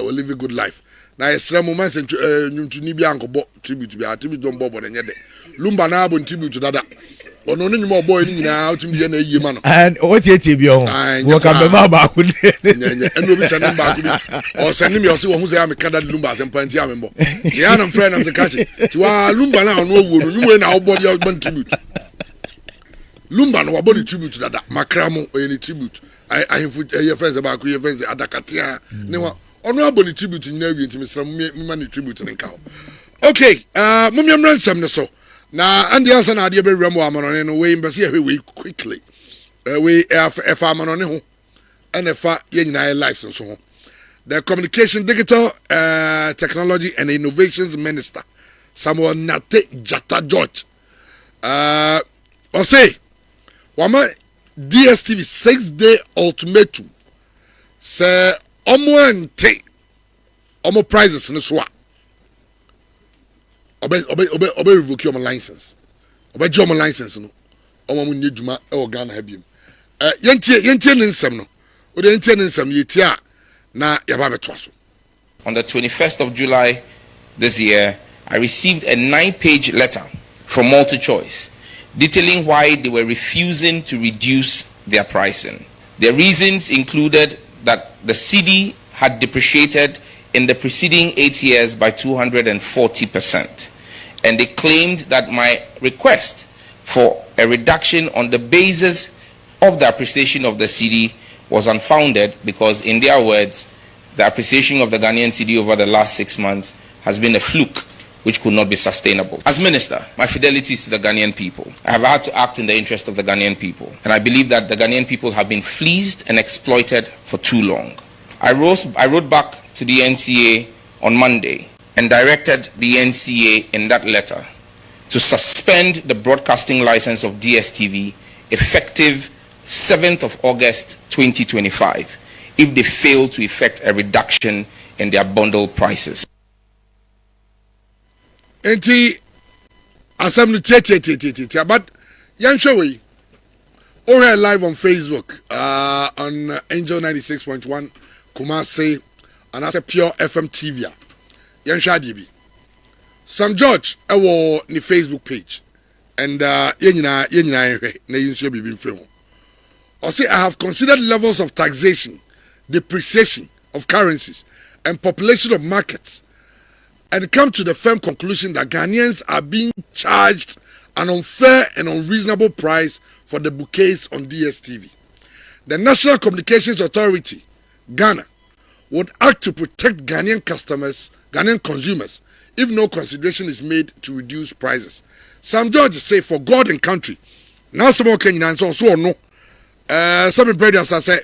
will live a good life. Now it's some moments and you be uncle tribute to be a tribute to Bob and Yede. Lumba na bon tribute to that. Or no more boy now to be a man. And what yet you be on? What can be Maba? And we'll be sending back or sending me also who's a Canada Lumba and Pantiambo. The other friend of the country to our Lumba now no wood, you win our body out tribute. Lumba no body tribute to that Macramo or any tribute. I have your friends about your friends at Dakatia. No, honorable tribute in Navy to Mr. Money tribute and cow. Okay, Mumiam ransom so. Now, and the answer na the very ramo amon on way in Basia we quickly. We have a farmer on home and a far United Lives and so on. The Communication, Digital Technology and Innovations Minister, Samuel Nate Jata George. Or say, Wama DSTV 6-day ultimatum. Say, Omo take Omo prizes in the swap. Obey revoke your license. Obey your license no. Omo mun juma e Ghana ha biem. Yentie nsem no. O de yentie nsem yetia na yaba beto so. On the 21st of July this year, I received a 9-page letter from MultiChoice detailing why they were refusing to reduce their pricing. Their reasons included that the cedi had depreciated in the preceding 8 years by 240%. And they claimed that my request for a reduction on the basis of the appreciation of the cedi was unfounded because, in their words, the appreciation of the Ghanaian cedi over the last 6 months has been a fluke which could not be sustainable. As minister, my fidelity is to the Ghanaian people. I have had to act in the interest of the Ghanaian people. And I believe that the Ghanaian people have been fleeced and exploited for too long. I wrote back to the NCA on Monday and directed the NCA in that letter to suspend the broadcasting license of DSTV effective 7th of August 2025 if they fail to effect a reduction in their bundle prices. Enti assembly but yan show we or live on Facebook on Angel 96.1 Kumasi and as a Pure FM TV. Yan shadi Sam George ewo ni Facebook page and yenyina na yinso bibi mfremo. I say I have considered levels of taxation, depreciation of currencies and population of markets and come to the firm conclusion that Ghanaians are being charged an unfair and unreasonable price for the bouquets on DSTV. The National Communications Authority, Ghana, would act to protect Ghanaian consumers, if no consideration is made to reduce prices. Sam George say for God and country. Now some more Kenyan so no. Some brothers say,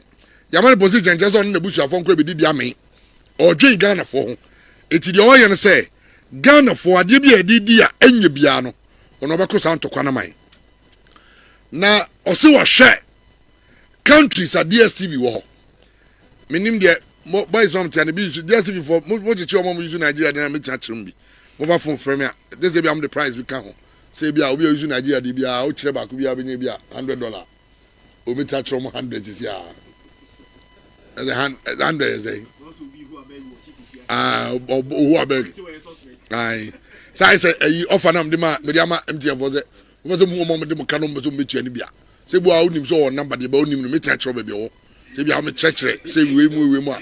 Yamani position just on the bush of Uncle Bidi or drink Ghana for. It's the oil say Ghana for a DBA enye biano on Obako Santo Kwanamai. Na Osiwa share countries at DSTV war. Meaning the boys from DSTV for much children use Nigeria than me chatrumbi. Over from Fremia. This be am the price we can. Say be we use Nigeria DBA o chire ba ku bia be $100. O me chatrum 100 is ya. The 100 is saying. Who are beg? Aye. So I say, offer them the Mediama MTF was it. What the moment the Canon was meet you any beer. Say, well, I saw a number the bone in the metal baby. Say, I'm a church, say, we more.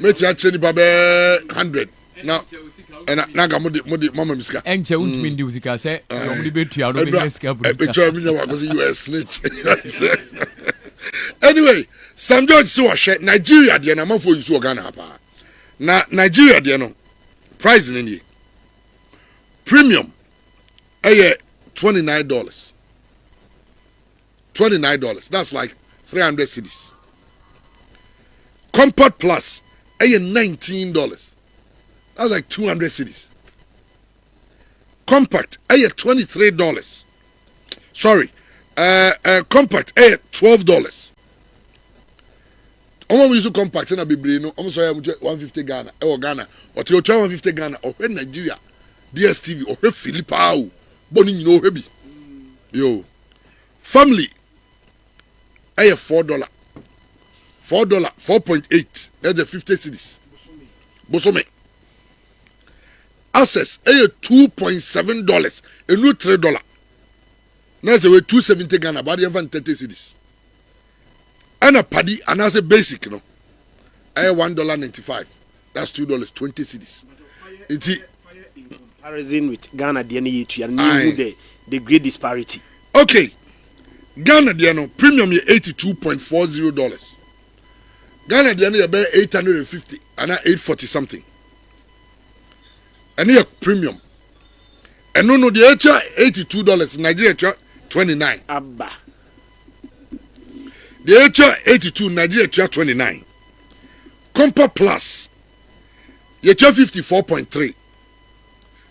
Met actually 100. Now, and Naga Mama Miska. And Chow Mindusica say, only bet you out of the US snitch. Anyway, Sam George saw a share Nigeria, the Anama for you, so Ghana. Na Nigeria there no price in here premium $29 that's like 300 cedis. Compact Plus $19 that's like 200 cedis. Compact $23 sorry compact $12. Omo use compact na bebre no omo so ya 150 Ghana e Ghana o te 150 Ghana o hwe Nigeria DSTV o hwe Philippa o boni nyino o hwe bi yo family $4 4.8 that's the 50 cedis bosome access $2.7 enu $3 na say we 270 Ghana about the 30 cedis and a paddy and as a basic no $1.95 that's $2 20 cedis it's in comparison with Ghana the great disparity. Okay, Ghana no premium is $82.40. Ghana is about 850 and 840 something. And here premium. And no the extra $82, Nigeria $29. Abba. The extra 82, Nigeria $29. Compa Plus, you 54.3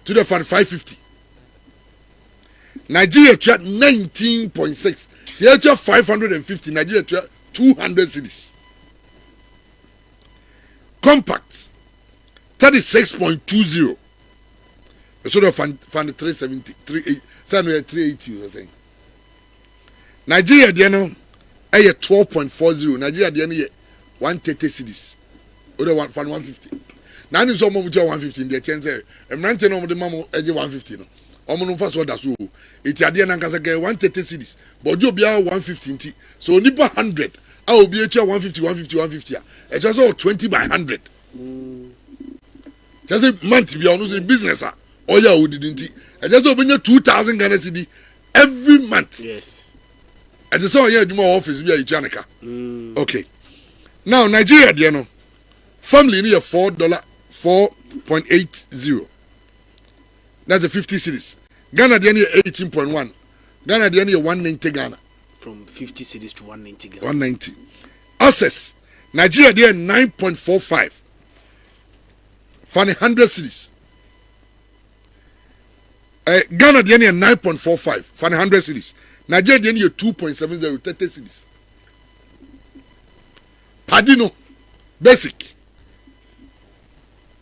to the 550. Nigeria 19.6. The 550. Nigeria 200 cities. Compact 36.20. So the fund 370, 380. You are saying. Nigeria the 12.40. Nigeria the 130 cities. Other one fund 150. Now you saw more 150 in the chance. I'm not telling the mama 150. No. Omo first order so eti ade na nkasa get 130 cedis but you be 150 so nipa 100 I will be 150 e just 20 by 100 just month be on the business oh yeah we didn't e just open 2000 Ghana cedi every month. Yes, e just say yeah duma office be a Janaka. Okay, now Nigeria there no family near $4.80. That's the 50 cities. Ghana the only 18.1. Ghana the only 190 Ghana. From 50 cities to 190 Ghana. 190. Access. Nigeria there 9.45. For 100 cities. Ghana the only 9.45 for 100 cities. Nigeria the only 2.70 30 cities. Padino basic.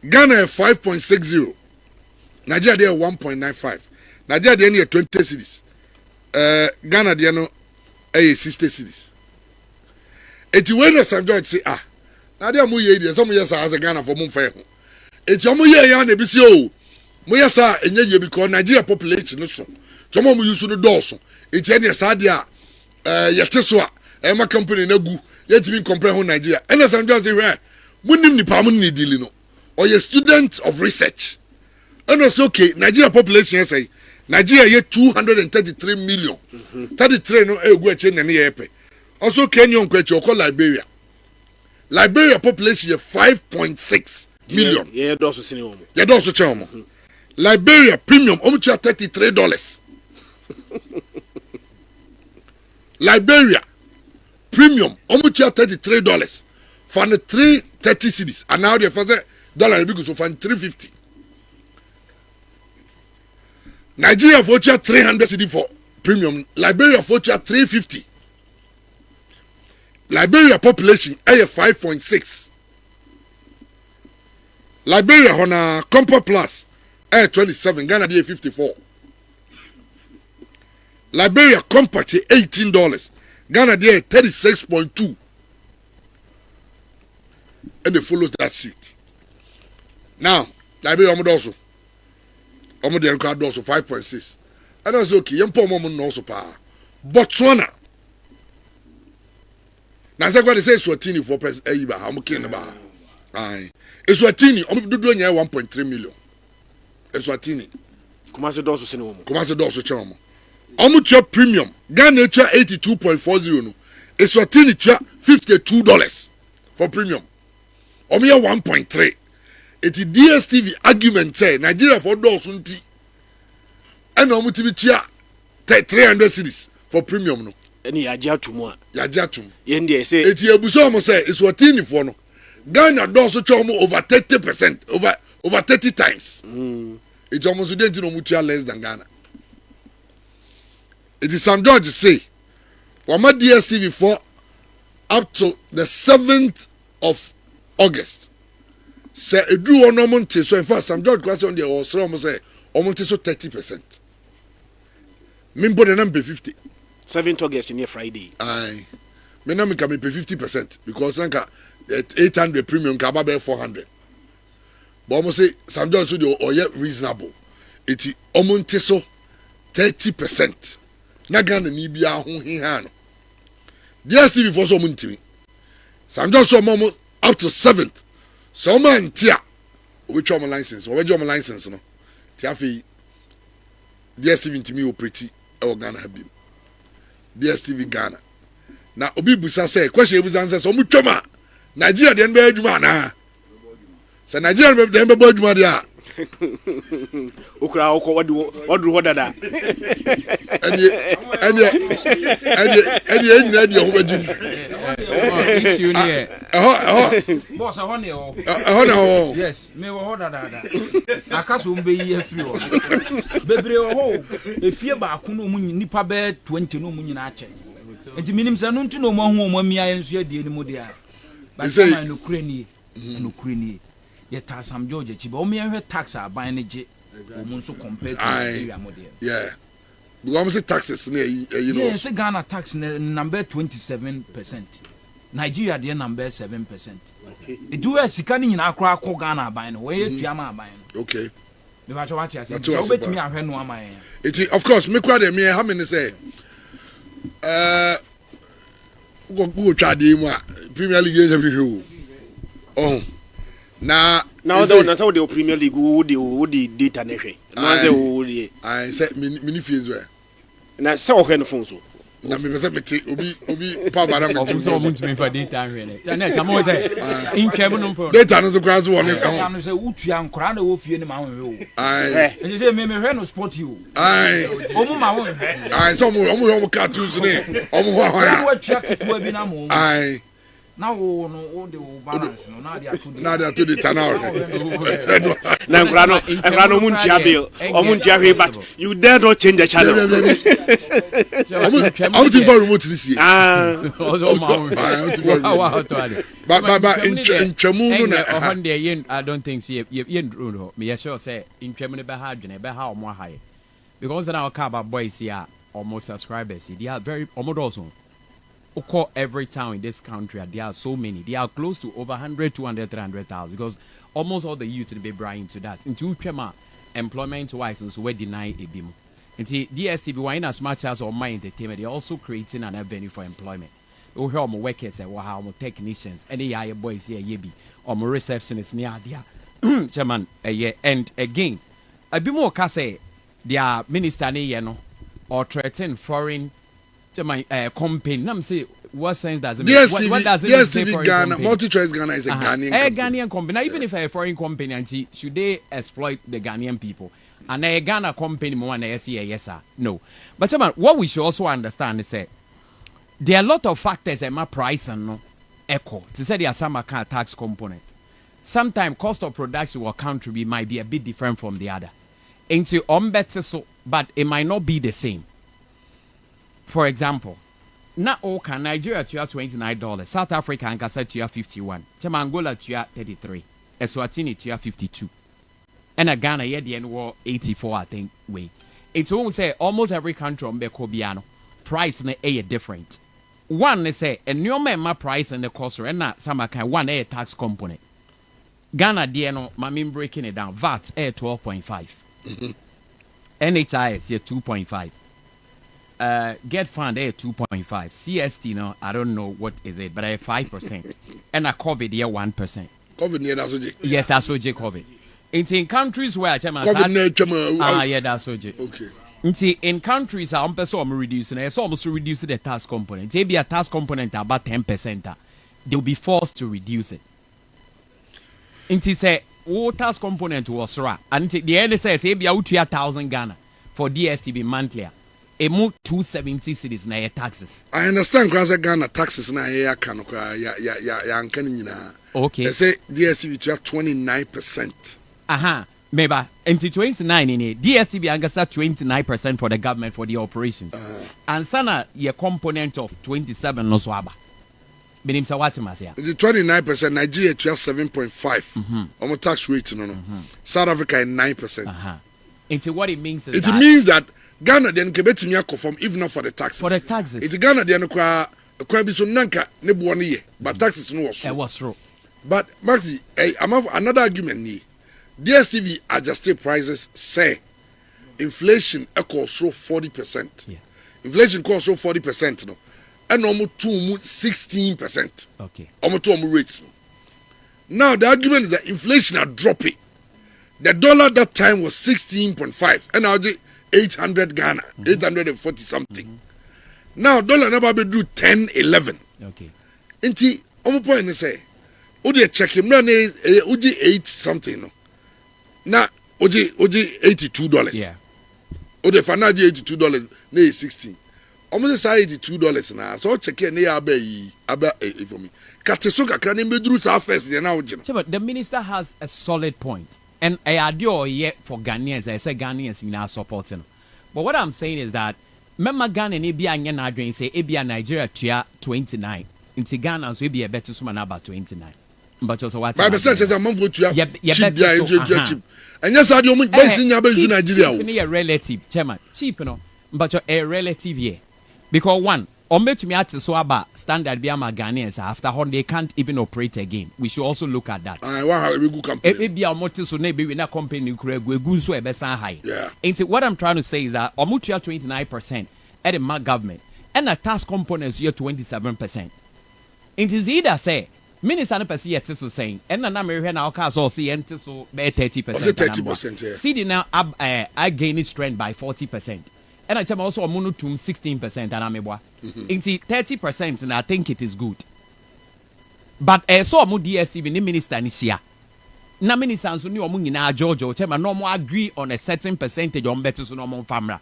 Ghana 5.60. Nigeria there 1.95. Nigeria there near 20 cities. Ghana there no 60 cities. Eti when St. George say now there mu ye there some years as a Ghana for mun fair. Eti omo ye ya na bi si o. Mu yes enye ye because Nigeria population no so. Some mu use no dose. Eti ene sa dia yete so a ma company na gu yet be compare ho Nigeria. And St. George say where munim ni pa mun ni dili no. Or a student of research. And it's okay. Nigeria population say Nigeria 233 million. 33 no go change any yepe. Also Kenya on question call Liberia. Liberia population 5.6 million. Yeah, also senior. Yeah, also chamo. Liberia premium $33. Liberia premium $33 for the 330 cities. And now the first dollar because so find 350. Nigeria voucher 300 cedi for premium. Liberia voucher 350. Liberia population 5.6. Liberia on a Compa Plus 27. Ghana 54. Liberia Compact $18. Ghana $36.2. And they follows that suit. Now, Liberia also. Omo de card also 5.6. And that's okay. Yempo momo no so pa. Botswana. Na say God say Swatini for press ba am kin ba. Aye. Swatini omo dodo nya 1.3 million. Swatini. Kumase do so se no mo. Kumase do so che omo. Omo che premium. Ghana che 82.40 no. Swatini che $52 for premium. Omo 1.3. It's DSTV argument say Nigeria for those unti and no mutibi chia 300 cities for premium no. Any yajatum. Yajatum. Yendi say it's ebuso mo say it's what in for no. Ghana does so over 30%, over 30 times. It's almost didn't no mutia less than Ghana. It is St. George say Wama DSTV for up to the 7th of August. Say a drew on Monte, so in fact, St. George class on the or say almost so 30%. Mimbo the number 50. 7th August near Friday. Aye. Me can pay 50% because 800 premium can buy 400. but almost say Sam John so the reasonable. It almost so 30%. Na Ghana ni bia ho hiha no. DSTV for so muntimi. Sam John so almost up to 7th. So man tia we try my license. We do my license no. Tia fi DSTV ntimi operate e Ghana habim. DSTV Ghana. Na obi busa say question busa answer so mu twama. Nigeria den be adwuma na. Say Nigeria den be adwuma dia. Okra okọ wadu ho dada. Any na dia ho bajim. Issue ni boss ho ne o. Na Yes, me wo ho dada. Akaso mbe yi afiri o. Bebre ho efie ba ko no mu nipa be 20 no mu nyina ache. Enti minim se no ntu no mu ho mu amia enso adie ni mu dia. Ba sama no kurani. No kurani. Ye ta Sam George chi ba o me hwe tax aban ne ge o mu nso compare to area model. Yeah. Because say taxes na you know. Yes, Ghana tax number 27%. Nigeria the number 7%. It do sika ni nyina akra akọ Ghana aban no we tuama aban no. Okay. Me ba cho what ya say. So betimi ahwe no aman. It of course me kwa dem here how many say go try dem Premier League games every show. Oh. Now the Premier League who the data na hwe. Na say who the I say mini fees where. Na say o hwe no phone so. Na me pese meti obi pa bara me. so muntimi fa data hwe ne. Na chamo say intwem no mpo. Data no so cross one e ka. Na say utua nkora na wo fie ni ma ho hwe o. Ai. Enti say me hwe no sport you. Ai. Omu ma wo hwe. Ai so omu cartoons ni. Omu ho ho ya. Wo tua ketua bi na mo. Ai. Na wo no the balance no na dia to Na dia to the tanao. Na nkra no muntia bill. Omuntia hwe but you dare not change the channel. I'm thinking for remote this year. But in Chamu no I don't think see you me sure say in Chamu ne be hard ne be how more high. Because now about boys here almost subscribers they are very almost also every town in this country there are so many. They are close to over 100, 200, 300,000 because almost all the youth will be buying to that. Into Chema employment wise and so we deny a bim. Into DSTV wine as much as or my entertainment, they're also creating an avenue for employment. We hear more workers and how more technicians, any other boys here yebi or more receptionists near there. Chairman, and again, a bit more say their minister no or threaten foreign company. Nam say what sense does it make? What does it DSTV mean? Ghana, multi-choice Ghana is a Ghanaian company. Ghanaian company. Now, even if a foreign company, and should they exploit the Ghanaian people? And a Ghana company, more than yes, sir. No. But what we should also understand is that there are a lot of factors that my price and no echo. To say there are some kind of tax component. Sometimes cost of production or country might be a bit different from the other. Into better so, but it might not be the same. For example, not all can Nigeria to $29, South Africa and Kasa to 51, Angola to 33, Eswatini to 52, and Ghana yet the end war 84, I think. Way it's almost say almost every country on Bekobiano price a different. One they say a new member price and the cost and not some kind one a tax component. Ghana no mamim breaking it down. VAT a 12.5, NHIS here 2.5. Get fund a 2.5, CST no I don't know what is it, but a 5%, and a COVID here 1%. COVID near that's OJ. Yes, that's OJ COVID. It's in countries where COVID near Chama. Yeah, that's OJ. Okay. In countries I'm reducing, it's almost reduce the tax component. Maybe a tax component about 10%. They'll be forced to reduce it. It's a tax component was right, and the end says maybe out to 1,000 Ghana for DSTV monthly. A more 270 cities na taxes. I understand because Ghana taxes na ya kanokra ya ankani nyina. Okay. They say DSTV to 29%. Maybe until 29 in it. DSTV angasa 29% for the government for the operations. And sana ye component of 27 no swaba. Benim sa wati masia. The 29% Nigeria to 7.5. Almost tax rate no. South Africa 9%. Into what it means is it means that Ghana then kebetimi akofom even not for the taxes. For the taxes. It's Ghana then kwa bi so nanka ne bo ne ye, but taxes no was. It was true. But Maxi, I'm have another argument ni. DSTV adjusted prices say inflation equals so 40%. Yeah. Inflation costs so 40% no. And almost 16%. Okay. Almost 2 rates. Now the argument is that inflation are dropping. The dollar that time was 16.5 and now 800 Ghana, 840 something. Now dollar never be do 10, 11. Okay. Inti omo point ni say odi check him na odi 8 something no. Na odi $82. Yeah. Odi fana di $82 na 16. Omo say $82 na so check na ya aba for me. Kateso kakra na meduru sa first dey na ogina. But the minister has a solid point. And I adore yet for Ghanaians. I say Ghanaians in our supporting. But what I'm saying is that Mema Ghana and Ebia and Yanadrin say Ebia Nigeria tia 29. Into Ghana so be a better suman about 29. But also what 5% is a month to cheap cheap. And yes, I don't best in Nigeria. Cheap a relative, chairman. Cheap no. But a relative here. Because one, to me at so about standard Biama Ghanaians after how they can't even operate again. We should also look at that. I want a good company. If be our motive so maybe we not company we go so a better high. Yeah. And what I'm trying to say is that Omutia 29% at the MAC government and the tax components here 27%. It is either say Minister Nepesi yet to saying and an American now cast or see and so be 30%. 30%, yeah. See now I gain its strength by 40%. And I tell also Omunu to 16% and Amebwa. Into 30%, and I think it is good. But so Omu DSTV ni minister ni sia. Na minister so ni Omu nyina George Chema no more agree on a certain percentage on better so no more famra.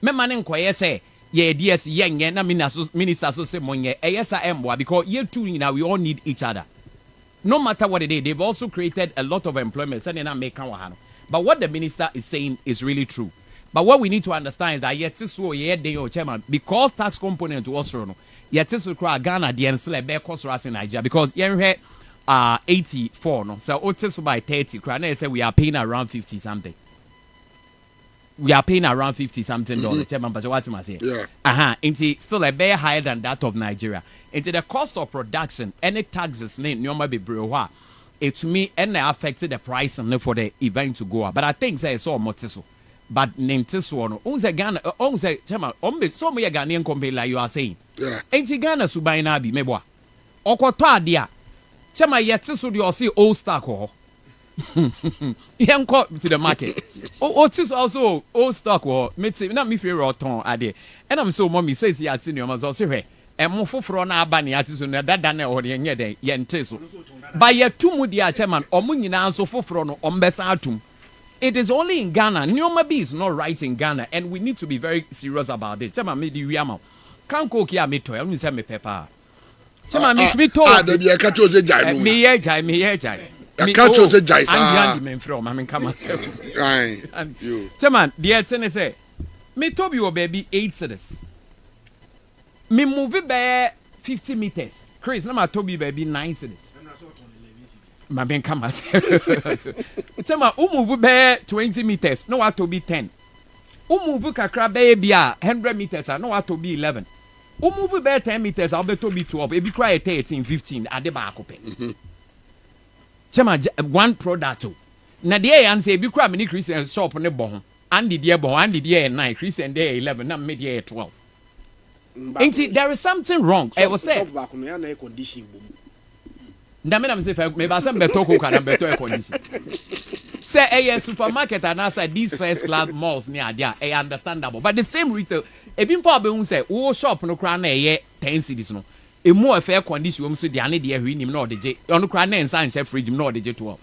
Me man nkoye say ye DS yen na minister so say monye eyesa emboa because ye two now we all need each other. No matter what it is, they've also created a lot of employment and na make kan. But what the minister is saying is really true. But what we need to understand is that yet is so chairman because tax component was no yet is cry Ghana the and still be cost us in Nigeria because you 84 no so otis by 30 cry say we are paying around 50 something. We are paying around $50 something chairman but what I say into still a bear higher than that of Nigeria. Into the cost of production any taxes name no be brewa it to me and affected the price for the event to go up. But I think say so much so. But Nintis one, unse Ghana, unse Chama, so many Ghanaian company like you are saying. Yeah. Ain't Ghana Subaina be meboa. Okotwa dia. Chama yet so you see old stock or young caught to the market. Otis also old stock or not me fear or ton ade. And I'm so mommy says he had seen your mother say, and more for an abani artist on that done or the yenteso. By yet two mudia chairman or munina so for on besatum. It is only in Ghana. Nyoma B is not right in Ghana, and we need to be very serious about this. Chama me di wiama. Can't cook here me toy. I'm say me pepper. Chama me told. There be a catch of the jai. Me ye jai. A catch of the jai. I'm the from. I mean, come on, sir. Chama, the thing say, me told you baby 8 cedis. Me move it by 50 meters. Chris, no, I told you baby 9 cedis. My ben come out. Tell me, move be 20 meters. No, I to be 10. Move kakra be 100 meters. No, I to be 11. Move be 10 meters. I'll be to be 12. If you cry 13, 15, I de ba kope. Chema one product. Na dey answer if you cry many Christian shop ne bon. And the dear bon, and the dear 9, Christian day 11, na me dey 12. Ain't there is something wrong. I was say. Ndamena mse fe me ba se beto ko kana beto e condition say a supermarket and outside these first class malls near there understandable but the same retail e bin pa be hu say wo shop no kra na 10 cedis no e mo e fair condition wo so de ane de ahwi nim na odeje ono kra na ensa nche fridge na odeje 12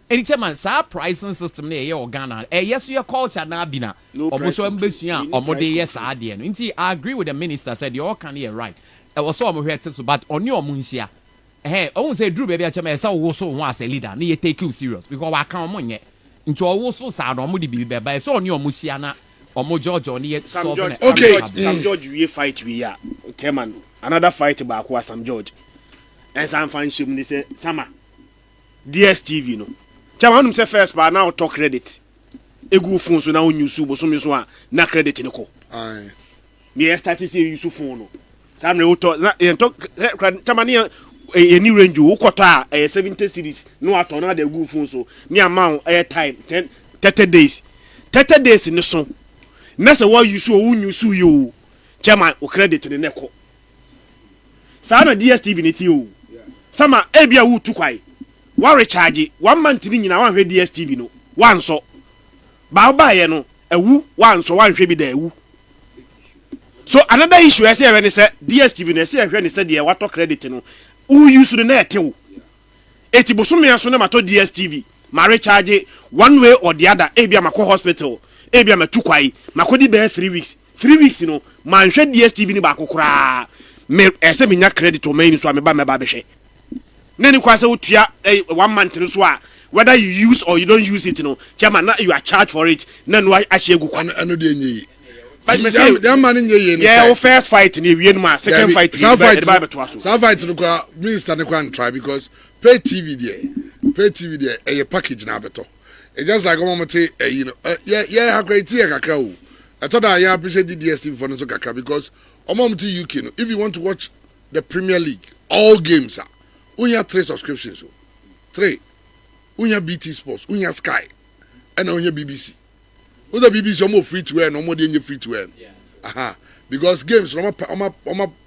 eni chairman sa pricing system na ye Ghana yes your culture na bi na obo so ambesua omo de yes ade no nti I agree with the minister said you all can hear right e was so omo hwete so but oni omo nhia hey, I won't say Drew baby. I tell me, so also was a leader. You take you serious because I can't money. Into also sound or moody be by so on your Musiana or Mo George or near Sam George. Okay, Sam George, we fight we are. Okay, man. Another fight about who Sam George. And some fine shim. They say, Sama DSTV no. Chaman say first, but now talk credit. Egu phone so now you subo so me so na credit in ko. Aye. Me start to say you phone no. Sam no talk. Talk. Chaman any range wo kwota 70 cities no atona de go phone so me amount time 30 days 30 days ni so na se wo use o use you chairman o credit ni neko sa na DSTV ni ti o sama ebia wo tu kwai wa recharge 1 month ni nyina wa hwe DSTV no wan so ba ye no ewu wan so wan hwe bi da ewu. So another issue I say when say DSTV na say hwe ni say de wato credit no who use the net o eti bosomi aso na mato DSTV ma recharge one way or the other ebia makọ hospital ebia matu kwai makodi be 3 weeks 3 weeks no man hwe DSTV ni ba kokora me ese me nya credit o main so ameba meba be hwe nani kwa say utua 1 month no so a whether you use or you don't use it no chairman na you are charged for it na no ahyegu kwa ano de enyi but me say dem man nye ye no yeah first fight ni wie no second fight ni ba beto aso some fight no kwa minister ne kwa try because pay TV there a package na beto it just like omote you know yeah ha great here kakra o I thought I appreciate the DSTV for no so kakra because omote UK no if you want to watch the Premier League all games unya 3 subscriptions so 3 unya BT Sports unya Sky and unya BBC. The BBC are more free to air, no more than free to air. Aha, because games,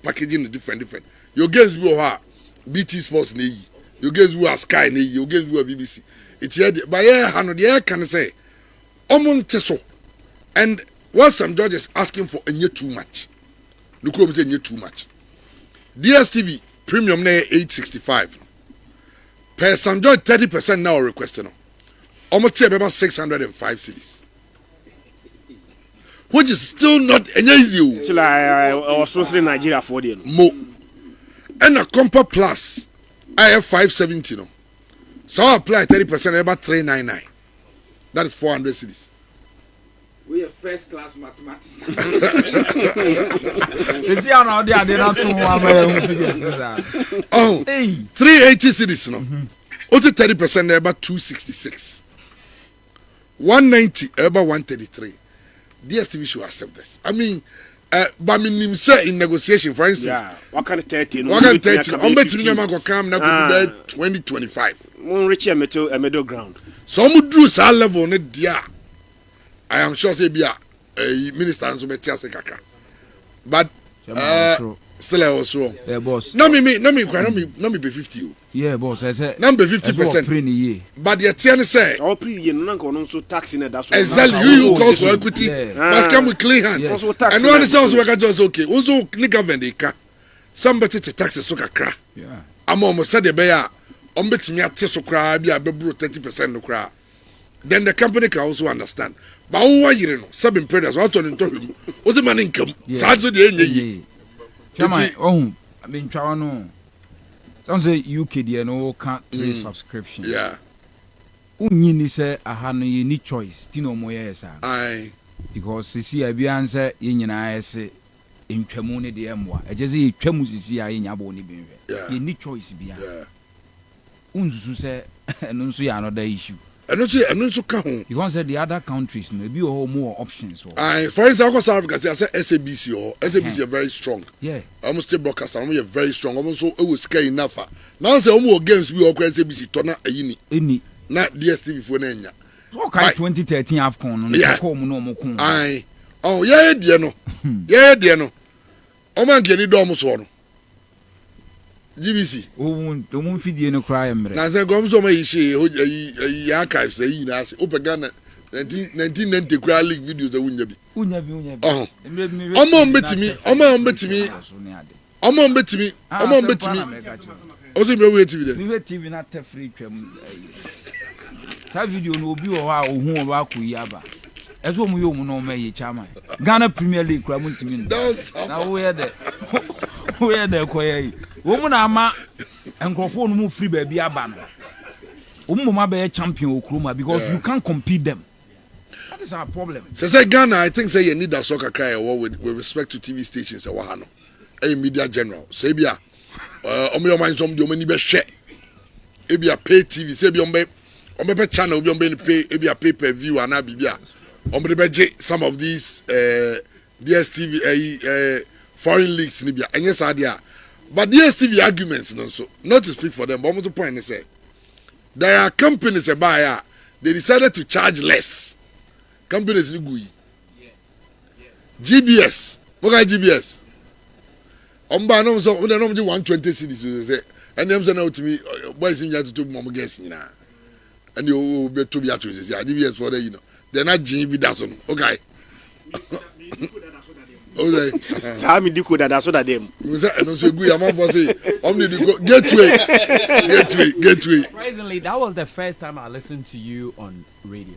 packaging different. Your games will have BT Sports, your games will have Sky, your games will have BBC. It's here, by air, the air can say, Omon Teso. And what some judges asking for a year too much. Look over a year too much. DSTV premium now 865. Per some judge 30% now requesting. Almost about 605 cities. Which is still not easy. Still I was supposed to Nigeria for them. Mo. And a Compa Plus, I have 570 no. So I apply 30% about 399. That is 400 cities. We are first class mathematics. You see how now they are not too Oh, 380 cities no. Only 30% about 266. 190 about 133. DSTV should accept this. I mean, but me say in negotiation, for instance. Yeah, what kind of 30? What kind of 30? I'm betting you never come now to 2025. One reach a middle ground. Some do sa level on it, dear. I am sure say be a minister and so be tiase kakra. But still I was wrong. Yeah, boss. No me be 50. Yeah, boss. I said number 50%. But the tiane say all pre you no go so tax in that. Exactly. You cause for equity. Must come with clean hands. And one sounds like just okay. Also nigga vendeka. Somebody to tax so kakra. Yeah. I'm almost said the bear. Bet me at so cry be a bebro 30% no cry. Then the company can also understand. But who you know, seven predators out on into him. What's the man income? Saturday the oh, I mean, no. Some say UK there no can't pay subscription. Yeah. Unyini say aha no you need choice. Tino mo yesa. Aye. Because sisi abia say ye nyina ese ntwamu ne de emwa. Eje say twamu sisi a ye nyabo ne binwe. You need choice bia. Yeah. Unzuzu say no nso ya another issue. And also come. Because the other countries maybe more options. For example, South Africa, I say SABC or SABC are very strong. Yeah. Almost still broadcast, and we are very strong. Almost so it was scary enough. Now say almost games we all SABC turn a yini. Any. Not DSTV for Nenya. Okay, 2013 AFCON. Yeah. Aye. Oh yeah, dear no. Yeah, dear no. Oh man, get it almost one. GBC. The one video no cry. Now say come so many archives say na open Ghana 1990 cry league videos that wunya bi. Oh. Omo betimi. Ozo be we TV there. We TV na te free twam. That video no obi o ha ohun o ba koyi aba. Ezo mu yo mu no ma ye chama. Ghana Premier League kura mu ntimi. Na wo ye de. Wo ye de koyi. Woman ama enkrofo no mu free baby aba no. Mama be champion okroma because you can't compete them. That is our problem. Say Ghana, I think say you need that soccer cry with respect to TV stations e wa no. A media general. Say bia omo mind some de omo ni be hwe. E bia pay TV, say bia omo be channel bi omo pay e bia pay per view ana bibia. Omo be je some of these DSTV foreign leagues ni bia. Enye sa dia But DSTV arguments, no, so not to speak for them, but the point is say there are companies about they decided to charge less. Companies in Gui. GBS. What kind of GBS? Omba no so we no 120 cedis say and them say now to me boys in to mom guess you know. And you be to be at GBS for the you know. They're not GB that's on. Okay. Okay. Sami diko that's what them. We say no so Gui am for say gateway. Surprisingly, that was the first time I listened to you on radio.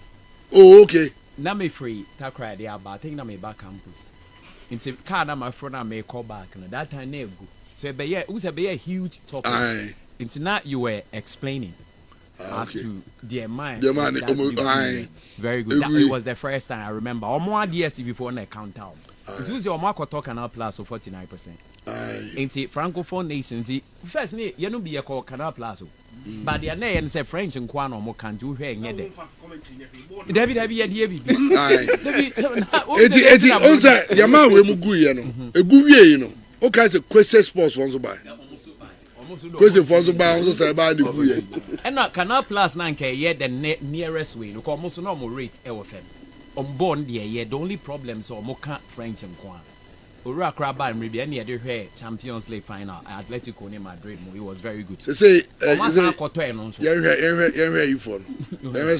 Oh, okay. Na me free takra there, but I think na me back campus. Into car na my friend na me call back. No, that time na go. So it be a huge topic. Into now you were explaining as to their mind. Very good. That, it was the first time I remember. Or more DSTV for na count out. It was your mark talk Canal Plus of 49%. Into Francophone nation. First, you know be a call Canal Plus. But the name say French and Kwano mo can do here in there. Debbie. Eti onza yama we mu gu ye no. Egu wie yi no. O ka say Kwese Sports won so buy. Kwese for so buy on so buy the gu ye. And na Canal Plus na nke ye the nearest way. No come so no mo rate e wo fem. On born there ye the only problem so mo can French and Kwano. Ora Kraba and Ribian near the Champions League final Atletico near Madrid. It was very good. Say you for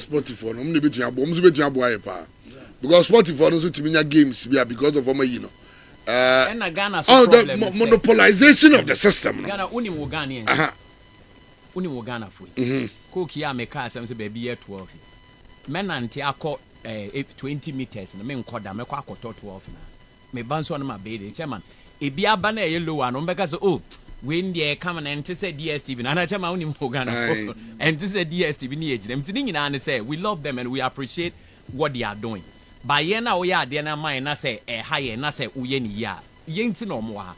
sporty for no between pa. Because sporty for no to mean games because of you know. The monopolization of the system. Ghana unim Ghana. Unim Ghana for. Cook ya make us say baby 12. Men anti akọ 20 meters na me nkoda me kwa akọ 12 na. Me banso on my baby chairman e bia ba na yellow one on because oh when they come and say DSTV na chairman uni mo Ghana and this is DSTV ni age them tin nyina say we love them and we appreciate what they are doing by ye na we are there na mind na say higher na say uye ni ya ye nti no mo ha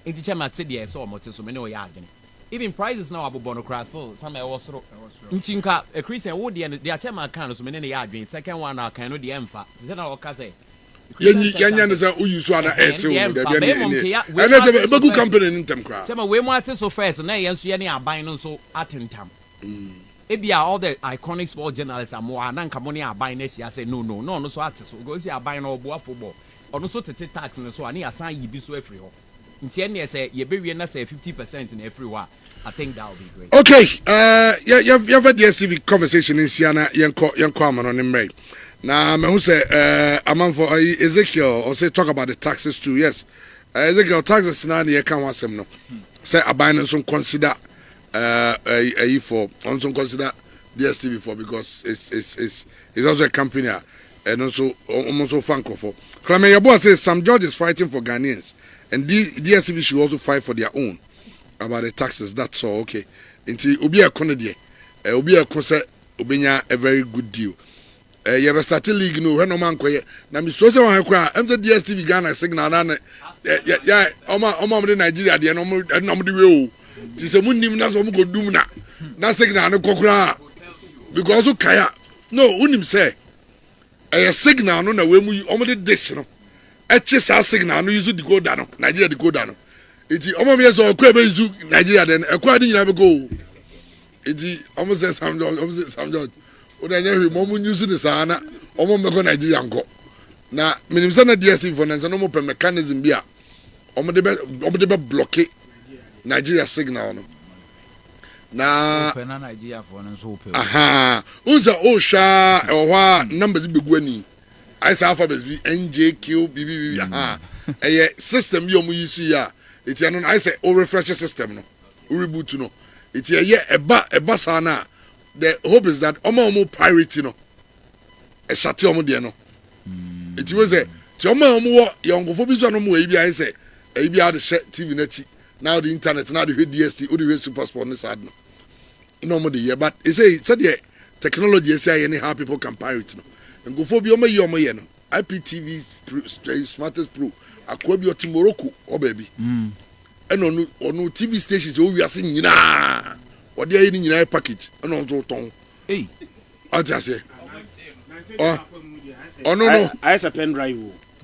nti chairman say there so mo so me no ya adwene even prices now abobo no crass so some e wosoro nti nka a Christian wo there the chairman kan so me no ya adwene second one na kan no the emfa say na o ka say Yenya na say uyu so na etel no da bia ni and the begu company in tem kra say we mo ate so first na yen so ye ne aban no so atentam ebia all the iconic sport journalists am wa na nka mo ne aban na sia say no so ate so go see aban na obo afobọ ono so tete tax no so ani asan yi bi so afri ho nti ene say ye be wie na say 50% na afri ho I think that would be great. Okay, you've had the DSTV conversation in Siena, Yanko Amon on him. Now, who say, I'm on for Ezekiel, or say, talk about the taxes too. Yes, Ezekiel, taxes now, you can't want them no. Say, abandon some consider, for, on some consider DSTV for, because it's also a company, and also almost Franco for. Clement Yabo says, some George is fighting for Ghanaians, and DSTV should also fight for their own. About the taxes, that's all okay. Until Obi a Conade, Obi a concert, Obinya a very good deal. You have started league no, when no man quiet. Now, Miss Sosa, I'm the DSTV Ghana signal. Yeah, Oma Nigeria, the number the way. Tis a moon, that's what go do now. That's signal and a cockra. Because of Kaya, no, unim say a signal, no, when we only dish. A chess signal, no, use the go down, Nigeria, the go down. Iti omo me so kwa be zu Nigeria den ekwa di nyina be go iti omo say Sam George o da nya hwe mo mu news ni sa na omo me go Nigeria nko na minim say na DSTV for na no mo pe mechanism bi a omo de be block Nigeria signal no na pe na Nigeria for no so pe aha unza o sha e ho numbers be gu ani I say alphabets bi NJQ BBB aha eh system bi omo use ya it's an I say refresh system no reboot no it's a eba sana the hope is that omo pirate no e shate omo de no it was a ti omo wo yongofo bi so no mo e bi I say e bi ad share TV na chi now the internet now the DST o the super sport no sad no mo de but e say the technology say any how people can pirate no ngofo bi omo ye no IPTV smartest pro akwa bi oti Morocco o baby eno onu TV stations o wiase nyina o de ayi nyina package eno nzo ton aja se no I say pen drive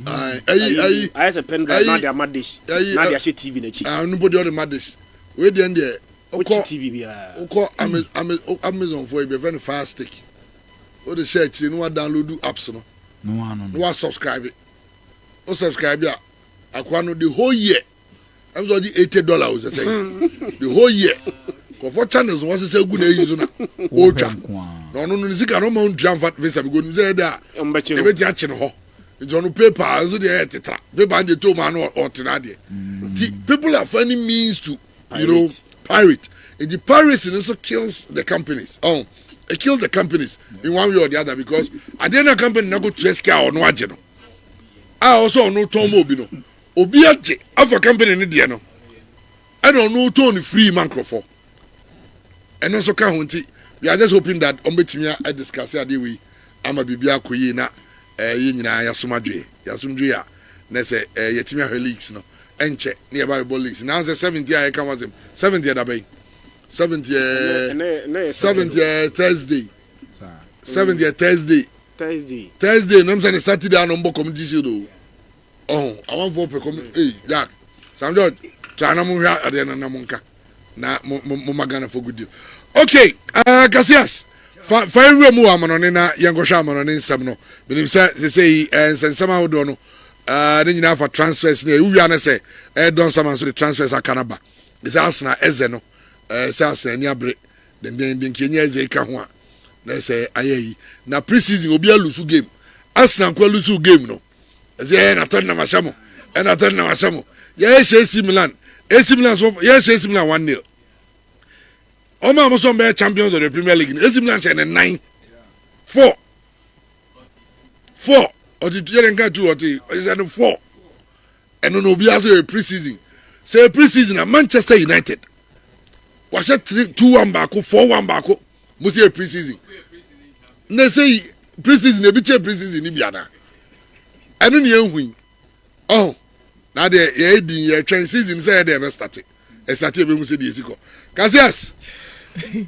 I say pen drive na dia madish na dia she TV na chi nobody on the madish we dey there Ochi TV bia. Oko Amazon for be very Fire Stick. O the search no download apps no. No subscribe it. O subscribe ya. Akwa no the whole year. I'm so the $80 they say. The whole year. Ko for channels was say good na use na. Ocha. No ni sika no mount transfer visa be go ni say there. E be ti ache no ho. Nti no paper so dey tetra. Paper and the to man or tena there. People are finding means to pirate. And the piracy also kills the companies. It kills the companies in one way or the other because at the end of the company, not go to scale or no ageno. I also know Tom Obino. Obiaje, of a company in Indiana. I don't know Tony free microphone. And also, County, we are just hoping that Ombetimia I discuss here. I'm a Bibia Kuyina, Yina Yasumadre, Yasumdria, Nese, Yetimia Helix, no, Enche, nearby Bolix. Now the 70th year I come with him, 70th Abbey. 70th Thursday. 70th Thursday. No, I'm saying Saturday. I don't book community show. I want for community. Hey, Jack. Sam George. China mo ya ade na monka. Na mo magana for good deal. Okay. Cassius. Fa ewura mu amanone na yengohwa amanone nsam no. Benim say nsensam ahodo no. Ne nyina for transfers na ewura na say don some so the transfers akanaba. Be say Arsenal eze no. Say any abre den Kenya eze ka ho a na say ayi na pre-season obi alusu game Arsenal kwa lusu game no say na Tottenham mashamo yeah AC Milan so yeah AC Milan 1-0 Oma mo so be champions of the Premier League AC Milan say 9-4 or the year nka 2 or 3 is 4 and no obi aso pre-season say pre-season at Manchester United was it 2-1 back, 4-1 back. Must say pre-season. They say pre-season, a bit pre-season in Ibiana. I don't know who. Oh, now the train season say they ever started. It started when we say the Isiko. Cassius.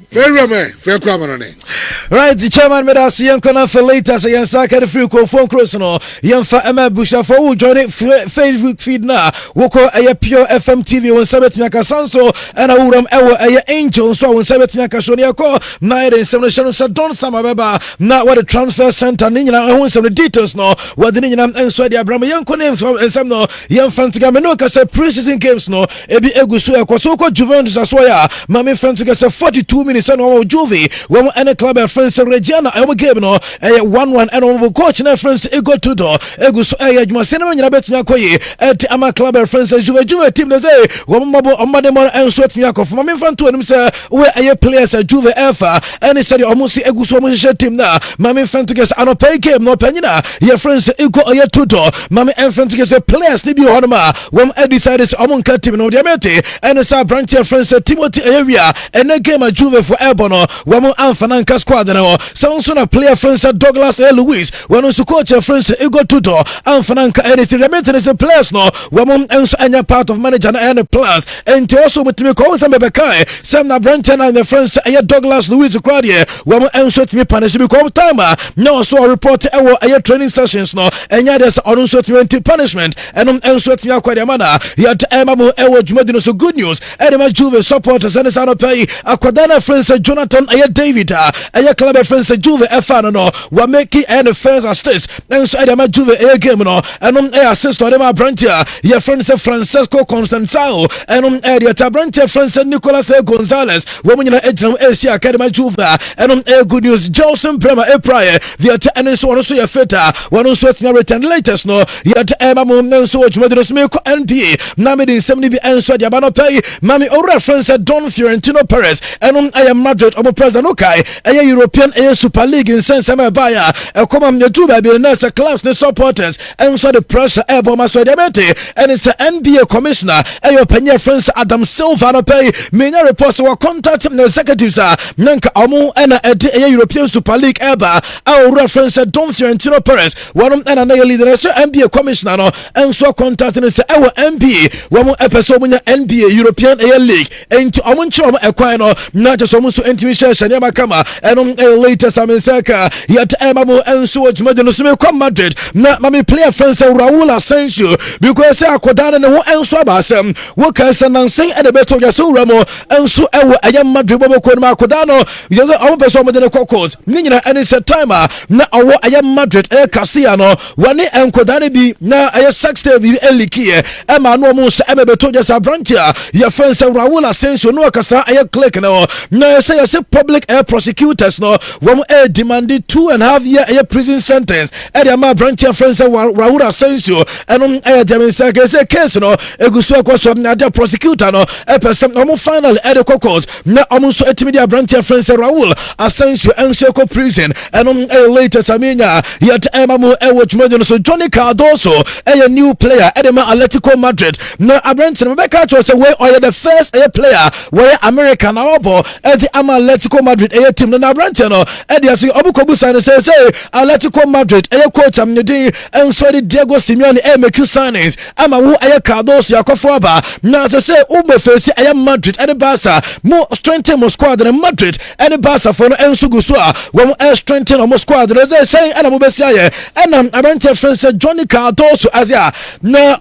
Fair man, fair crime on it. Right, the chairman made us young corner for later. So young saka the free call phone cross no. Young fa Emma Busha for who join it Facebook feed now. Woko a pure FM TV when sabet miaka sanso and a uram ewo a angel so when sabet miaka shonia ko na ere nsem no shano sa don sama beba na what the transfer center ni nyina ehun some details no what the nyina enso dia Abraham young corner nsem no young fan to game no ka say pre-season games no ebi egusu ekoso ko Juventus asoya mami fan to say 42 minutes and one Juve when any club friends Regina I am game no 1-1 and one coach na friends ego to do ego so adwuma sene nyina betumi akoye et ama club friends Juve team dey say wo mabo omade mo enso atumi akofo ma memfa nto anim say we aye players Juve efa any say almost ego so mo hye team na ma memfa nto guess anopa game no panyina your friends ego aye to do ma me memfa nto guess players ni bi honoma wo decide say omo nka team no dey mete and say branch friends Timothy Ayewia and game Juve for Ebono wamo amfananka squad na so na player friends Douglas Luis wano su coach friends Igor Tuto amfananka anything remain is players no wamo enso anya part of manager na any plans and also mutimi ko some bekai some na branch and the friends Douglas Luis Quadie wamo enso timi punish because time no so report ewo training sessions no enya des on so 20 punishment and enso timi akwadia mana yet emamu ewo jumadi no so good news and my Juve supporters and sana pay akwadana friends Jonathan David club friends Juve Efano no wa make any first assist and so my Juve game no and assist to them branch your friends Francesco Constanzao and area branch friends Nicolas Gonzalez woman in Asia Academy Juve and good news Joseph Bremer prior the and so on so your feta one so to return latest no yet Emma so Juventus Meko NBA Namidi 70 and so Diabano pay Mami Ora friends Don Fiorentino Perez and I am Madrid of President Okai a European Super League in Sensama Baya a common Juba be nurse clubs the supporters and so the pressure Eboma so and it's an NBA commissioner and your Penya friends Adam Silva no pay many reports were contact the executives Nanka Amu and a European Super League Eba our reference Don Fiorentino Perez one and another leader so NBA commissioner no and so contacting us our NBA one episode when NBA European League and to Amunchom Equino na kyɛ sɛ ɔmo nso ntumi hyɛ nneɛma kama ɛno latest amensaka yɛte ɛma mo nso adwumadi no so mekɔ Madrid na mame player friend sɛ Raul Asensio because sɛ akɔdaa ne ho nso aba asɛm woka sɛ nansen ɛde bɛtɔ gya sɛ wura mo nso ɛwɔ ɛyɛ Madrid bɔbɔkɔ no ma akɔdaa no yɛsɛ ɔmo pɛ sɛ ɔmode ne kɔ court ne nyina ɛne sɛ time a na ɔwɔ ɛyɛ Madrid ɛyɛ Castilla no wɔne nkɔdaa no bi na ɛyɛ sexte bi ɛlikiɛ ɛma no ɔmo sɛ ɛmɛ bɛtɔ gya sɛ aberante a yɛfrɛ sɛ Raul Asensio no ɔkasa ɛyɛ click no na yɛsɛ public air prosecutors no wɔn demanded 2.5 year a prison sentence ɛde ama aberante friend sɛ Raul Asensio ɛno deɛ sɛ kɛsɛ case no egusu ɛkɔ so na de prosecutor no ɛpɛ sɛ ɔmo final ɛde kɔ court na ɔmo nso ɛtumi de aberante friend sɛ Raul Asensio ɛnso ɛkɔ prison ɛno latest amenya yɛte ɛma mo ɛwɔ twumadi no so Johnny Cardoso ɛyɛ new player ɛde ma Atletico Madrid na aberante no bɛka kyerɛ sɛ wei ɔyɛ the first ɛyɛ player wɔyɛ American na ɔbɔ ɛde ama Atletico Madrid ɛyɛ team na aberante no ɛde ato ɔbɛkɔbu sa no sɛ Atletico Madrid ɛyɛ coach amnedi ɛnso de Diego Simeone make signings ama wo ɛyɛ Cardoso yakɔfo aba na sɛ wobɛfɛsi ɛyɛ Madrid ɛne Barca mo strengthen mo squad ne Madrid ɛne Barca fo no ɛnso gu so a wɔn strengthen ɔmo squad no sɛ ɛna mo bɛsi ayɛ ɛna aberante friend sɛ Johnny Cardoso azia na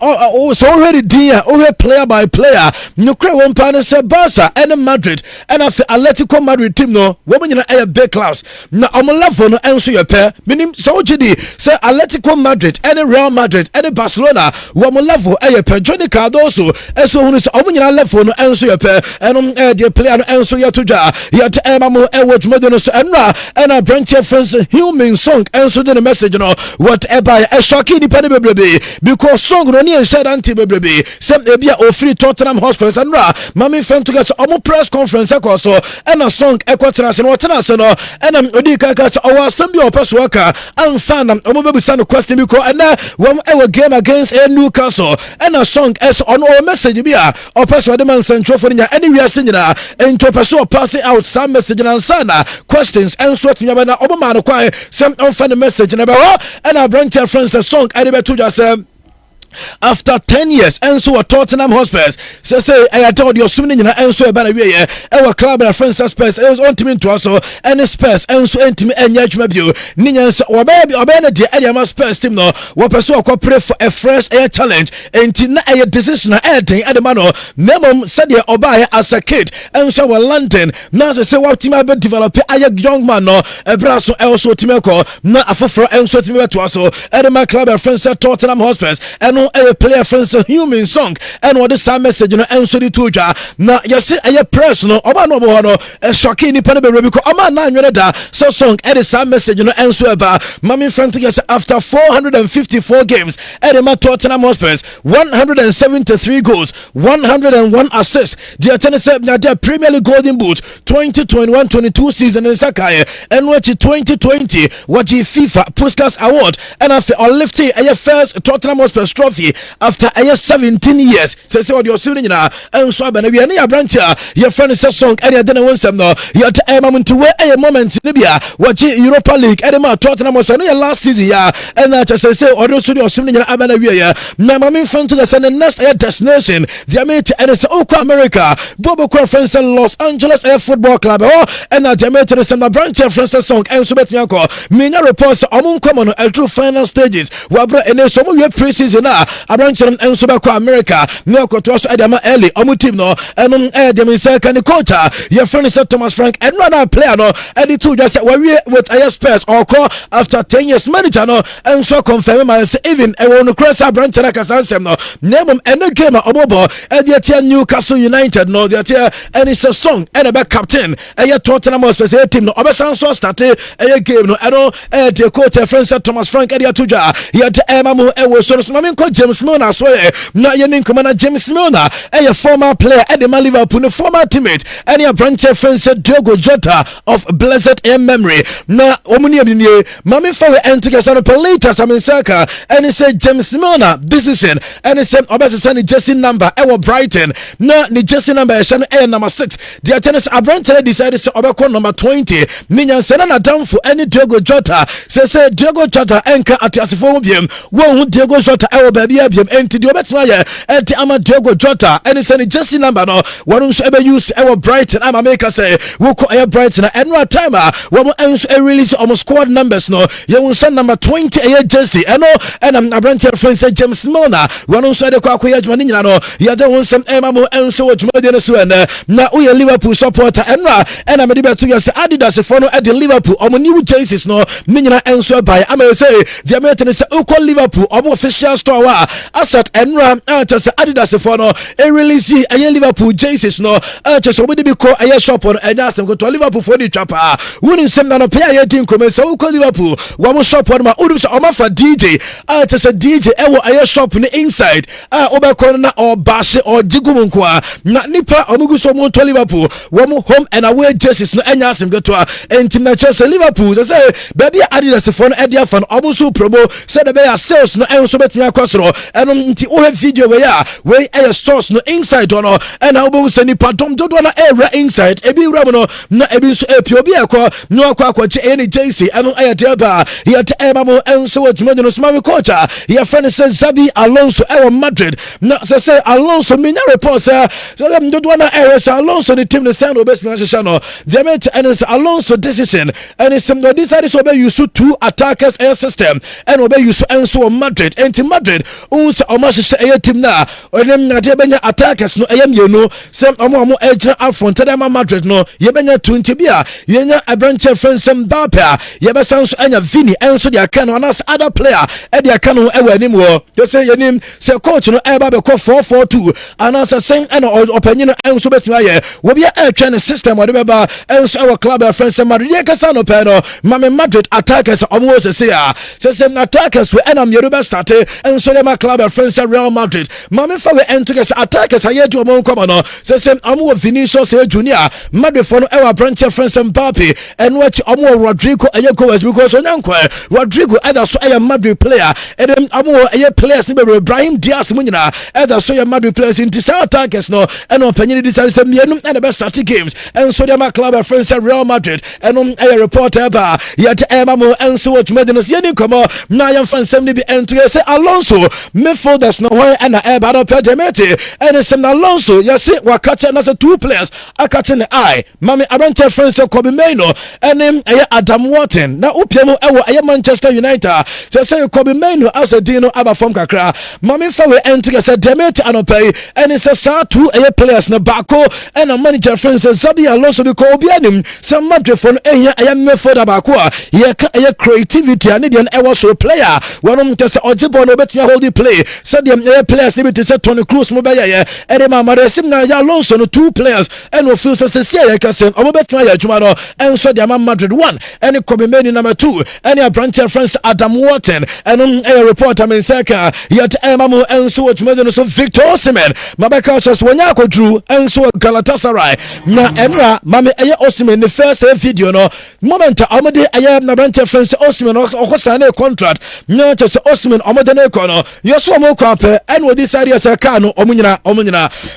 so already din a already player by player nukre wɔn pa no sɛ Barca ɛne Madrid ɛna afɛ Atletico Madrid team no wɔn nyina ɛyɛ big clubs na ɔmo level no ɛnso yɛ pɛ minim sɛ wogye di sɛ Atletico Madrid ɛne Real Madrid ɛne Barcelona wɔn level ɛyɛ pɛ Johnny Cardoso ɛso hunu sɛ ɔmo nyina level no ɛnso yɛ pɛ ɛno deɛ player no ɛnso yɛ to dwa yɛte ɛma mo ɛwɔ dwumadi no so ɛnora ɛna aberante friends Heung-min Son ɛnso de ne message no whatever ɛsɔke nipa ne bebrebe because song no ne ɛnhyɛ dante bebrebe sɛ ebi a ofiri Tottenham Hotspur ɛnora mami fɛn to sɛ ɔmo press conference ɛkɔ so ɛna song ɛkɔ tena ase no wɔtena ase no ɛna odi kaka sɛ ɔwɔ asɛm bi a ɔpɛ so aka ansa na ɔmo bɛbusa no question bi kɔ ɛna wɔn ɛwɔ game against Newcastle ɛna song ɛsɛ ɔno ɔwɔ message bi a ɔpɛ so ɔde ma nsɛntwerɛfo no nya ɛne wiase nyinaa nti ɔpɛ so ɔpass out saa message na ansa na questions ɛnso atumi aba na ɔmo maa no kwan sɛ ɔmfa ne message na bɛhɔ ɛna aberante friends sɛ song ɛde bɛto dwa sɛ after 10 years enso wa Tottenham Hotspurs say ayata odi osum ni nyina enso e ba na wiye e wa club na friends Spurs e on team to so any Spurs enso entimi enya adwuma bio ni nyansa oba na de area ma Spurs team no wo person akọ pray for a fresh air challenge enti na aye decision na airden adema no nemom said the oba as a kid enso wa London na say what team be develop aye young man no e bra so also team ko na afoforo enso team be to so edema club na friends Tottenham Hotspurs eno a player friends Heung-min Son and what the message no enso di tuja na yesi aye press no oba no bo no e shocky ni pa be because oba na nwere da so Song e the same message no enso eba mami friend yes after 454 games edema Tottenham Hotspurs 173 goals 101 assists the Tennessee na Premier League Golden Boot 2021-22 season in Sakai and what 2020 what FIFA Puskas Award and after lifting a first Tottenham Hotspur trophy after 17 years say what you're seeing na and so ba na we na branch your friend say Song and you don't want some no you at moment to where a moment Libya what Europa League and ma Tottenham Hotspur no last season ya and that just say or so you're seeing na abana we ya na mami friend to the next destination the America and it's America Bobo Conference Los Angeles Air Football Club and that the America some branch your friend Song and so better yako minya reports among common true final stages wabra and so we pre-season na abrancham enso ba kwa America ne okoto so edama early omu team no enum dem say kan coach your friend is Thomas Frank and no player no edi to just we with Spurs or call after 10 years manager no enso confirm man say even e won cross branch na kasansem no nemum ene game obobo edi atia Newcastle United no the atia and it's a Song and a back captain e Tottenham Hotspur team no obesan so start e game no eno the coach friend Thomas Frank edi atuja yet emamu e wo so no James Milner so na yenin komana James Milner a former player at the Liverpool former teammate and a branch friend Diogo Jota of blessed memory na omuni ni mami fa we together later some saka and he said James Milner decision and he said obesa ni jersey number e Brighton na ni jersey number e number 6 the tennis a branch decided to obeko number 20 ni nyansena na down for any Diogo Jota say Diogo Jota enka atiasefo biem wo hu Diogo Jota e baabi abiam enti de obetima ye enti ama Diego Jota eni se ni jersey number no wonu nso ebe use ewo Brighton ama make say woko aye Brighton enra time wo enso release almost squad numbers no ye won number 20 aye jersey eno enam Abrante friends James Milner wonu nso de kwa akoya adwuma ni nyina no ye de won sam ema mo enso adwuma de no so na uye Liverpool supporter enra ena me de beto ye se Adidas for no e de Liverpool omo new jerseys no ni nyina enso buy ama say the American say uko Liverpool omo official store wa asset enra just Adidas for no e release aye Liverpool jerseys no just omo de bi ko aye shop on enya asem ko to Liverpool for the chapa woni nsem na no pay aye din ko me say uko Liverpool wo mo shop on ma udum say omo fa DJ just a DJ e wo aye shop ni inside obekọ na o bash o jigum nko na nipa omo gu so mo to Liverpool wo mo home and away jerseys no enya asem go to entim na Chelsea Liverpool say baby Adidas for no e dia fan omo so promo say the be sales no enso betimi akosoro eno nti o have video we aye stores no inside ono and obo say nipa dom dodo na era inside ebi wura no na ebi so epi obi ekọ no akọ any JC eno aye teba ye teba mo enso adwuma no smami coach ye friend say Xabi Alonso ewo Madrid na say Alonso minya report say dem dodo na era say Alonso the team no send obesi na hye no dem and Alonso decision and some no decide so be use two attackers air system and obe use enso Madrid enti Madrid unse o ma hye team na onem na de benya attackers no eyam yenu sem omo ejira afront dem Madrid no ye benya 20 bia ye nya Abrante friends Mbappe ye be sanso anya Vini enso de aka no anas other player e de aka no ewa nim wo they say yenim say coach no e ba be call 442 anas sen and opanyin enso betima ye wo bia e twa ne system o de be ba enso our club friends Madrid ye kasa no pe no mame Madrid attackers omo say say attackers we enam Yoruba start enso dem club friends Real Madrid mame fa we entugese attackers aye do omo come no say omo Vinicius Junior Madrid for no ewa Abrante friends Mbappe and watch omo Rodrigo aye goes because onyanko Rodrigo either so aye Madrid player and then omo aye players ni be Ibrahim Diaz munyina either so aye Madrid players in this attackers no and opinion this say mienu and the best start games and so dem club friends Real Madrid and aye reporter ba yet emamo and so what medinus yeni komo na yam fan sem ni bi entugese Alonso midfielders no one and eba do pejemete and some Alonso you see wa catch na say two players a catch the eye mami Abrante friends Kobe Mainoo and Adam Wharton na upiemu ewo Manchester United say Kobe Mainoo as a dino aba form kakra mami fa we entugese demete anopay and say sa two players na bako and a manager friends Xabi Alonso bi ko obianim some Madrid for ehia midfielder bako ye ka creativity and the ewo so player one just ojibo no betia hold the play so the players ni be say Toni Kroos mo be ye and ma maresim na ya Alonso no two players and no feel say say ka say omo betia ya adwuma no and so the Madrid one and Kobe Mainoo number 2 and Abrante friends Adam Wharton and a reporter men seka yet emamu and so adwuma no so Victor Osimhen mabeka just wonya akodru and so Galatasaray na emra mame eye Osimhen the first video no moment amade eye na Abrante friends Osimhen okosane contract na just Osimhen amade na ekono yeso mo kwape and we decide yes aka no omunyina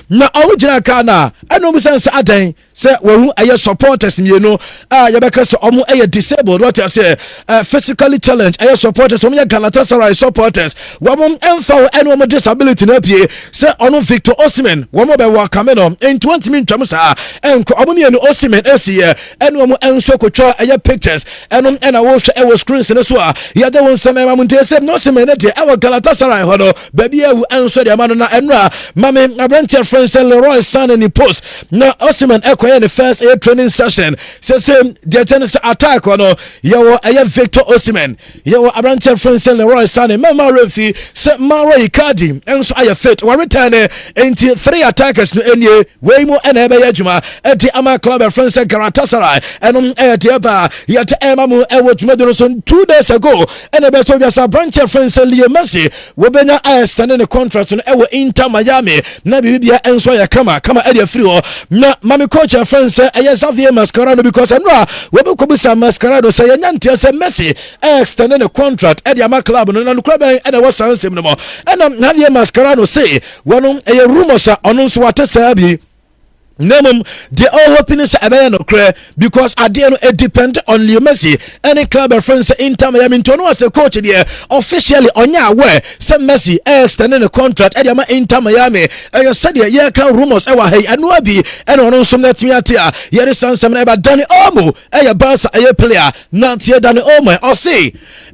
na omugina aka na and omusanse adan say we eye supporters mienu yebeka so omu eye disabled what I say physically challenged eye supporters omu Galatasaray supporters wamom emfa and omu disability na pie say ono Victor Osimhen wamo be wakame no in 20 minutes amsa enko omu mienu Osimhen esiye and omu enso kotwa eye pictures and na wo hwe eye screens ne so ya de won sam ema munte say no Osimhen de eye Galatasaray hono baby ewu enso de ma no na enra mame Abrante friends Leroy Sané ni post na Osimhen ekoye the first training session say the tennis attack no yawo eye Victor Osimhen yawo Abrante friends Leroy Sané mama refi say Maro Icardi enso aye fit we return into 3 attackers no enye we mo na ebe adwuma eti ama club friends Galatasaray and eba yet emamu ewo dwuma so 2 days ago and ebe to just Abrante friends Lionel Messi we benya extending the contract no ewo Inter Miami na bibia enso ya kama area free ho na mami coach friends Xavier Mascherano because enra we be ko bisa Mascherano say nyante say Messi extending the contract at the club no na club and was sansem no mo and Xavier Mascherano say one rumors ono so wate sabi Nemum, they all hoping is a no cray because it depend on Leo Messi. Any club friends in Miami Tono as a coach there officially on your way. Some Messi extending a contract at Inter Miami. I said yeah can rumors ever hey and wabi and on some that miatia. Here is some about Danny Olmo, a boss a player, not here Danny Olmo or say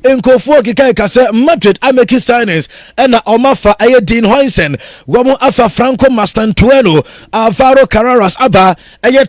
in Kofu Kika Madrid I make his signings and Omafa a Dean Hoysen, Wamu Afa Franco Mastantueno, Alvaro Carrera. Aba,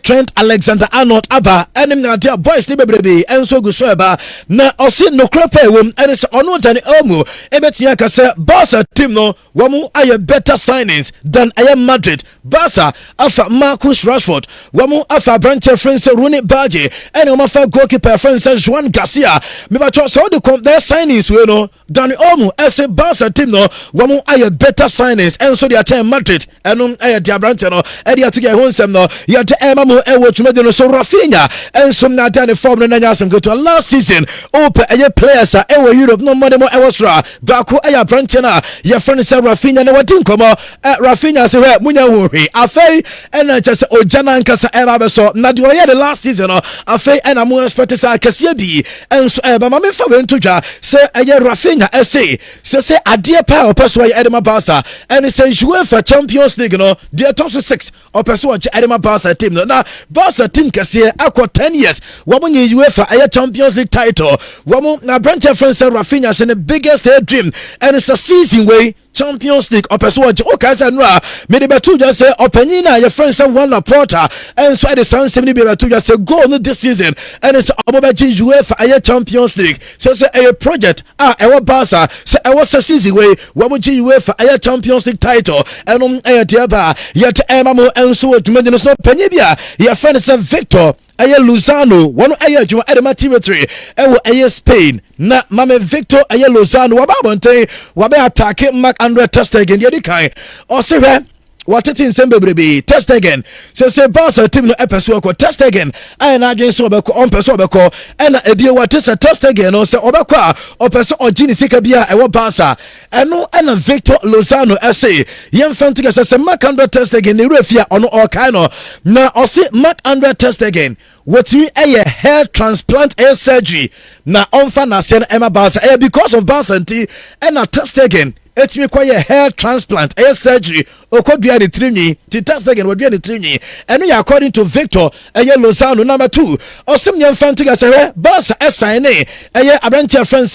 Trent Alexander-Arnold Aba, and na dear boys ni bebrebe enso guso eba na osi no krepe wom and it's ono Danny Olmo ebetia ka say Barca team no wamu aye better signings than aye Madrid. Barca afa Marcus Rashford, wamu afa branch friends Rooney Barge, and omafa goalkeeper friends Juan Garcia. Me ba cho so the their signings we no Danny Olmo as a Barca team no wamu aye better signings enso dia team Madrid enum aye dia branch no e dia to get no yet Emma Ewo so Rafinha and some na done form no nyasem go to last season open a players Ewo Europe no more more Ewosra Baku aya branch na your friend say Rafinha na wadin komo Rafinha say munya huri afei and just Ojana nkasa Emma be so na the last season afei and am expect say kase bi and so Emma me fa we ntodwa say aya Rafinha say ade pa opeso ya Edema Barca and say UEFA Champions League no the top 6 opeso Edema Barca team no na Barca team kase akọ 10 years womo nye UEFA aye Champions League title womo na branch friends Rafinha say the biggest dream and it's a season way Champions League opeso okay say no me dey betu just say openina your friends say one Laporta and so the San Simini be betu just say go on this season and it's obobaji UEFA aye Champions League so say a project e Barca say e was a season way womo ji UEFA aye Champions League title and there ba yet emamo and so to no penye bia your friend say Victor aye Lozano one aye juma edema territory ewo aye Spain na mame Victor aye Lozano wababonten wabe attack Marc-Andre ter Stegen dey kai o se hwe what it in Sembebrebe test again say Barca team no epeso ko test again I na adwen so obeko on peso obeko and ebie what is a test again no say obeko a opeso ogini sika bia e wo Barca eno and Victor Lozano say yem fanti say Marc-Andre ter Stegen ne refia ono all kind no na o say Marc-Andre ter Stegen what you a hair transplant air surgery na onfa na sen Emma Barca because of Barca and a test again it me quite a hair transplant air surgery okodua the trini to test again would be the trini and according to Victor Lozano number 2 or some young fan to say Barca sign a abrantia friends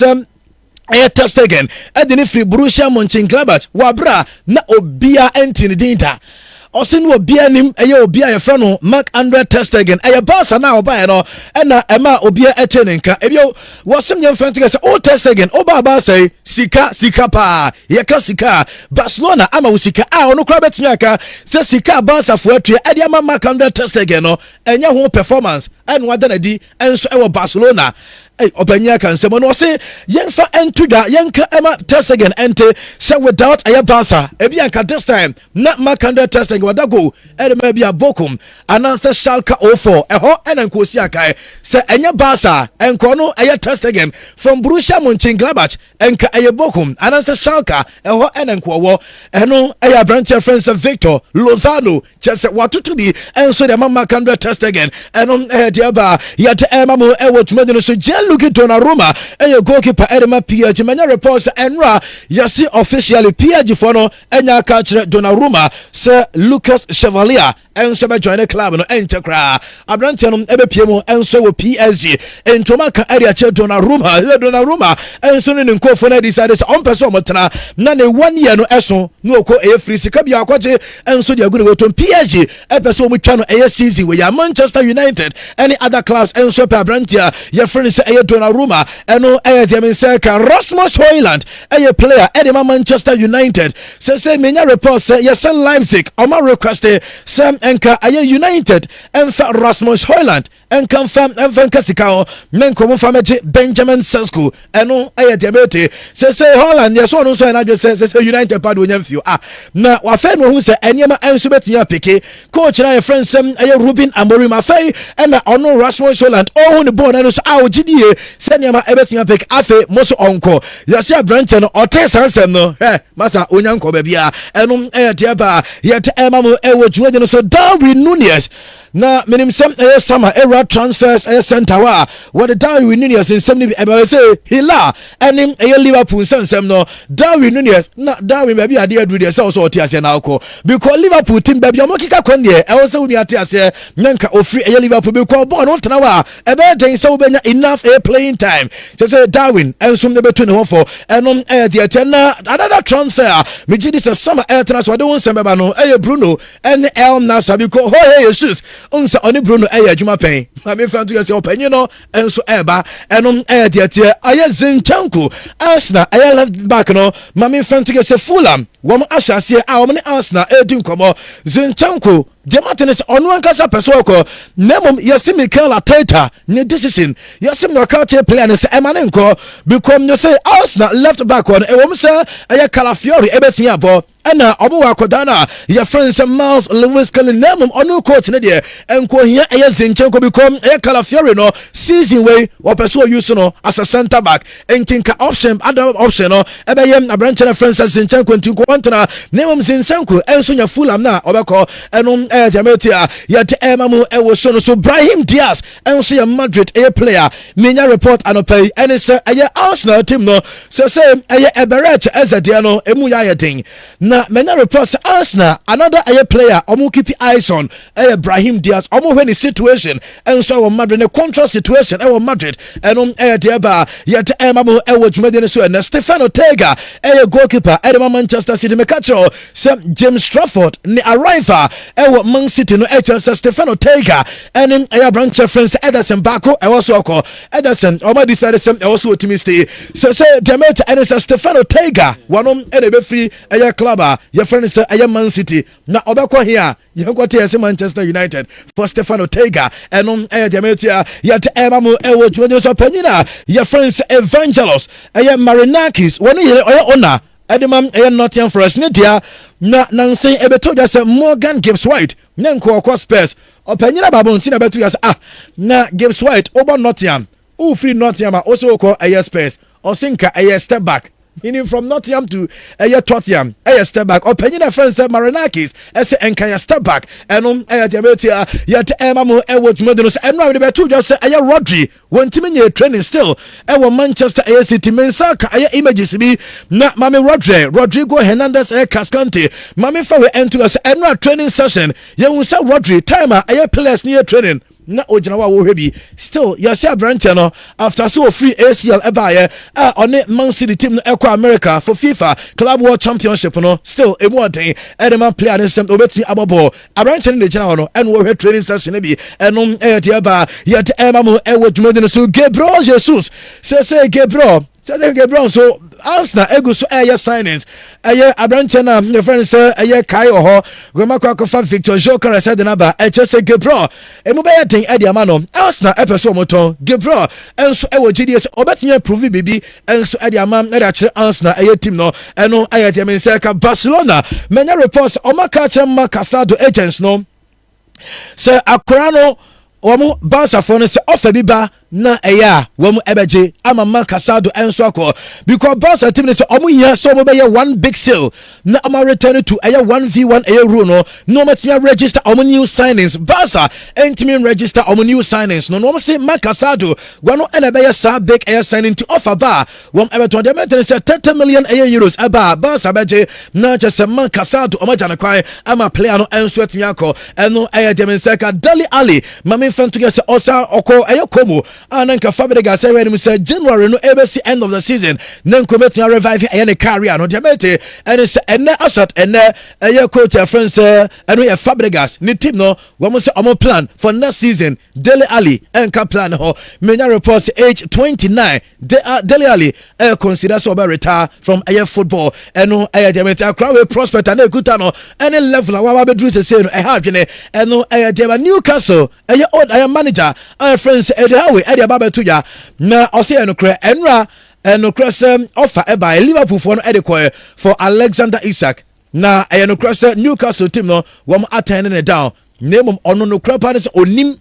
test again and then if Borussia Mönchengladbach wabra na obia entini Osin wo bia nim obia ye fra no Marc-Andre ter Stegen Barca na oba no na ema obia etwenenka ebio wasem nyem fante say o ter Stegen oba ba say sika pa ye ka sika Barcelona ama wo sika ono kra betimi aka say sika Barca fo atue ade ama Marc-Andre ter Stegen no enya ho performance and wada na di enso ewo Barcelona Obanya can say no say yenfa entuda yenka Emma ter Stegen ente say without aye Barca ebianka this time na Marc-Andre ter Stegen wadago edema bia bokum anansa Schalke 04 eho enankosi akai say enya Barca enko no aye ter Stegen from Borussia Mönchengladbach enka aye bokum anansa Schalke eho enanko eno aye branch friends Victor Lozano just watutu bi enso de Marc-Andre ter Stegen eno diaba yet Emma mo ewo tumedino so looking to Donnarumma and your goalkeeper Edema PSG many reports enra yasi officially PSG for no enya catch Donnarumma Sir Lucas Chevalier and so join the club no enchekra abrantiano ebe piemo and so wo PSG and Tomaka area che Donnarumma and so ne nkofo na decide on person motena na ne 1 year no eso no ko e free sika bia kwache and so dia go to PSG e person mo twa no e season we ya Manchester United any other clubs and so abrantia your friend say Donnarumma eno them say Rasmus Højlund a player Edema Manchester United say menya report say yes Leipzig oma request Sam enka aye United and Rasmus Højlund and confirm enka sikao menko mo fameje Benjamin Sesko eno them say Højlund yes one so na just say United pad onyam fio na wa fe no hu say enyema enso betunya peke coach na your friend Sam aye Ruben Amorim afei and ono Rasmus Højlund oh ne ball na so gidi yie sɛ nneɛma ɛbɛtumi apɛk afei mo so ɔnkɔ yɛse aberɛnkyɛ no ɔte saa nsɛm no masa onya nkɔ baabia ɛnom ɛyɛ deɛ baa yɛte ɛma mo ɛwɔ dwumadi no so Darwin Nunez na menim sɛm ɛyɛ sama ɛwura transfers ɛyɛ center hɔ a wɔde Darwin Nunez nsɛm no bi ɛbɛwɛ sɛ Hila ɛne ɛyɛ Liverpool nsɛm no Darwin Nunez na Darwin baabi adeɛ aduru deɛ sɛ wo sɛ ɔte aseɛ na wokɔ because Liverpool team baabi ɔmo keka kɔn deɛ ɛwɔ sɛ wo nua te aseɛ nyanka ofiri ɛyɛ Liverpool because bɔɔl no tena hɔ a ɛbɛyɛ den sɛ wobɛnya enough ɛyɛ playing time kyɛ sɛ Darwin ɛnsom ne bɛtu ne ho fɔ ɛnom ɛyɛ deɛ kyɛ na another transfer a megye di sɛ sama ɛtena so ɔde wo nsɛm bɛba no ɛyɛ Bruno ɛne El Nasa because hɔ yɛ Jesus unsa oni Bruno ɛyɛ adwuma pɛn na me fa nto yɛ sɛ ɔpanyin no ɛnso ɛba ɛnom ɛyɛ deɛ teɛ ayɛ Zinchenko Arsenal ɛyɛ left back no ma me fa nto yɛ sɛ Fulham wɔn ahyɛ aseɛ a wɔn ne Arsenal ɛredi nkɔmmɔ Zinchenko deɛ matene sɛ ɔno ankasa pɛ sɛ ɔkɔ na mmom yɛse Mikel Arteta ne decision yɛse me ɔka kyerɛ player no sɛ ɛma ne nkɔ because you say Arsenal left back ɔno ɛwɔ m sɛ ɛyɛ Calafiori ɛbɛtumi abɔ ɛna ɔmo wɔ akɔda no a yɛfrɛ sɛ Miles Lewis Kelly na mmom ɔno coach ne deɛ ɛnkɔhia ɛyɛ Zinchenko because ɛyɛ Calafiori no season wei wɔpɛ sɛ ɔuse no as a centre back ntinka option other option no ɛbɛyɛ aberɛnkyɛ no frɛ sɛ Zinchenko ntinko wɔntena na mmom Zinchenko ɛnso nya Fulham no a ɔbɛkɔ ɛnom Jamaica yɛte ɛma mu ɛwɔ so no so Brahim Diaz ɛnso yɛ Madrid ɛyɛ player menya report anɔpɛ yi ɛne sɛ ɛyɛ Arsenal team no sɛ ɛyɛ Eberechi ɛzɛdeɛ no ɛmu yɛ ayɛ den na menya report sɛ Arsenal another ɛyɛ player ɔmo keep eyes on ɛyɛ Brahim Diaz ɔmo hwɛ ne situation ɛnso ɛwɔ Madrid ne contract situation ɛwɔ Madrid ɛnom ɛyɛ deɛ ba yɛte ɛma mu ɛwɔ dwumadi no so ɛnɛ Stefan Ortega ɛyɛ goalkeeper ɛde ma Manchester City meka kyerɛ sɛ James Trafford ne arrival ɛwɔ Man City no ɛkyɛ Stefan Ortega ɛne ɛyɛ branch friends Ederson baako ɛwɔ so ɔkɔ Ederson ɔma decide sɛ ɛwɔ so otimi stay sɛ Jamaica ɛne sɛ Stefan Ortega wɔnom ɛna ɛbɛfiri ɛyɛ club a yɛfrɛ no sɛ ɛyɛ Man City na ɔbɛkɔ here yɛnkɔ te yɛsɛ Manchester United for Stefan Ortega ɛnom ɛyɛ Jamaica yɛte ɛma mu ɛwɔ dwumadino so panyin a yɛfrɛ no sɛ Evangelos ɛyɛ Marinakis wɔne yɛ ɔyɛ owner Edimam ɛyɛ Nottingham Forest ne dia na nansen ɛbɛtɔ gya sɛ Morgan Gibbs White ne nkɔɔkɔ Spurs ɔpanyina baabo nti na ɛbɛtɔ gya sɛ na Gibbs White ɔbɔ Nottingham ɔfiri Nottingham a ɔsɛ ɔkɔ ɛyɛ Spurs ɔsenka ɛyɛ step back meaning from Nottingham to ɛyɛ Tottenham ɛyɛ step back ɔpanyina friend sɛ Marinakis ɛsɛ ɛnka step back ɛnom ɛyɛ Jamaica yɛte ɛma mu ɛwɔ dwumadi no sɛ ɛno a wɔde bɛtɔ gya sɛ ɛyɛ Rodri wɔntimi nyɛ training still ɛwɔ Manchester ɛyɛ City mensa ka ɛyɛ images bi na mame Rodrigo Hernandez ɛyɛ Cascante mame fa wɛ ɛnto sɛ ɛno a training session yɛhu sɛ Rodri time a ɛyɛ players ne yɛ training na ogyina hɔ a wɔhwɛ bi still yɛsɛ aberɛnkyɛ no after so free ACL ɛbaeɛ a ɔne Man City team no ɛkɔ America for FIFA Club World Championship no still ɛmu ɔden ɛde ma player ne nsɛm obɛtumi abɔ bɔɔl aberɛnkyɛ no de gyina hɔ no ɛne wɔhwɛ training session no bi ɛnom ɛyɛ deɛ ɛbaa yɛde ɛma mu ɛwɔ dwumadi no so Gabriel Jesus sɛ Gabriel nso Arsenal egu so ɛyɛ signings ɛyɛ aberɛnkyɛ no a ne friend sɛ ɛyɛ Kai wɔ hɔ gwema kɔ akɔfa Victor Jokeres ɛde naba ɛkyɛ sɛ Gabriel ɛmu bɛyɛ den ɛde ama no Arsenal ɛpɛ sɛ ɔmotɔn Gabriel ɛnso ɛwɔ gyidie sɛ ɔbɛtumi approve biribi ɛnso ɛde ama ɛde akyerɛ Arsenal ɛyɛ team no ɛno ɛyɛ deɛ mensɛ ka Barcelona manya reports ɔmaka kyerɛ ma Casado agents no sɛ akora no wɔn Barcafoɔ no sɛ ɔfa bi ba na ɛyɛ a wɔn ɛbɛgye ama man Casado ɛnso akɔ because Barca team ne sɛ wɔn yɛ sɛ wɔn bɛyɛ one big sale na wɔn return to ɛyɛ 1v1 ɛyɛ rule no na wɔn atumi register wɔn new signings Barca ɛntumi register wɔn new signings no na wɔn sɛ man Casado wɔn ɛna ɛbɛyɛ saa big ɛyɛ signing to offer ba wɔn ɛbɛtɔn deɛ mɛntɛn sɛ 30 million ɛyɛ euros ɛba Barca bɛgye na kyɛ sɛ man Casado wɔn agya ne kwan ama player no ɛnso atumi akɔ ɛno ɛyɛ deɛ mɛnsɛ ka Dele Alli maame fɛn to yɛ sɛ ɔsa ɔkɔ ɛyɛ Como ananka Fabregas say when say January no ABC end of the season nan commit revive any career no diamete and it's ene asat ene coach friends eno ye Fabregas ni team no we say omo plan for next season Dele Alli enka plan ho menya reports age 29 Dele Alli consider so retire from football eno diamete akra prospect and ekuta no any level wa be do say no ha dwene eno diamete Newcastle old manager friends how Eddie Babatuya na ɔsɛ ɛnokora ɛnora ɛnokora sɛ ɔfa ɛba Liverpool for no ɛde for Alexander Isak na ɛnokora sɛ Newcastle team no wɔn attending it down na mmom ɔno nokora pa ne sɛ onim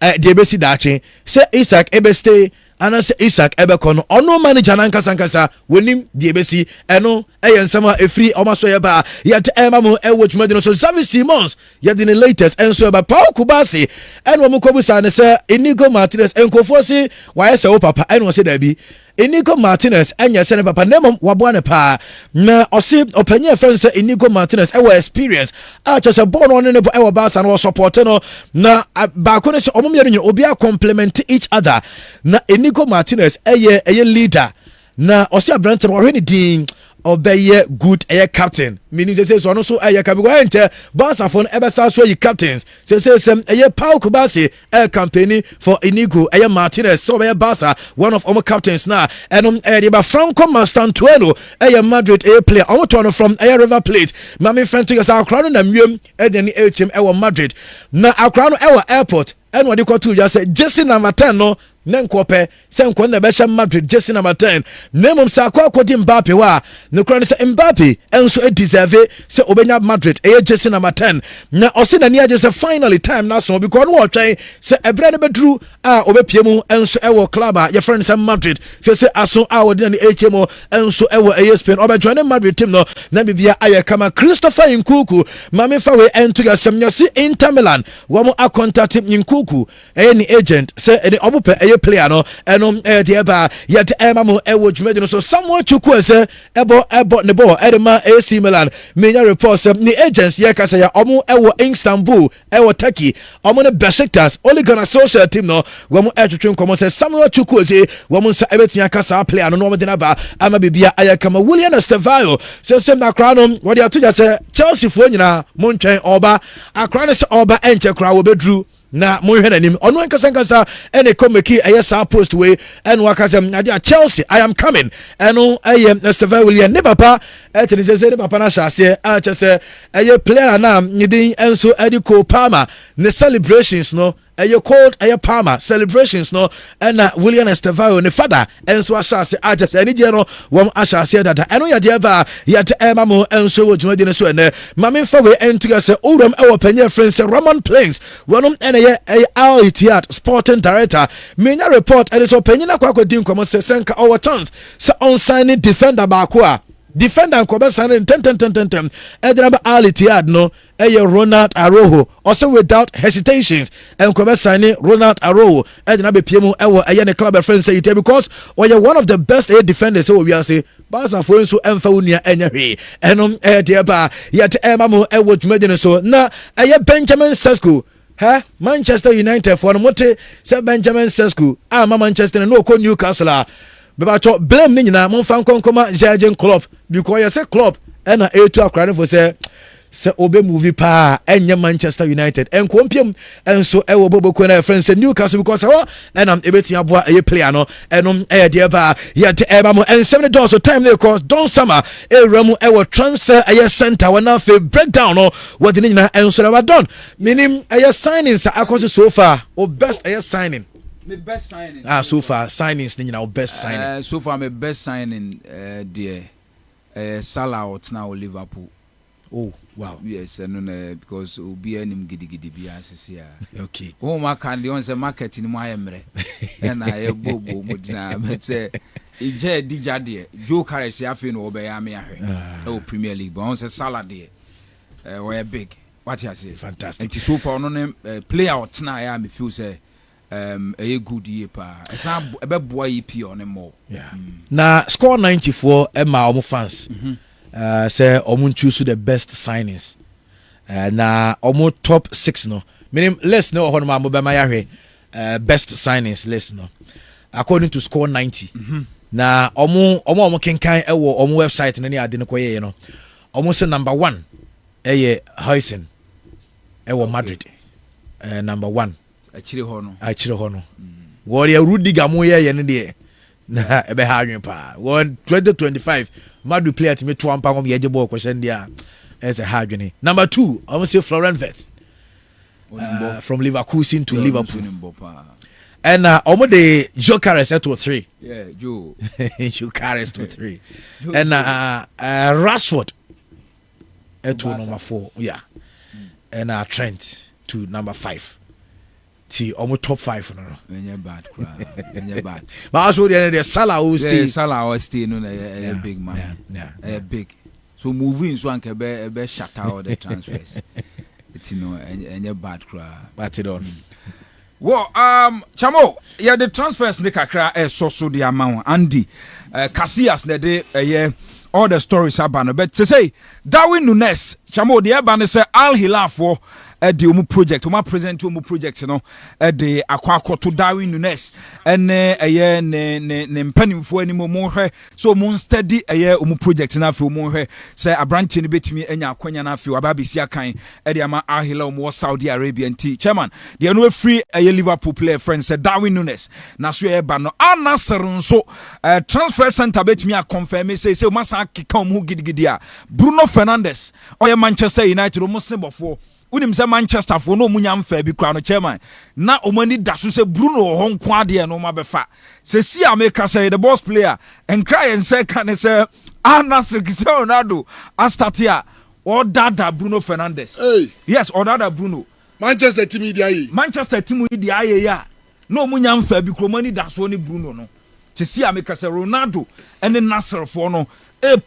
deɛ ɛbɛsi daakye sɛ Isak ɛbɛstay anase Isaac ebekɔ no ɔno manager na nkasa wonim die besi ɛno ɛyɛ nsɛm a ɛfiri ɔma so yɛ ba yɛte ɛma mo ɛwɔ dwumadi no so Xavi Simons yɛde ne latest ɛnso ɛba Paul Kubasi ɛna ɔmo kɔbusa ne sɛ Inigo Martinez nkurɔfoɔ si wayɛ sɛ wo papa ɛna ɔsɛ daabi Inigo Martinez ɛnyɛ sɛ ne papa na mmom waboa ne paa na ɔse ɔpanyin a friend sɛ Inigo Martinez ɛwɔ experience a kyerɛ sɛ bɔɔl no ɔne ne ɛwɔ Barca no ɔsupporte no na baako ne sɛ ɔmo mmienu nyɛ obi a complement each other na Inigo Martinez ɛyɛ leader na ɔse aberante no ɔhwɛ ne din ɔbɛyɛ good ɛyɛ captain meaning sɛ so ɔno so ɛyɛ ka because ɛnkyɛ Barca fo no ɛbɛsa so yi captains sɛ ɛyɛ Paul Kubasi campaigning for Inigo ɛyɛ Martinez so ɔbɛyɛ Barca one of ɔmo captains na ɛno ɛyɛ de ba Franco Mastantuono ɛyɛ Madrid ɛyɛ player ɔmo tɔ no from ɛyɛ River Plate maame fɛn to yɛ sɛ akora no nam wiem ɛde ne ɛkyɛm ɛwɔ Madrid na akora no ɛwɔ airport ɛna ɔde kɔto dwa sɛ jersey number 10 no ne nkɔpɛ sɛ nkɔ na bɛhyɛ Madrid jersey number 10 na mmom sɛ akɔdi Mbappe hɔ a ne kora ne sɛ Mbappe ɛnso deserve sɛ obɛnya Madrid ɛyɛ jersey number 10 na ɔse n'ani agye sɛ finally time na so because no wɔtwɛn sɛ ɛberɛ no bɛduru a ɔbɛpie mu ɛnso ɛwɔ club a yɛfrɛ no sɛ Madrid sɛ aso a wɔde ne ɛkyɛ mu ɛnso ɛwɔ ɛyɛ Spain ɔbɛjoin ne Madrid team no na bibia ayɛ kama Christopher Nkunku maame fa wei ɛnto yɛ sɛm nyɛse Inter Milan wɔn akɔntate Nkunku ɛyɛ ne agent sɛ ɛde ɔmo pɛ ɛyɛ player no ɛno ɛde ɛba yɛte ɛma mo ɛwɔ dwumadi no so Samuel Chukwu sɛ ɛbɔ ne bɔ ɛde ma AC Milan menya report sɛ ne agents yɛ kasa yɛ ɔmo ɛwɔ Istanbul ɛwɔ Turkey ɔmo ne Besiktas Ole Gunnar Solskjaer team no wɔn ɛtwetwe nkɔmɔ sɛ Samuel Chukwu sɛ wɔn nsa ɛbɛtumi aka saa player no na wɔn de n'aba ama bibia ayɛ kama William Estevao sɛ na akora no wɔde ato gya sɛ Chelsea foɔ nyinaa mo ntwɛn ɔba akora no sɛ ɔba ɛnkyɛ koraa wɔbɛduru na monhwɛ n'anim ɔno nkasa ɛne kɔmeki ɛyɛ saa post wei ɛne waka sɛ ade a Chelsea I am coming ɛno ɛyɛ Estevao William ne papa ɛtene sɛ ne papa no ahyɛ aseɛ a kyɛ sɛ ɛyɛ player na ne din ɛnso ɛde Cole Palmer ne celebrations no ɛyɛ cold ɛyɛ Palmer celebrations no ɛna William Estevao ne fada ɛnso ahyɛ ase akyɛ sɛ ɛnigyeɛ no wɔn ahyɛ aseɛ dada ɛno yɛ deɛ ba yɛte ɛma mo ɛnso wɔ dwumadi no so ɛnɛ maame mfa wei ɛnto yɛ sɛ owuram ɛwɔ panyin friend sɛ Roman Plains wɔnom ɛna ɛyɛ Al Ittihad sporting director menya report ɛde sɛ panyin akɔdi nkɔmɔ sɛ sɛnka ɔwɔ chance sɛ ɔnsign defender baako a defender nkɔbɛ sign ntɛntɛntɛntɛm ɛde ba Al Ittihad no ɛyɛ Ronald Araujo also without hesitations nkɔbɛ sign Ronald Araujo ɛde na bɛpie mu ɛwɔ ɛyɛ ne club friend sɛ yite because ɔyɛ one of the best ɛyɛ defenders ɛwɔ wiase Barca fo nso ɛmfa wo nua ɛnyɛ hwee ɛnom ɛde ba yɛte ɛma mo ɛwɔ dwumadi no so na ɛyɛ Benjamin Sesko Manchester United for no mote sɛ Benjamin Sesko ama Manchester no ɔkɔ Newcastle a bɛbɛtɔ blame ne nyinaa momfa nkɔnkɔma Jurgen Klopp because yɛsɛ Klopp ɛna ɛtu akora no fo sɛ obe movie paa ɛnyɛ Manchester United ɛnkompiem ɛnso ɛwɔ boboko na friends sɛ Newcastle because ɛwɔ ɛnam ɛbɛtia aboa ɛyɛ player no ɛnom ɛyɛ deɛ baa yɛte ɛba mo ɛnsɛm ne dɔɔso time ne kɔ Don Summer ɛwura mu ɛwɔ transfer ɛyɛ center wɔna afei breakdown no wɔde ne nyinaa ɛnso na wadɔn menim ɛyɛ signings a akɔ so far o best ɛyɛ signing my best signing so far signings ne nyinaa o best signing so far my best signing Salah ɔtena wɔ Liverpool. Oh wow. Yes, and because obi anim gidigidi bi asisi a. Okay. Oh my candy on the market ni mo ayemre. And I bobo mo dina but say ije dija de Joe Carrish afi no obe ya me ahwe. Oh Premier League but on say Salah de we big. What you say? Fantastic. And so far no player out na ya me feel say a good year pa. Esa ebe boy EP on him more. Yeah. Na score 94 ma omo fans. Say omo choose the best signings na omo top 6 no meaning list no ho no ma be ma yahwe best signings list no according to score 90 na omo kenkan e wo omo website no ne ade no koye no omo say number 1 Huijsen e wo Madrid number 1 achire ho no warrior Rudiger mo ye ne de na ebe ha adwen pa 2025 Madu player to me to ampa ngom yeje ball question dia as a hard number 2 I must say Florian Wirtz from Leverkusen to Liverpool and omo de Gyökeres to 3 Joe Gyökeres to 3 and Rashford to number 4 and Trent to number 5 ti omo top 5 no Enye bad cry. Enye bad. but also the Salah who stay Salah or stay no a big man. yeah. Big. So moving so anke be shatter all the transfers. It's enye bad cry. but it on Well, Chamo, yeah, the transfers ne kakra so the amount Andy Casillas ne de all the stories about but to say Darwin Nunes Chamo the ban say Al Hilal for the omu project omu present omu project no the akwa to Darwin Nunes and ne mpanimfo animo mo hwe so mo study omu project na afi mo hwe say abranche ne betimi anya akwanya na afi wababisi akan the ama Al Hilal omu Saudi Arabia nti chairman the no free Liverpool player friend say Darwin Nunes na so ba no Al-Nassr nso transfer center betimi a confirm say o masa kika omu gidigidi a Bruno Fernandes oye Manchester United omu sebofo unim say Manchester for no munya mfa bi kwa no chairman na omani daso say Bruno ho nko ade no ma befa say see America say the boss player and cry and say can say Al-Nassr Cristiano Ronaldo start here or dada Bruno Fernandes yes or dada Bruno Manchester team idi Manchester team idi aye ya no munya mfa bi kwa omani daso ni Bruno no to see America say Ronaldo and the Nassr for no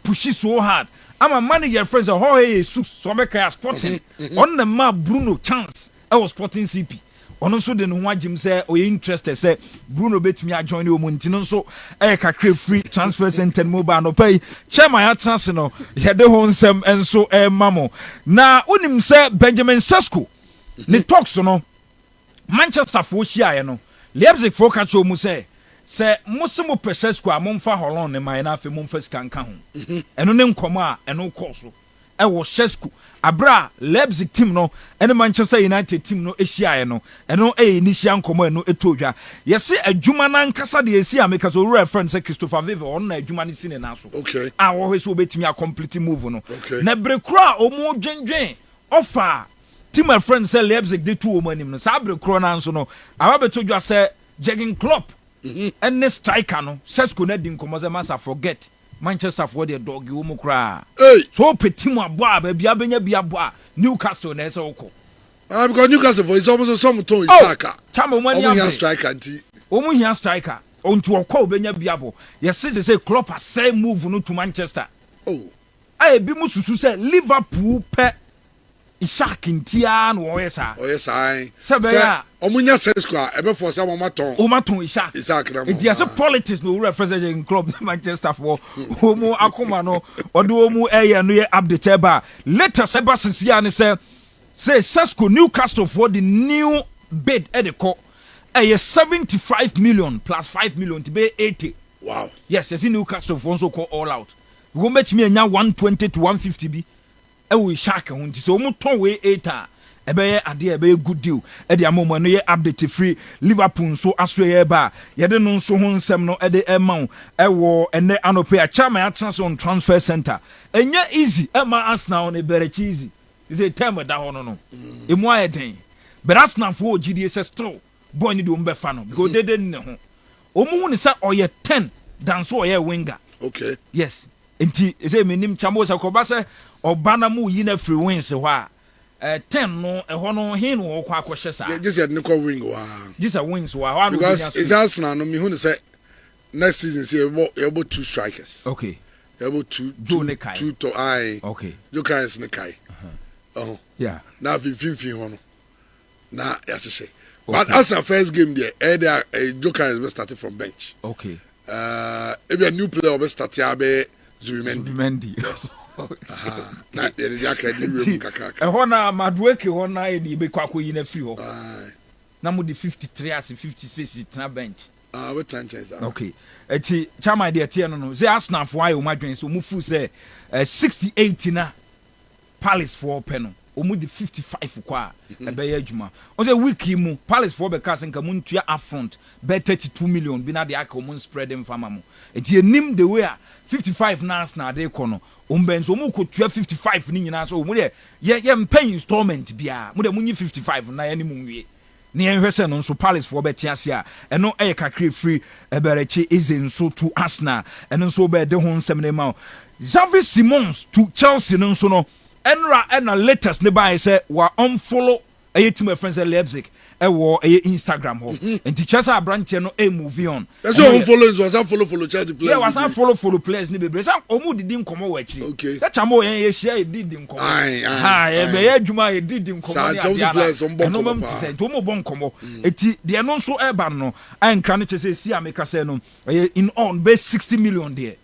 push so hard ama manager friends Jorge Jesus so make Sporting on the map Bruno chance was Sporting CP ono so de no agim say o interested say Bruno betimi a join the omunti no so kakra free transfer center mobile no pay chairman ya chance no ye de ho nsem enso mamo na unim say Benjamin Sesko ne talks no Manchester for hia no Leipzig for catch o mu say Musimo Pesesco a momfa Holland ne mai na afi momfa sika nka ho eno ne nkomo a eno koso wo Sesko abra Leipzig team no ene Manchester United team no ehia no eno initial nkomo eno etodwa yesi adwuma na nkasa de esi America so reference Christopher Veve on na adwuma ne sine na so okay a wo hwe so obetimi a complete move no na brekura omo dwendwen offer team friend say Leipzig de two omo anim no sa brekura na so no abetodwa say Jürgen Klopp and the striker no Sesko na di nkomo ze masa forget Manchester for the dog you mu kra so petimu aboa ba bia benya bia aboa Newcastle na ese woko because Newcastle for is almost some ton striker chamo mani ya striker nti omu hia striker onto okọ benya bia bo yes say Klopp say move no to Manchester bi mu susu say Liverpool pe Ishak ntia no oyesa say omunya Sesko a ebe for say omaton Ishak na it is a politics no representing club Manchester for omu akoma no odo omu no ye update ba later seba sisia ne say Sesko Newcastle for the new bid e de call 75 million plus 5 million to be 80 wow yes Newcastle for so call all out we go match me nya 120 to 150 bi we Ishak ho nti so omu ton we 8 ebe ade ebe good deal e de amoma no ye update free Liverpool so aso ye ba ye de no so ho nsem no e de ema wo ene anope a chairman atase on transfer center enya easy ema Arsenal ne bere easy is a time da ho no emu aye den but Arsenal for GD say still boy ni do mbefa no because they didn't ne ho omu ne say oye 10 than so oye winger okay yes enti say menim chamo say ko ba say obana mu yi na free wins ho a 10 no ho no hin no kwa akohye sa just had no wing wa this a wings wa because it's Arsenal no me hu say next season say able two strikers okay able two to I okay Joe Carnes ne kai yeah na fin ho no na ya say but as a first game there Joe Carnes be started from bench okay if a new player be start here be Zubimendi yes na de jaka di room kakaka ho na Madueke ho na e di be kwako yi na free ho na mo di 53 as 56 tena bench what time is that okay eti chama de tie no say Arsenal for ayo madwen so mu fu say 68 na Palace for penal omu di 55 kwa e be ya adwuma o say week mu Palace for be cast nka mu ntua upfront be 32 million bi na de aka omu spread dem fama mu eti enim the way 55 na Arsenal de kono ombenso mu ko tua 55 ni nyina so omu de ye pay installment bia mu de munyi 55 na ya ni mu nwie ni enhwese no nso Palace for beti ase a eno e kakre free eberechi izen so to Arsenal eno nso be de ho nsem ne ma Xavi Simons to Chelsea no nso no enra ena latest ne buy say wa unfollow team friends Leipzig ɛwɔ Instagram hɔ nti kyerɛ sɛ aberanteɛ no move on that's why follow Chelsea players yeah wasan follow players ne bebree sɛ ɔmo didi nkɔmmɔ wɔ akyiri okay that chamo yɛn yɛhyia yɛdidi nkɔmmɔ ha yɛbɛyɛ adwuma yɛdidi nkɔmmɔ ne Chelsea players ɔmo bɔ nkɔmmɔ paa nti ɔmo bɔ nkɔmmɔ eti deɛ no nso ɛba no ɛnkra no kyerɛ sɛ si ameka sɛ no ɛyɛ in on base 60 million deɛ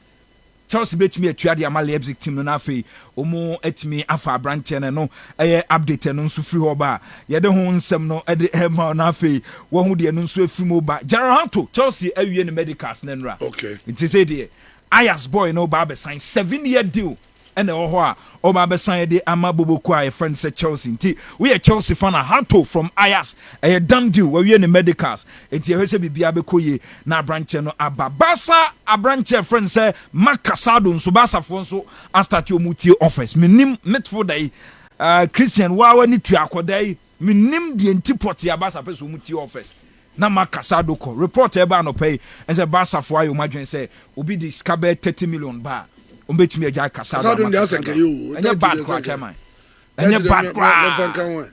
Chelsea betumi atua de ama Leipzig team no na afei ɔmo atumi afa aberanteɛ no ɛyɛ update no nso firi hɔ ba yɛde ho nsɛm no ɛde ɛma na afei wɔn ho deɛ no nso afiri mu ba Gerrard Chelsea awie ne medicals ne nra okay nti sɛ deɛ Ajax boy no ba be sign 7-year deal ɛna ɛwɔ hɔ a ɔba bɛsan de ama Boboko a yɛfrɛ no sɛ Chelsea nti woyɛ Chelsea fan a Hato from Ajax ɛyɛ done deal wɔwie ne medicals nti ɛhwɛ sɛ biribiara bɛkɔ yie na aberanteɛ no aba Barca aberanteɛ friend sɛ Marc Casado nso Barcafoɔ nso astart ɔmu tie offers menim midfielder yi Christian wawa ne tua akɔda yi menim deɛ nti pɔte a Barca pɛ sɛ ɔmu tie offers na Marc Casado kɔ report ɛba anɔpɛ yi ɛsɛ Barcafoɔ ayɛ ɔmu adwene sɛ obi de sika bɛɛ 30 million ba umbetumi agya Casado ndi asanka yo enye bad kwa chairman enye bad kwa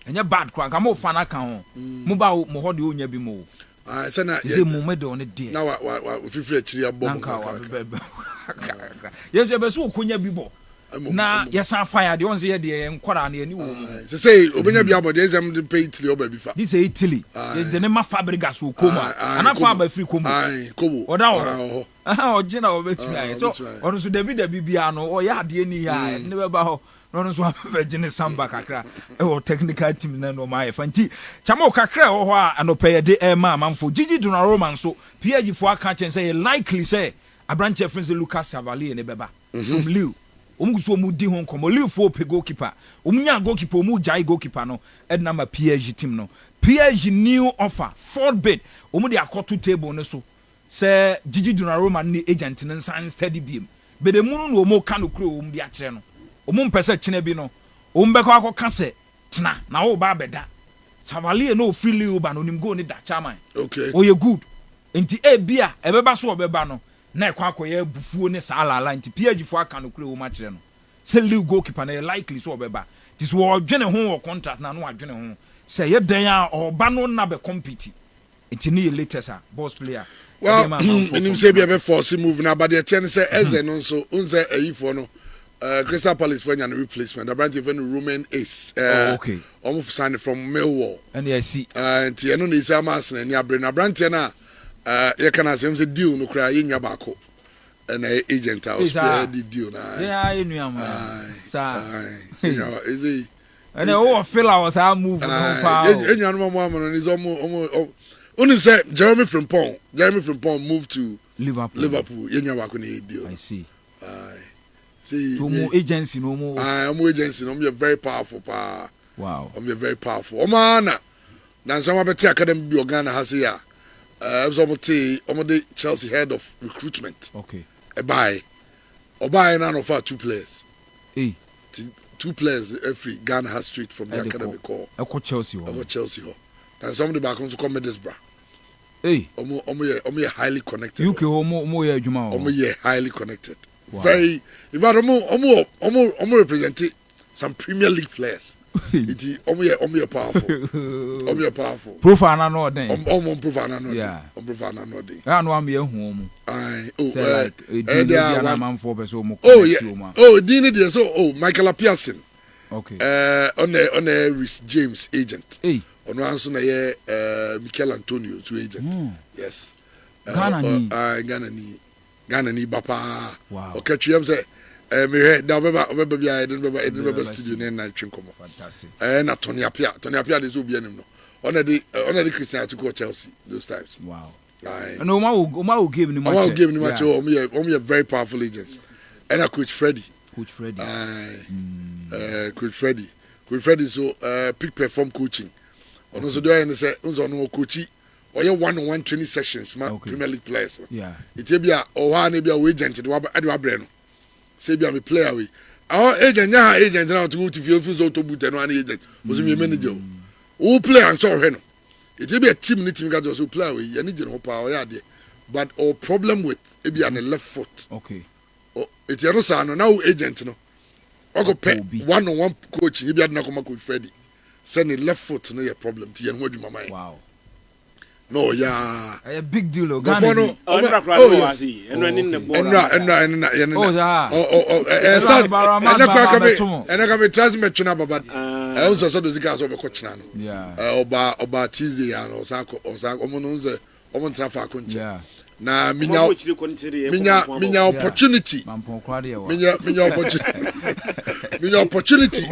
enye bad kwa kama ofana kan ho mu ba mo ho de onya bi mo se na ye mo me de on de na wa fifiri akiri abom yesu be so okonya bi bo na yesa fire de on se ye de nkora na ani wo se say obenya bi abode ezam de pay Italy oba bi fa this is Italy de ne ma Fabregas wo koma ana fa ba free komo kobo oda wo ojina obetuna so ono so dabi bia no o ya ade ni ya ne be ba ho no so abegine samba kakra e o technical team na no ma fa nti chama kakra ho a anope ye de ma manfo Gigi Donnarumma so PSG fo aka chen say likely say abranche friends Lucas Cavalier ne beba from Lille so mu di ho nkomo Lille fo pe goalkeeper nya goalkeeper mu jai goalkeeper no edna ma PSG team no PSG new offer fourth bid de akoto table ne so say Gigi Donnarumma ni agent ne san steady biem be de munu no mo ka no kuro de akere no mpese kene bi no beko akoka se tena na wo ba beda Cavalier no free Lille ba no nim go ni da chairman okay oye good enti bia ebeba so obeba no na akoye bufuo ne salala nti PSG fo aka no kuro ma kire no se Lille goalkeeper na likely so obeba this wo dwene ho contract na no adwene ho se ye dan a oba no na be compete enti ne latest a boss player well menim say be force move na but the ten say eze no so unze ayifo no Crystal Palace for an replacement. The brand even Roman Ace. Okay. Almost signed from Millwall. And I see. And Tiano ni sa mas na niya brain. The brand tiana. You can say say deal no cry in your bako. And agent house play the deal na. Yeah, you know man. Sa. You know, is he? And I feel I was I move. You know, mama is almost. Only say Jeremy Frimpong moved to Liverpool. You know, bako ni deal. I see. So more agency no more. More agency no. You're very powerful, pa. Wow. You're very powerful. Omana. Now some of the academy be Ghana has here. Some of the Chelsea head of recruitment. Okay. Obai none of our 2 players. Hey. 2 players every Ghana has street from the academy call. Chelsea. Chelsea. And some of the back on to come Middlesbrough. Hey. Omo highly connected. UK omo ye adwuma. Omo highly connected. Wow. Very. If I omo represent some Premier League players. It omo powerful. Omo powerful. Profile na no den. Omo profile na no den. Omo profile na no den. Ya no am ye hu omo. Dini dey so Michael Pearson. Okay. On a Rhys James agent. Hey. On answer na ye Mikel Antonio to agent. Yes. Ghana ni bapa. Wow. Okay, you say me head da obeba bia edin studio na twinkomo. Fantastic. Na Tony Apia dey so bia nim no. On the Christian to go Chelsea those times. Wow. Aye. No ma will give ni match. Omo very powerful agents. And Coach Freddy. Aye. Coach Freddy so peak perform coaching. Ono so do and say unzo no coachy. Or your 1-on-1 training sessions, my Premier League players. Yeah. It will be a agent. It will be a brand. Say, be a player. Our agent, now to go to feel to boot and one agent was a manager. Who play and saw him. It will be a team need to get us who play with. You need no power, but our problem with it be on the left foot. Okay. It's your son now agent, no. I go pay 1-on-1 coaching. If you had not come Coach Freddy. send the left foot no your problem ti yen ho adwuma man wow no yeah a big deal o Ghana Ghana oh yes enna transmit tuna baba so do zika so be ko kina no yeah oba Tuesday ya no osako omonunze omontra fa ko nche na minya opportunity minya opportunity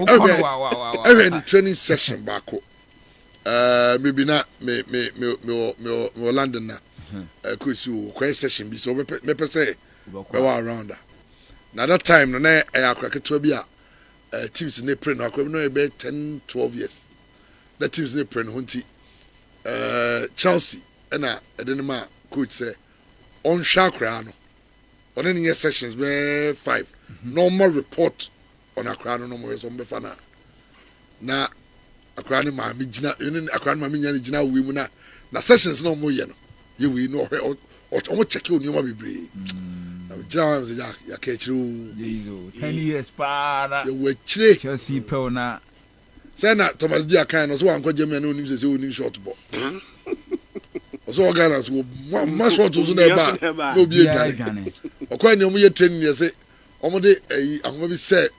every training session bako maybe na me London na coach you session bi so me say we were around na that time no na akraketo bi a teams ne pre no akwa no be 10-12 years that teams ne pre no hunti Chelsea na edenema coach say on Shakra no on any sessions be 5 normal report on Accra no more so be fana na Accra ni ma mi gina Accra ni ma mi nyane gina we mu na sessions no more ye no ye we no o check you ma bebre na gina ya ka chiru 10 years para ye we chire Chelsea pe na say na Thomas Dia kan no so wan ko Germany no nim say onim short ball so Ghana so ma short zo na ba no bi edwane okwa ni omo ye training ye say omo de ahoma bi say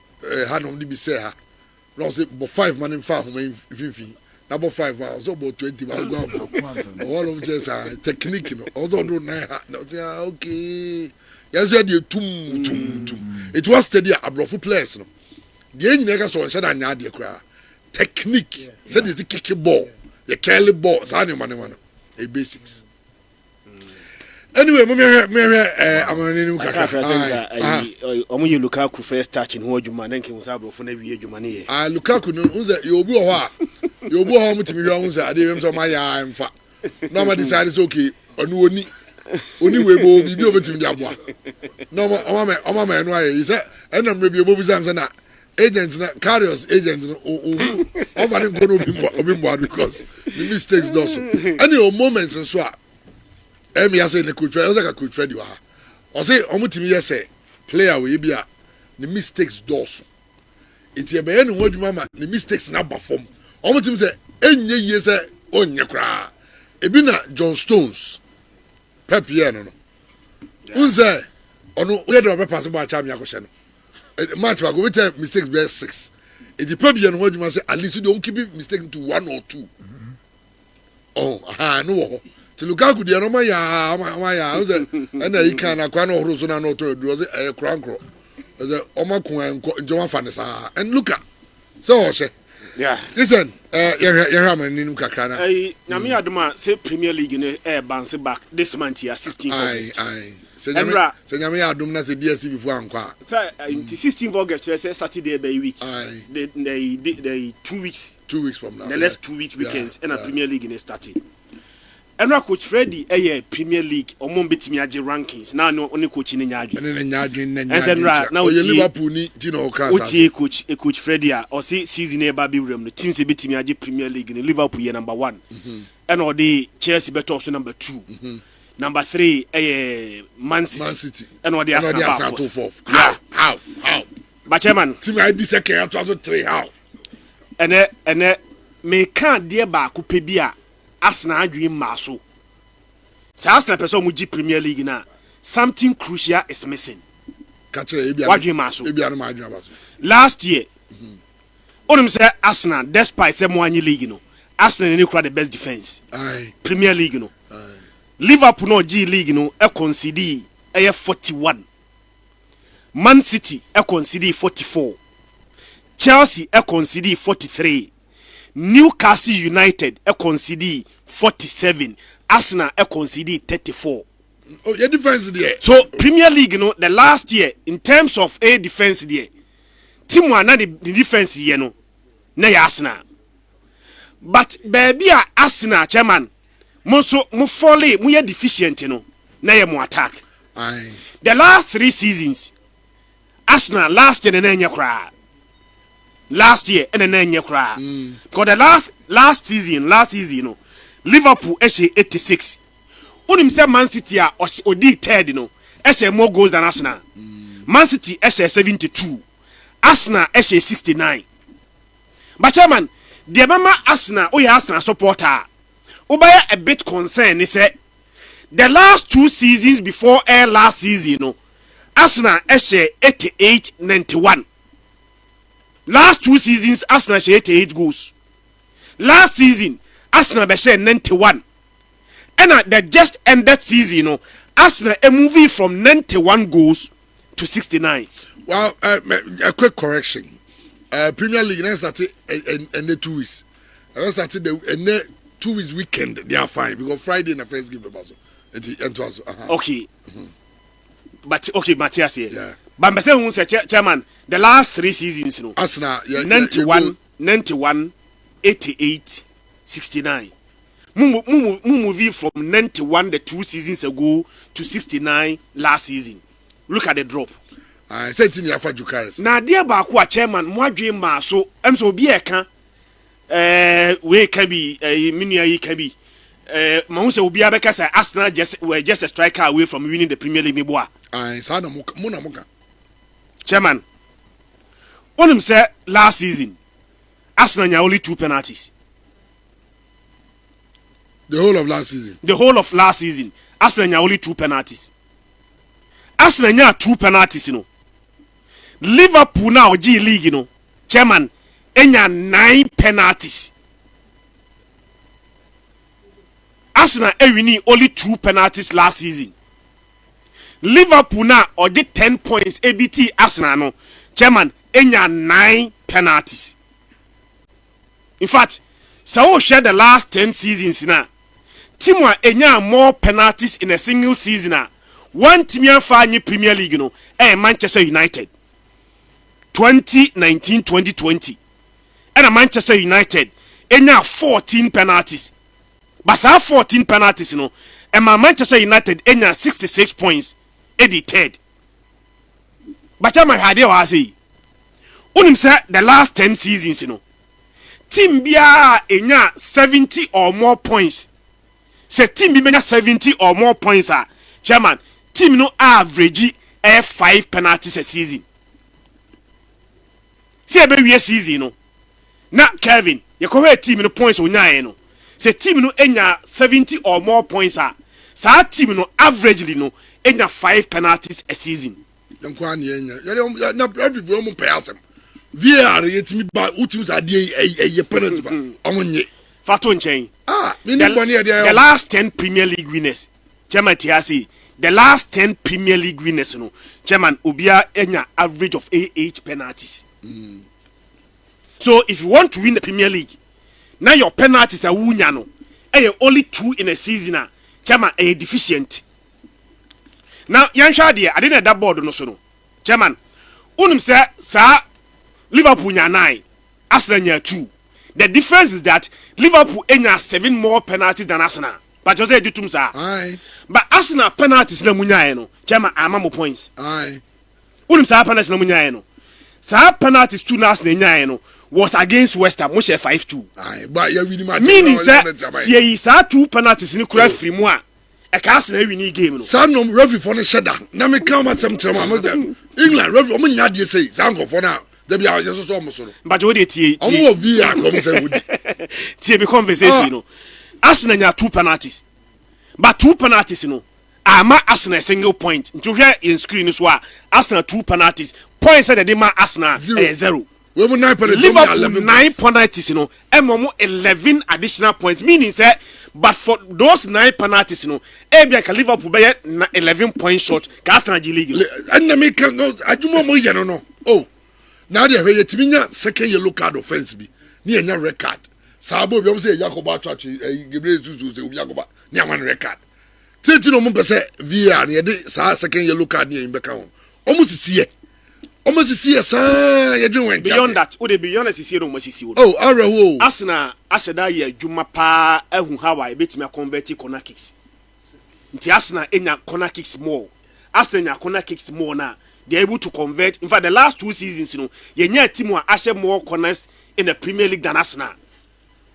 ha no de bi say ha no say bo 5 man in fa ahoma fifi na bo 5 so bo 20 ba go am all of just technique no also do na ha no say okay yes you dey tum it was steady abrofo players no de enyina ka so nhyɛ da nya de kra technique say the kick ball the curly ball sa ne man a basics. Anyway, me amani ni kaka. Omo ye Lukaku first touch in ho adwuma na nke musa abrofo na wie adwuma ne ye. Lukaku no unze ye obi ho a. Ye obi ho mutimi hwa unze ade wem so ma ya mfa. No ma decide so okay, onu oni we bo bi obetimi di aboa. No oma ma enu aye. Say enam re bi obo bizam say na agents na carriers agents no over the go obi mbo because the mistakes do so any moments nso a emi ya say ne coach Fred o coach Fred wa o say omutimi yes player we bia the mistakes do so it ye be any ho adwuma ma the mistakes na ba form omutimi say enye yie say onye kra ebi na John Stones Pep ye no unze ono we do be pass ba cha me akoshe no match we go with mistakes be 6 it depend on what you must say at least you don't keep mistake to 1 or 2 no to Lukaku dey no ma ya and you can akwa no horo so na no to do say e krankro the omakun njo fa ne sa and look at so say yeah listen you man ni kakra na na me adoma say Premier League no bounce back this month here 16th August Senyame adom na se DSTV before ankwa say 16th August say Saturday by week the 2 weeks from now the next 2 week weekends and a Premier League in starting and coach Freddy Premier League omo betimi age rankings na no oni coach ni nyaadwe na Liverpool ni Tino Okasa coach Freddy o see season e ba bi wrem no teams e betimi age Premier League ni Liverpool ye number 1 and o the Chelsea better also number 2 number 3 Man City and o the Arsenal 4 how but chairman team I be second to 3 how and me can dey ba ko pe bia Arsenal adwin maso. Say Arsenal person mu gi Premier League na something crucial is missing. Kachire ebia. Adwin maso. Ebia no ma adwin maso. Last year, onim say Arsenal despite say mo anyi league no, Arsenal ni kura the best defense. Aye. Premier League no. Aye. Liverpool no G League no e concede 41. Man City e concede 44. Chelsea e concede 43. Newcastle United e concede 47, Arsenal e concede 34. Oh, your defense there. So Premier League, the last year in terms of a defense there, team one na the defense here no, na Arsenal. But baby Arsenal chairman, mo folly, mo ye deficient no, na mo attack. Aye. The last 3 seasons, Arsenal last year na nya kra. Last year and then kra because the last season no Liverpool 86 unim say Man City odi third no more goals than Arsenal Man City 72 Arsenal 69 but chairman the mama Arsenal Arsenal supporter obaya a bit concerned. He said the last 2 seasons before last season Arsenal share 88-91. Last 2 seasons Arsenal share 88 goals. Last season Arsenal be share 91. And the just ended season Arsenal a movie from 91 goals to 69. Well, a quick correction. Premier League next started in the 2 weeks. I started the 2 weeks weekend. They are fine because Friday in the first game also. Okay. But okay, Matthias here. Yeah. But I say, chairman, the last 3 seasons, Arsenal, 91, 88, 69. Movie from 91 the 2 seasons ago to 69 last season. Look at the drop. I said in Yafa Jukaris. Now, dear Bakwa chairman, moi dream maso, I'm so be a can. We can be a mini can be. Moussa will be a because Arsenal were just a striker away from winning the Premier League. I said Munamuka. Chairman, on him said last season, Arsenal only 2 penalties. The whole of last season. The whole of last season, Arsenal only 2 penalties. Arsenal 2 penalties, Liverpool now G League, Chairman, enya 9 penalties. Arsenal winning only 2 penalties last season. Liverpool now or did 10 points ABT Arsenal no. Chairman, enya 9 penalties. In fact, so share the last 10 seasons now. Team enya more penalties in a single season. One team in Premier League Manchester United 2019-2020 and Manchester United enya 14 penalties. But 14 penalties and Manchester United enya 66 points edited. But my idea was say unim say the last 10 seasons team bia enya 70 or more points. Say team bi menya 70 or more points chairman team no average 5 penalties a season. See ebe we season na Kevin you come team no points onyae no. Say team no enya 70 or more points sa team no averagely no enya 5 penalties a season. Yankwa ni enya na every mo pay asem VAR yetimi ba utim sa de e penalty ba omonye fato nchen. The last 10 Premier League winners chairman Tiasi, the last 10 Premier League winners chairman obia enya average of 8 penalties. So if you want to win the Premier League, now your penalties are wunya no only 2 in a season chairman deficient. Now yansha there I didn't that board no so no chairman unum say sa Liverpool nya 9 Arsenal nya 2. The difference is that Liverpool enya 7 more penalties than Arsenal. But just say jutum sa. Aye. But Arsenal penalties na munya no chairman amamo points. Aye. Unum sa penalties na munya no. Sa penalties 2 na Arsenal nya no was against West Ham, which 5-2. Aye, but you win match. Meaning say ye sa 2 penalties ni kura free mu a Arsenal win game no. Some no referee for the shut down. Na me come at some time England referee omo nya de say zango for now. There be just so much. But what they tie. Omo VR come say would. Tie be conversation Arsenal nya 2 penalties. But 2 penalties ama Arsenal a single point. Nti here in screen so Arsenal 2 penalties. Points that they ma Arsenal 0. We mo 9 penalties. Liverpool 9 penalties Emomo 11 additional points. Meaning say but for those 9 penalties ebia ka Liverpool be 11 points short ka Arsenal G League. And na me can no ajumo mo ye no. Oh. Now they have yetiminya second yellow card offense bi. Ni enya red card. Sabo bi o say Yakoba church Gabriel Zuzu say Yakoba ni aman red card. Titi no mo pese VAR ni de sa second yellow card ni en beka ho. Omo sisi sa ye dwen went. Beyond that, o de beyond sisi no mo sisi wo. Oh, arewo. Arsenal asheda ye adwuma pa ehun hawa e betimi convert corner kicks. Nti Arsenal enya corner kicks more. Arsenal enya corner kicks more na. They're able to convert. In fact, the last 2 seasons, your team were actually more corners in the Premier League than Arsenal.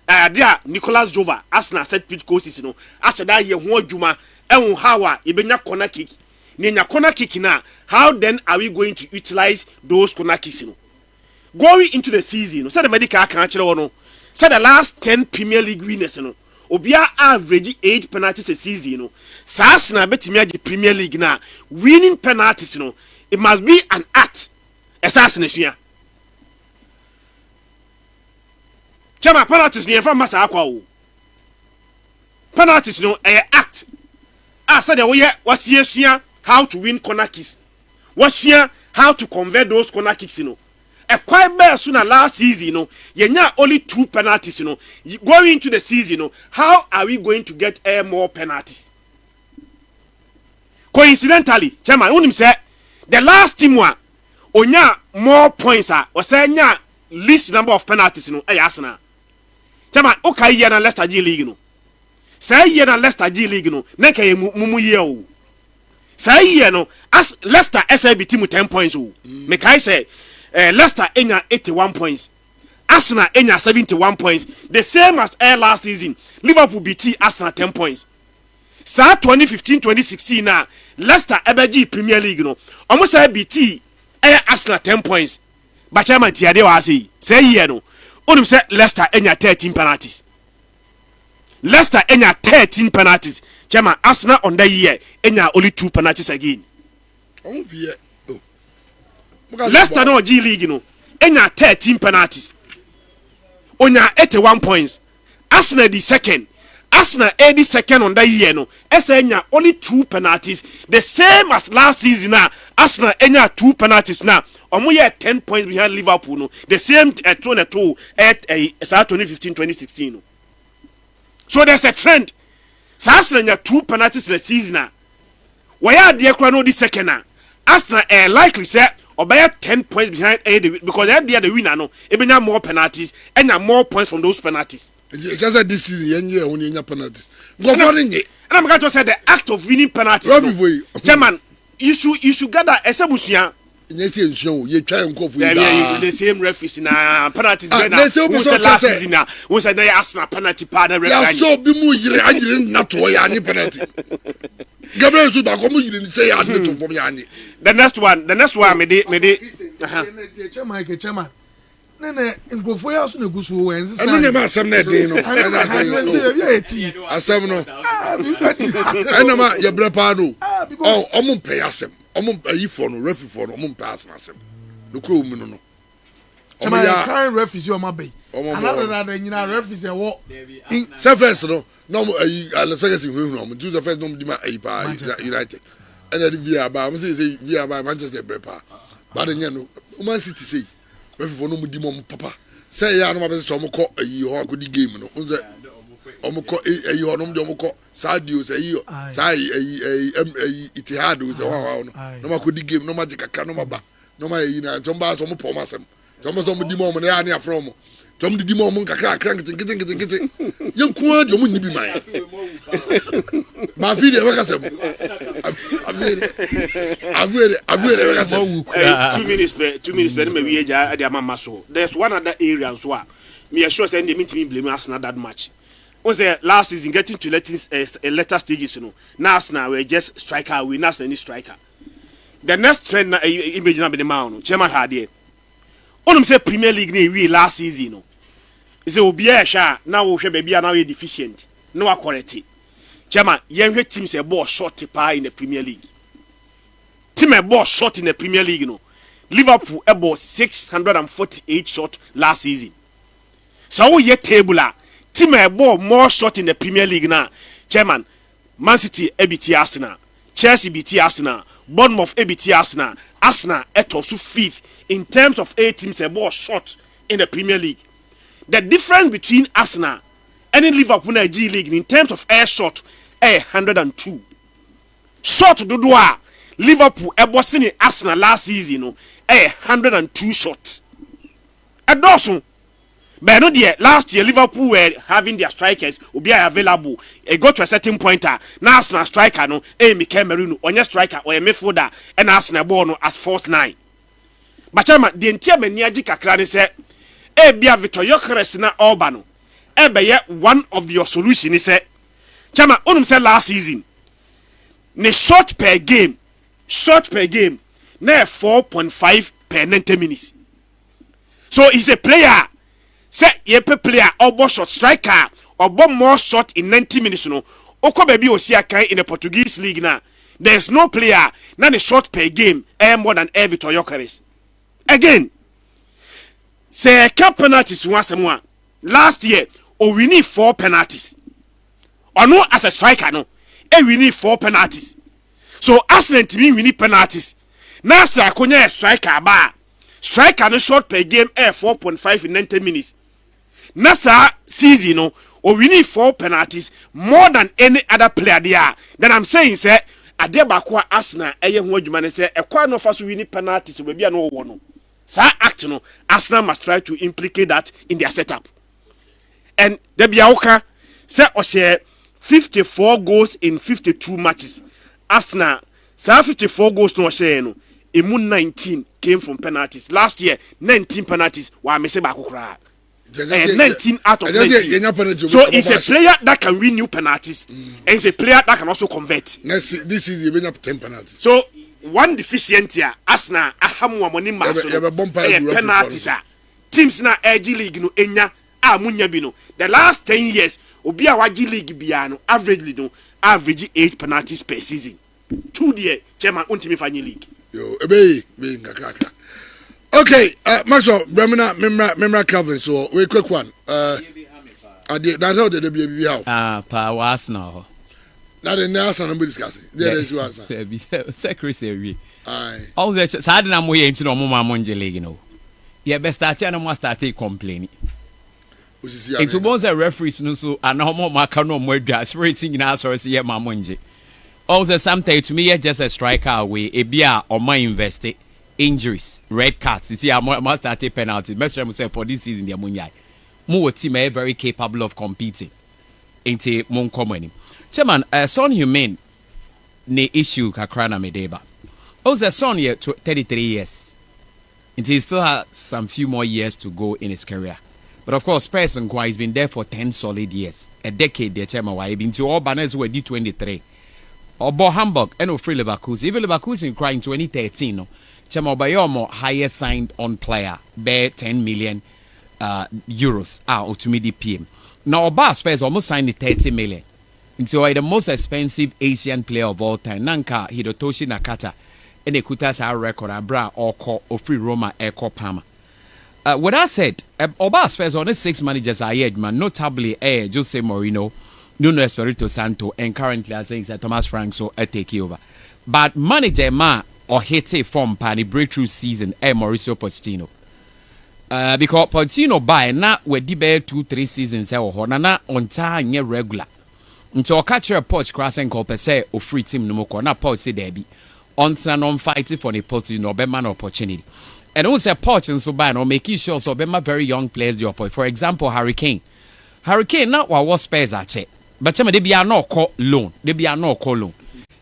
There, Nicolas Jova, Arsenal set pitch coaches, after that year, Juma, and Hawa, Ibenya corner kick. Nenya corner kick now. How then are we going to utilize those corner kicks? Going into the season, so the medical can't Say the last 10 Premier League winners no obia average 8 penalties a season no saa Arsenal betimi agi Premier League na winning penalties no it must be an art Arsenal sua chama penalties ni fa masa akwa o penalties no act said we what sua how to win corner kicks what sua how to convert those corner kicks a quite bad soon last season yenya only 2 penalties going into the season how are we going to get more penalties coincidentally chairman unim say the last team one onya more points or say nya least number of penalties Arsenal chairman okay year na Leicester G League say year na Leicester G League na kay mumu year o say year as Leicester SAB team 10 points me kai say Leicester enya 81 points Arsenal enya 71 points the same as last season Liverpool beat Arsenal 10 points sa 2015-2016 na Leicester ebeji Premier League almost beat Arsenal 10 points but chairman tiade wa say year onum say Leicester enya 13 penalties Leicester enya 13 penalties chairman Arsenal on that year enya only 2 penalties again Leicester no G League enya 13 penalties onya 81 points Arsenal the second Arsenal 82nd on that year enya only 2 penalties the same as last season Arsenal enya 2 penalties now omo 10 points behind Liverpool the same 2 at 2015-2016 so there's a trend Arsenal enya 2 penalties in the season why dey kwa no the second Arsenal likely say obey 10 points behind because they are the winner ebenya more penalties and more points from those penalties. Just like this season yenye penalties. Go for it. And I'm going to say the act of winning penalties. Chairman, you should gather esebusia. The same referees na penalties last season na we say na Arsenal penalty partner referee. Ya so bi mu yire ajire na to ya ni penalty. Gabriel so ba ko mu yire ni say ya ni to form ya ni. The next one me dey chairman nene ngofo ya so na gusu wenzi say anu ne ma asem na dey no asem no ena ma ya bre pa no omo pay asem omo ayi for no referee for no omo pay asem no kro mu no chairman kind referee o ma bay another na nyina referee wo surface no no ayi alefegasi hu no do the first no di ma ayi pa United and the via ba am say via ba Manchester bre pa ba de nya no Man City say referee for no mu di mo papa say ya no ma be so mo ko ayi ho akodi game no unze omo ko ayi ho no mo de omo ko Sadio say ayi Itihad we say wow no ma kodi game no ma jikaka no ma ba no ma ayi na tomba so mo pom asem tomba so mo di mo na ya na afro mo tom di mo mo kakra kiti yankuwa de mo nyibi man ba fi de waka sem avere waka sem 2 minutes per me we ja ade amama so there's one other area so me sure say dem intimi blame Arsenal that much was the last season getting to later stages now Arsenal were just striker we now any striker the next trend na image na be the man chairman had here onum say Premier League na we last season say obi a sha na wo hwe baby na we deficient no wa correct chairman yen hwe team say ball short pa in the Premier League team a ball short in the Premier League Liverpool about 648 shot last season so we yet table team a ball more shot in the Premier League now chairman Man City beat Arsenal Chelsea beat Arsenal Bournemouth beat Arsenal etos 5th in terms of 8 teams a ball shot in the Premier League. The difference between Arsenal and Liverpool in the G League in terms of air shot 102 shot dodoa Liverpool was in Arsenal last season 102 shots adosun but no there last year Liverpool were having their strikers will be available it got to a certain point now Arsenal striker no Mikel Merino onye striker or a midfielder and Arsenal ball no as first 9 but chama the entire meniaji kakra ni say bia Victor Gyökeres na Alba no be one of your solution is say chama onum say last season ne shot per game na 4.5 per 90 minutes so he's a player say ye player obo shot striker obo more shot in 90 minutes no oko baby osi akan in the Portuguese league na there's no player na the shot per game more than Vitor Gyökeres. Again, say penalties once more. Last year, we need 4 penalties. Or no, as a striker, no, we need 4 penalties. So, Arsenal to me, we need penalties. Now, striker bar. Striker no shot per game 4.5 in 90 minutes. Nasa season, no, we need 4 penalties more than any other player there. Then I'm saying, say, Adebakwa Arsenal, ho adwuma ne say, ekwa no fa so we need penalties, we be no one. Sa act no Arsenal must try to implicate that in their setup. And the Biaoka say o share 54 goals in 52 matches. Arsenal say 54 goals no share no. Emu 19 came from penalties. Last year 19 penalties wa me say ba kokra. 19 out of 19. So it's a player that can win new penalties and it's a player that can also convert. This is you up 10 penalties. So one deficient here, Arsenal ahamu amoni match penalties teams na AG league no enya amunya bi no the last 10 years obi a waji league bia no average 8 penalties per season 2 there chairman untimi fanye league yo ebe be ngakaka. Okay, Maxwell Bremina Calvin, so we quick one. That's how the baby how. Pa Arsenal. Now the Arsenal number discussing. There is one. Secretary. Aye. All the sad na mo ye into no mo monje league no. Yeah, best start and mo start complaining. Into bones a referees no so and no more marker no more gas rating in our source ye ma monje. All the something to me just a striker away e bia or my invested. Injuries, red cards. You see, I must start a penalty. Messi himself for this season, the Amunyai. More team are very capable of competing. Into mon common. Chairman, Son Heung-min ne issue kakrana medeba. Also, Son here 33 years. And he still has some few more years to go in his career. But of course, Person Kwa has been there for 10 solid years. A decade, the chairman. Why been to all banners were D23. Or Hamburg and no free Leverkusen. Even Leverkusen crying in 2013. No. Chema Obayomo highest signed on player bear 10 million euros to me PM. Now Oba Spurs almost signed 30 million. Into the most expensive Asian player of all time. Nanka Hirotoshi Nakata and Ekutas our record abra or free Roma Eko Palma. With that said, Oba Spurs on the 6 managers are here, man, notably Jose Mourinho, Nuno Espirito Santo, and currently I think that Thomas Frank so take over. But manager ma or hit a form pan breakthrough season Mauricio Pochettino. Because Pochettino by na we di be 2-3 seasons na on time nye regular. Until catch a Poch cross and call per se o free team no more na Poch say there be. On non fighting for the Pochettino no be man opportunity. And also Poch and so by no making sure so be my very young players the opportunity. For example, Harry Kane na wa Spurs ache. But chama de bia no call loan. De bia no call loan.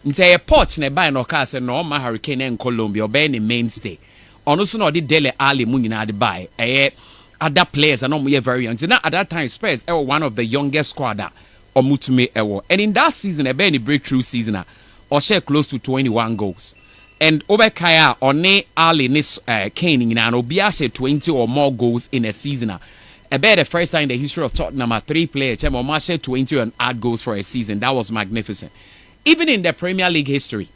Nti a Poch ne buy no car say no ma Hurricane in Colombia be any mainstay. Ono so no de Dele Ali mu nyina de buy. Other players are no more very young. Now at that time Spurs were one of the youngest squad or mutume ewo. And in that season be any breakthrough season or share close to 21 goals. And Obekaya or ne Ali ne Kane nyina no bia say 20 or more goals in a season. About the first time in the history of Tottenham 3 players chemo share 20 and add goals for a season. That was magnificent. Even in the Premier League history,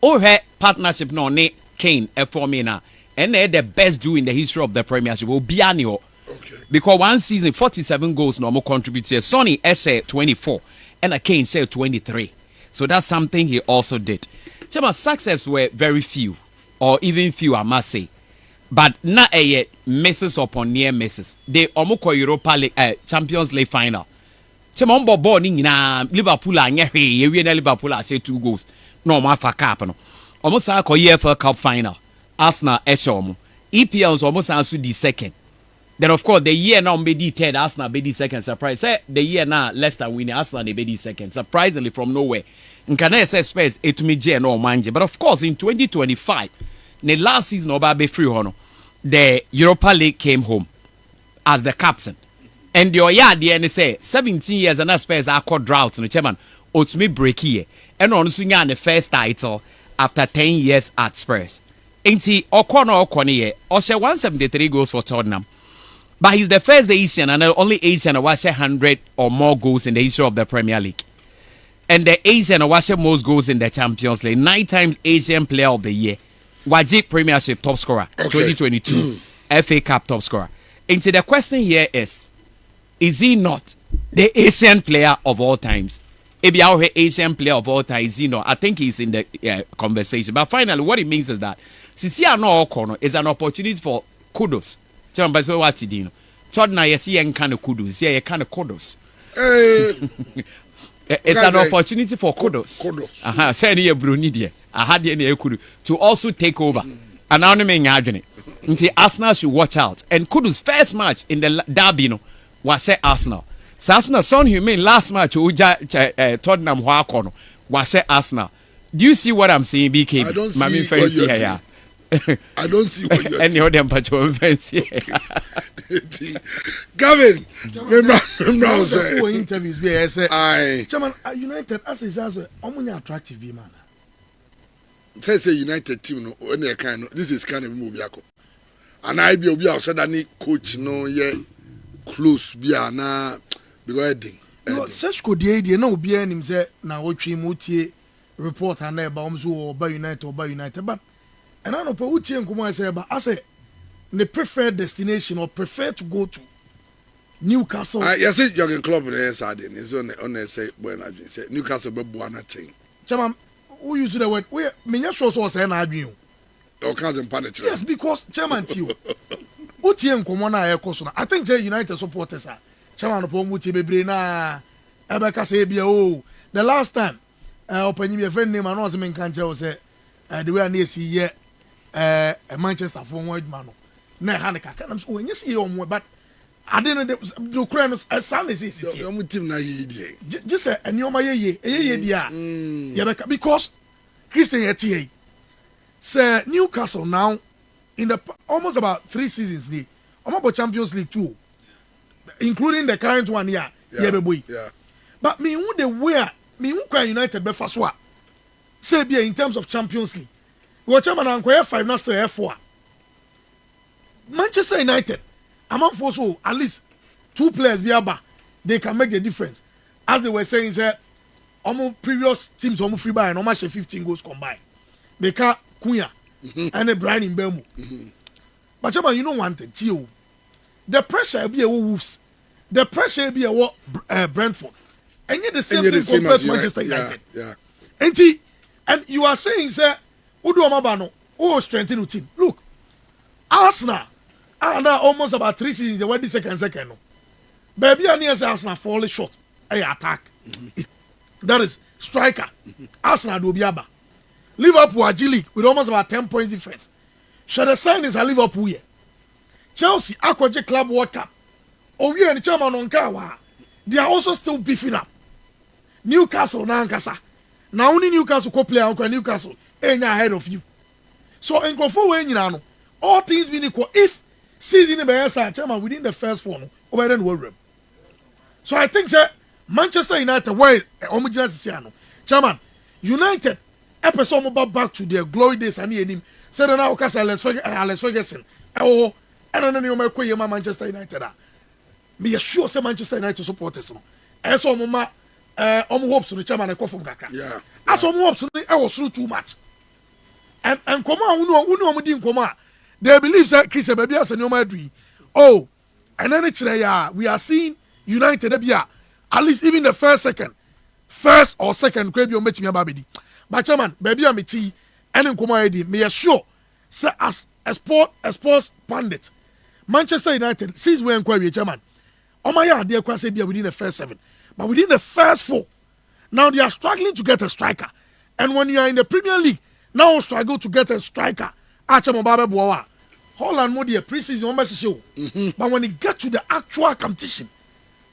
her partnership no ne Kane for me now, and they're the best do in the history of the Premiership. Okay. Because one season 47 goals no more contributed. Sonny essay 24 and a Kane said 23. So that's something he also did. Chama success were very few, or even few I must say, but not a misses upon near misses. They almost Europa League Champions League final. Chemombo born na Liverpool anya hwe we na Liverpool say 2 goals no ma fa cup no almost a UEFA Cup final Arsenal eshomo EPL almost answer the second. Then of course the year now be the third, Arsenal be the second. Surprise say the year now Leicester win, Arsenal they be the second surprisingly from nowhere. Nkana say Spurs etumi je no manje. But of course in 2025 the last season oba be free hono the Europa League came home as the captain. And the Oya the say 17 years and Spurs are called drought no chairman otumi break here. And on swinga the first title after 10 years at Spurs. Enti okono okone ye o 173 goals for Tottenham. But he's the first Asian and the only Asian who has 100 or more goals in the history of the Premier League. And the Asian who has most goals in the Champions League. 9 times Asian Player of the Year. Wajid Premiership top scorer, 2022. FA Cup top scorer. And so the question here is he not the Asian player of all times? If you are Asian player of all time, is he not? I think he's in the conversation. But finally, what it means is that since you are not all is an opportunity for kudos. What you do? Tottenham, you see, kind of kudos. Yeah, kind of kudos. It's an opportunity for kudos. Kudos. Say any Bruni there. I had any kudos to also take over. And now I'm saying, until Arsenal should watch out. And kudos first match in the derby, was say Arsenal. So Arsenal, Son Heung-min last match, Tottenham was say Arsenal. Do you see what I'm saying, BK? I don't see what you're saying. I don't see what you're saying. Gavin, remember who interviews me, I said, Chairman, United, as is a attractive man. Say United team, this is kind of movie. And I be outside any coach, no, yeah, close, be na. Because such could the idea no be him say na wotwe mutie report and about Umzu United but and I know per utie nkomo say but I say the preferred destination or prefer to go to Newcastle. Yes, Jurgen Klopp is on say when I say Newcastle be buana chain. Chairman, who use the word we me sure so say na adwin o kan dem panic. Yes, because Chairman Tio utie nkomo na ekoso na I think the United supporters are Chairman upon muti bebre na ebeka say bia the last time open your friend name and also men kan tell say the way na see ye Manchester for one man na ha na kaka na so when you see on but I didn't the Ukraine sound is it your team na ye die just say enioma ye dia ye because Christian yeti say Newcastle now in the almost about 3 seasons ni about Champions League 2 including the current one here. Yeah. But me who the way me who can United be first one. Say be in terms of Champions League. We chairman and 5 now still F4. Manchester United among for so at least 2 players be aba they can make the difference. As they were saying say almost previous teams almost free by and almost 15 goals combined. They can Kunya and a Brian in Belmo. But chairman, you know one thing, Tio. The pressure be a Wolves. The pressure be a Brentford. And yet the same thing compared to Manchester United. Yeah. And you are saying, sir, Udo Mabano, strengthen the team. Look, Arsenal are now almost about 3 seasons, they went the second. Baby, I near Arsenal falling short. I attack. That is striker. Arsenal do Biaba. Liverpool are G League with almost about 10 points difference. Should the sign is a Liverpool here. Chelsea Aquaje Club World Cup. We and chairman on Kawa. They are also still beefing up. Newcastle Nankasa. Now only Newcastle co player on Newcastle ahead of you. So in Grofo all things being equal, if season the chairman within the first 4 over then world rep. So I think sir Manchester United why chairman United episode back to their glory days and him said now Alex Ferguson. And then you make Manchester United. Me sure say Manchester United supporters. And so mama hopes to the chairman and from Kaka. Yeah. As some hopes I was through too much. And come on, who know didn't come on. They believe that Chris baby has a new dream. Oh, and then we are seeing United at least even the first or second grade you met me baby. But chairman, baby I'm tea and then come on me sure say as a sports pundit. Manchester United, since we inquiry, chairman, my idea can say within the first 7, but within the first 4, now they are struggling to get a striker. And when you are in the Premier League, now struggle to get a striker. Holland more the pre-season show. But when you get to the actual competition,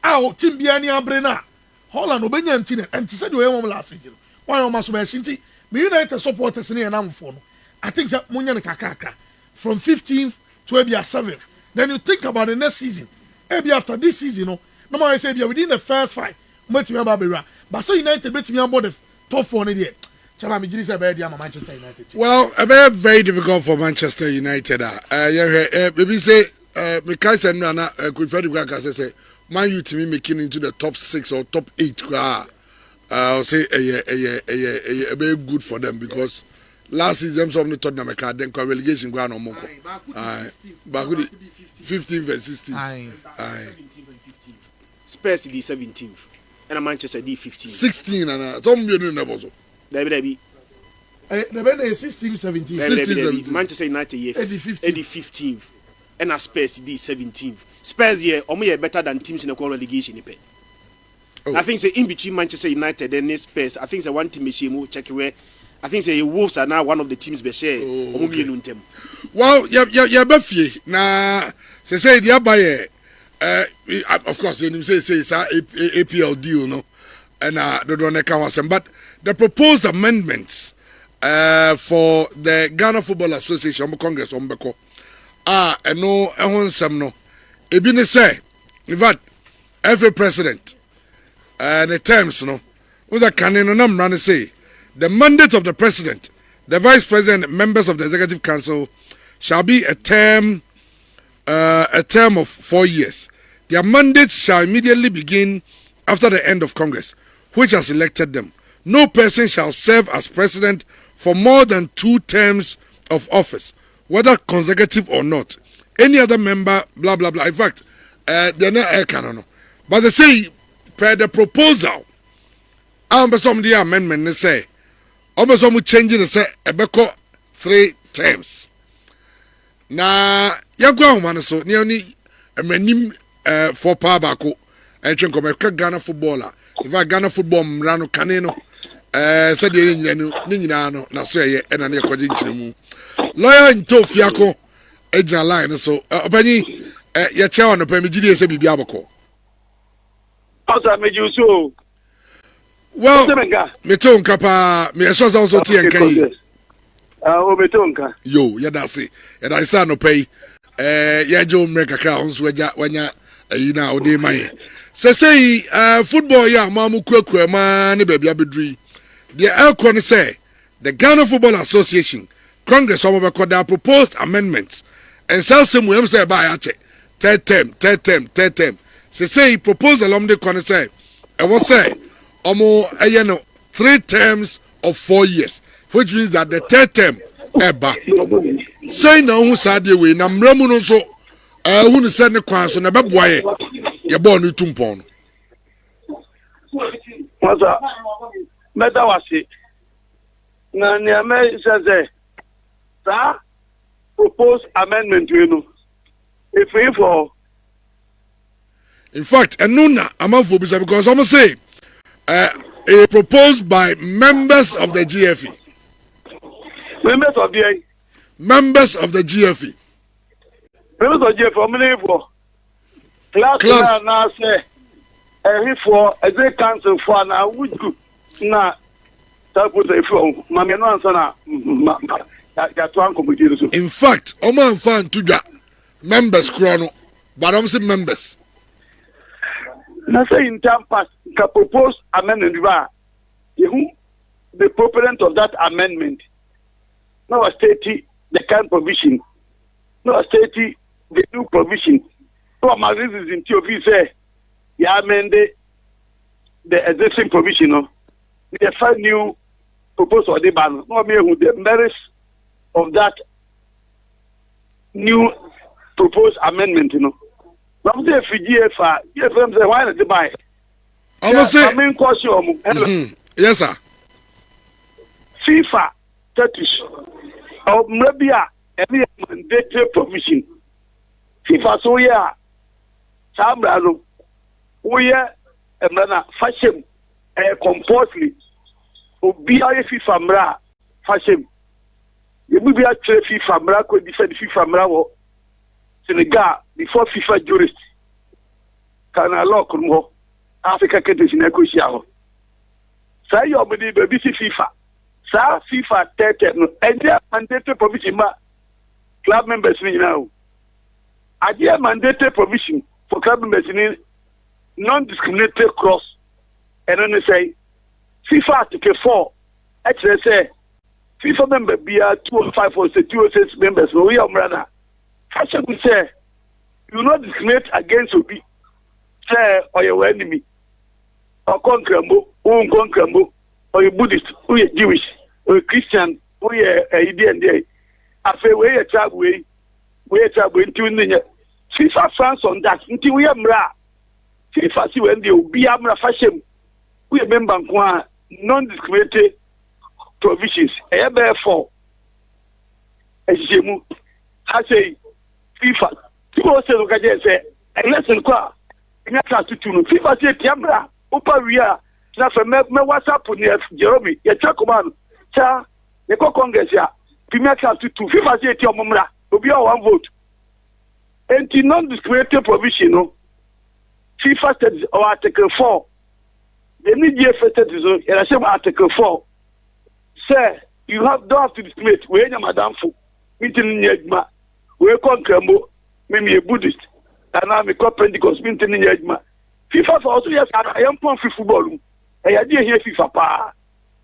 our team Biani Abrena, Holland Obenya and said we last season. Why almost where Shinti, me United supporters in an phone. I think that Munyan Kakaka from 15th to maybe 7th. Then you think about the next season. Maybe after this season, no more I say within the first 5, but so United bet me about the top 4 in the well, a very, very difficult for Manchester United. Maybe say Mikai said no na Kwifedi Kwaka say Man U to me making into the top 6 or top 8 I'll say a very good for them because last season some of the Tottenham card then relegation go on Moko. Back 15 verse 16. Aye. Spurs the 17th and Manchester the 15th. 16 and some you know never so. There be the 16 17 Manchester United the 15th and Spurs the 17th. Spurs here omo better than teams in the relegation. Oh. I think say in between Manchester United and Spurs, I think say one team machine check where I think say Wolves are now one of the teams be share. Oh, okay. Well, yeah, Buffy. Now, say the buy of course, you say it's a APL deal, no, and the don't count some. But the proposed amendments for the Ghana Football Association Congress on Beko and no, no. Ebine say, in fact, every president. The terms, no. What the canon no run say, the mandate of the president, the vice president, members of the executive council shall be a term of 4 years. Their mandates shall immediately begin after the end of Congress, which has elected them. No person shall serve as president for more than 2 terms of office, whether consecutive or not. Any other member, blah blah blah. In fact, they're not air canon, but they say. Per the proposal, some the amendment they say, some changing the say ebeko 3 terms. Na yagwa man so ni amanim for power bako entwen come Ghana footballer. If Ghana football mrano kaneno said the nyina no na so ye na na yakoje nchiremu. Lawyer Ntofiako eja line so obani ye chair no pa me gidi ese bibia bako. Well, metonka pa me so so tie nkan o metonka yo ya da se ya da isa no pay ya jo mreka kra onso wanya na ode man say football ya mamu kuakua ma ne bia bedri the elcon say the Ghana Football Association Congress of the proposed amendments and some we say ba ya che third term say proposal along the corner say I was say almost 3 terms of 4 years, which means that the 3rd term eba say na hu sa de we na mramu no so hu se ne kwan so na beboaye ye ball no tumpon masa meta wase na ne me say sa propose amendment you know if for in fact enuna amafo bisa because some say proposed by members of the GFE. Members of the Members of the GFE. Members of the GFE. How many for? Class now say for a day council for now would go na tapu say for mama no answer na ya to an committee so. In fact, oman fan to that members chrono, but I'm saying members. Na say in time past can propose amendment the proponent of that amendment now state the kind provision no state the new provision so my reasons in theory say ya amend the existing provision no the find new proposal the ban no me who the merits of that new proposed amendment you know but the FGF from the why the buy almost say yes sir FIFA status or maybe any mandatory provision FIFA so yeah sambrano we emrana fashion compulsory obi aye FIFA mra fashion you be a FIFA mra ko defend FIFA mra wo Senegal before FIFA jurist can allow kumo Africa countries in Ecuador. Say your money baby FIFA. Sa FIFA take no and mandatory provision ma club members now. Idea mandatory provision for club members in non-discriminatory cross and then they say FIFA Article 4 actually say FIFA member be 205 or 206 members no we are brother. Fashion we say you not discriminate against Obi. Say, or your enemy, or Concramo, or you Buddhist, or you Jewish, or you Christian, or you Indian day. I say, where you travel, where you travel into the FIFA France on that, until we are Mra. FIFA see when the Obi Amra fashion, we remember non-discriminatory provisions. Therefore, as you I say, FIFA, people say, look at it, say, unless in qua, in a class to two, FIFA say, Tiambra, Upa Ria, Nafa, me WhatsApp on Jeremy, your Chacoman, Cha, the Congress, ya, Premier class to two, FIFA say, Tiamra, will be our one vote. And the non-discriminatory provision, no, FIFA said, or Article 4, the media stated, and I say, Article 4, sir, you don't have to discriminate, where your madam for meeting in Yajma. We call Krembo, maybe a Buddhist, and I'm a Pentecost meeting in Yajma. FIFA for also, yes, I am playing football. I idea here FIFA pa,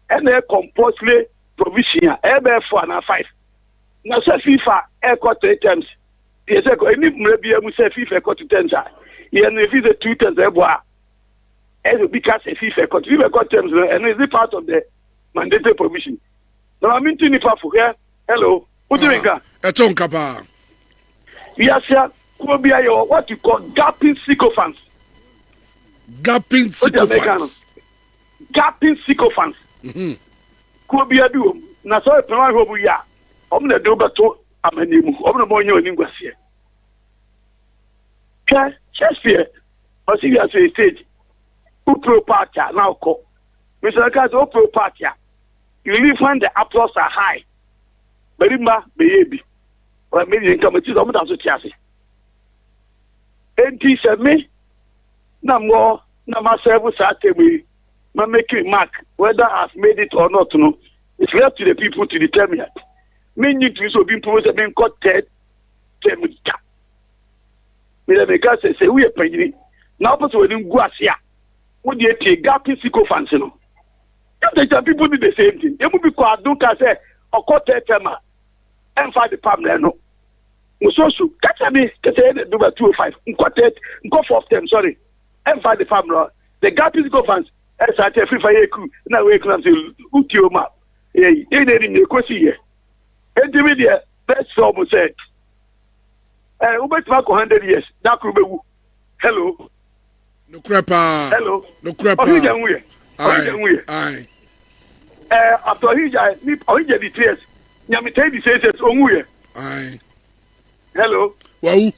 and a compulsory provision, ever 4 and 5. Now, say FIFA, air cut 3 times. Yes, I need maybe I say FIFA cut 2 times. Yeah, and if it's a 2 times, and because a FIFA cut terms, and is it part of the mandatory provision? Now, I'm in Tinipa for here. Hello, what do you think? It's on Kapa. Yes, sir. What you call gapping sycophants. Gapping sycophants. Gapping sycophants. Kubia do. Na so e plan hobu ya. Omna do beto amanimu. Omna mo nyo ningwasie. Ka Shakespeare. O si ya say stage. U pro party now ko. Mr. Kazi o pro party. You live when the applause are high. Berimba baby. Or maybe in committee of the association. And he said, me, no more, no more service at me, my making mark, whether I've made it or not, no. It's left to the people to determine it. Many things will be imposed and being cut 10 minutes. Because say, we are paying. Now, but when you go here, would you take gapping sycophants, you know? If the people do the same thing, they will be called, don't say, or cut 10 minutes. And find the problem, no. Musosu, catch me, do about 205, go 4 of them, sorry. And find the family. The gap is go fans. As I tell free fire crew, now we can say, Utioma, in the question. And the media, that's almost said. And we back 100 years, that could be. Hello. No crepa. Hello. No crepa. Aye. After he died, the tears. Yamitedi says it's Onguye. Aye. Hello. Wow.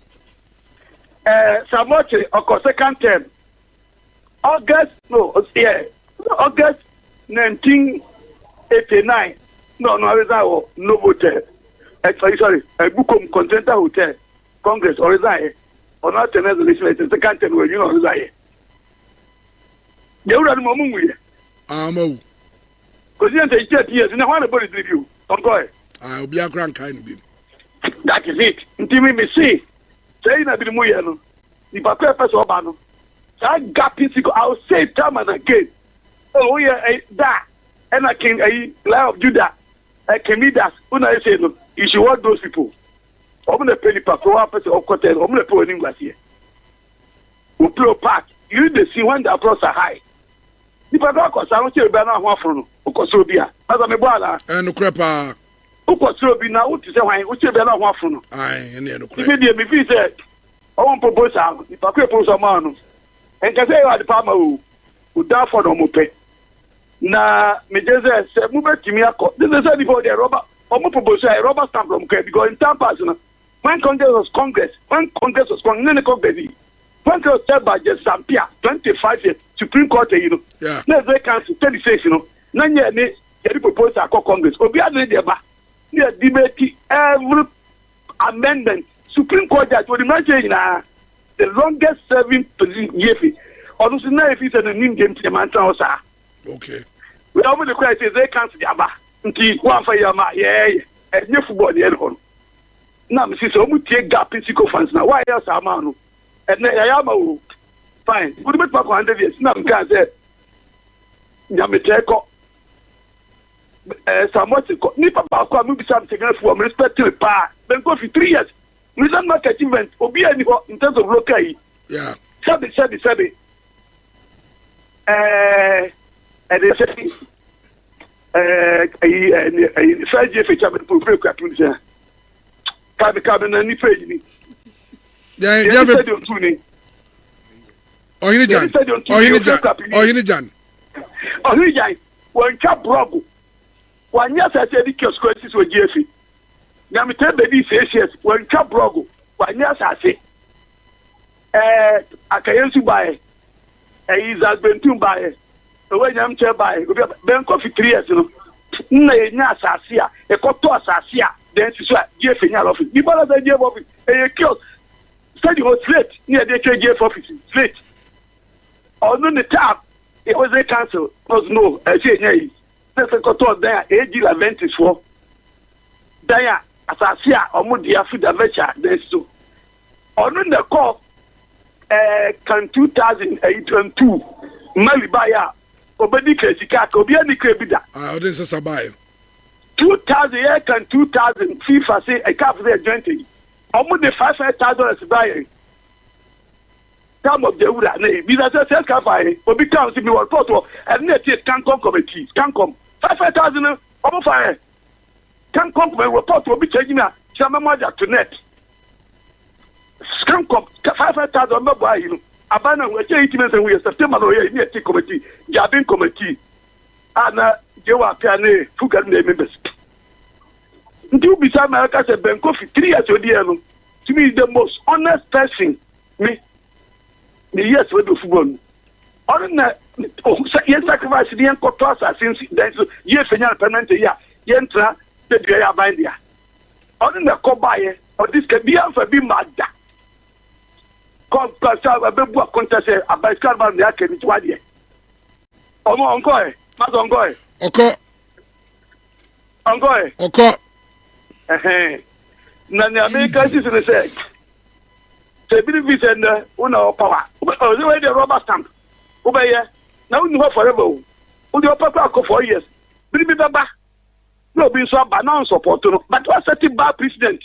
Samoche, or second term. August 1989. No, vote. Sorry, Bukom Concentra Hotel, Congress, or resign. Or not an resolution, second term, where you know, resign. You run Momungue. Amo. Because you say 30 years, and I want to put it with you. Don't go ahead. I'll be a grand kind of. That is it. Until me see, say na bi mu ye no. Ni pa pese oba no. That gap is I'll say time and again. Oh yeah, that. And I can Lion of Judah. Can be that. When I say no, you should want those people. I'm gonna pay the pack. One person of content. I'm gonna put in English here. We play park. You need to see when the applause are high. If I don't cause I don't see a banner one from no. Because so be a. As I'm a bala. And no crepa. Ukotro bi na uti se wan uti be na ho afo no ai ene no kure ibe me fi se o won proposal ni pa proposal ma no en ka se ya de pa ma o da for no mo pe na me je se mu betimi akọ this is before the rubber o mo proposal rubber stamp from ke because in tampers no when Congress was Congress when Congress said by just Sampia 25 years Supreme Court you know yeah na they cancel 36 you know na nye ni ye proposal akọ Congress obi ade de ba they are debating every amendment. Supreme Court judge, what the longest serving position, honestly, now if it's a new game to the man, okay. We over the question, they can't see Yama. Until one for Yama, yeah, and your football, the other. Now, Mrs. Omu take gap in sycophants now. Why else am I? And Yama, fine. Would you make 100 years? Now, because Yamiteko. Somewhat, Nipa Bakwa movie something else for respect to the power. Then go for 3 years. Reason market event, Obi and in terms of local. Yeah. Sabi. And they say, first year feature with Pufre Captain. Cabin and Nifred. Yeah, They said you're tuning. Ohinijan. Ohinijan, one cap bravo. 1 year I said the kiosk crisis with Jeffy. Now, me tell baby says yes, one cap bravo. 1 year I say. I can't buy. He's has been too by. The way I'm chair by. Ben coffee 3 years. Na Sasia, a Coto Sasia, then she's what Jeff in your office. People are the Jeff office. A kiosk. Study was late near the Jeff office. Late. On the tap, it was a cancel. Was no, I say, nay. There's a Coto there, AG Laventis for. There, Sasia, or Mudia Fuda Vecha, there's so. On the call, can 2002, Malibaya. Obedi Kesika, Obiani Krebida. This is a buy. 2000 and 2000 FIFA say a cap there jointly. Almost the $500,000 buying. Some of the Ura name. These are just buy. Obi counts in your photo and net it can come committee. Can come 500,000 over fire. Can come when report will be changing a Shamamaja to net. Can come 500,000 buy you. Abana we say 18 and we September no here in committee, Jabin committee. Ana Jewa Piane Fugan members. Until beside America said Ben Kofi 3 years old, to me the most honest person. Me yes we do football. On yes sacrifice the anchor since then so yes permanent year. Yentra the Gaya Bandia. On the Kobaye or this can be for be mad. Come, a baby contest, a bicycle man, the Akin, it's 1 year. Ongoy, not ongoy. Oko. Nana America is in the set. Say, believe and one of power. Oh, the rubber stamp. Obey, now you know forever. Would your papa go for years? Believe me, Baba. No, being so banana support, but what's a bad president?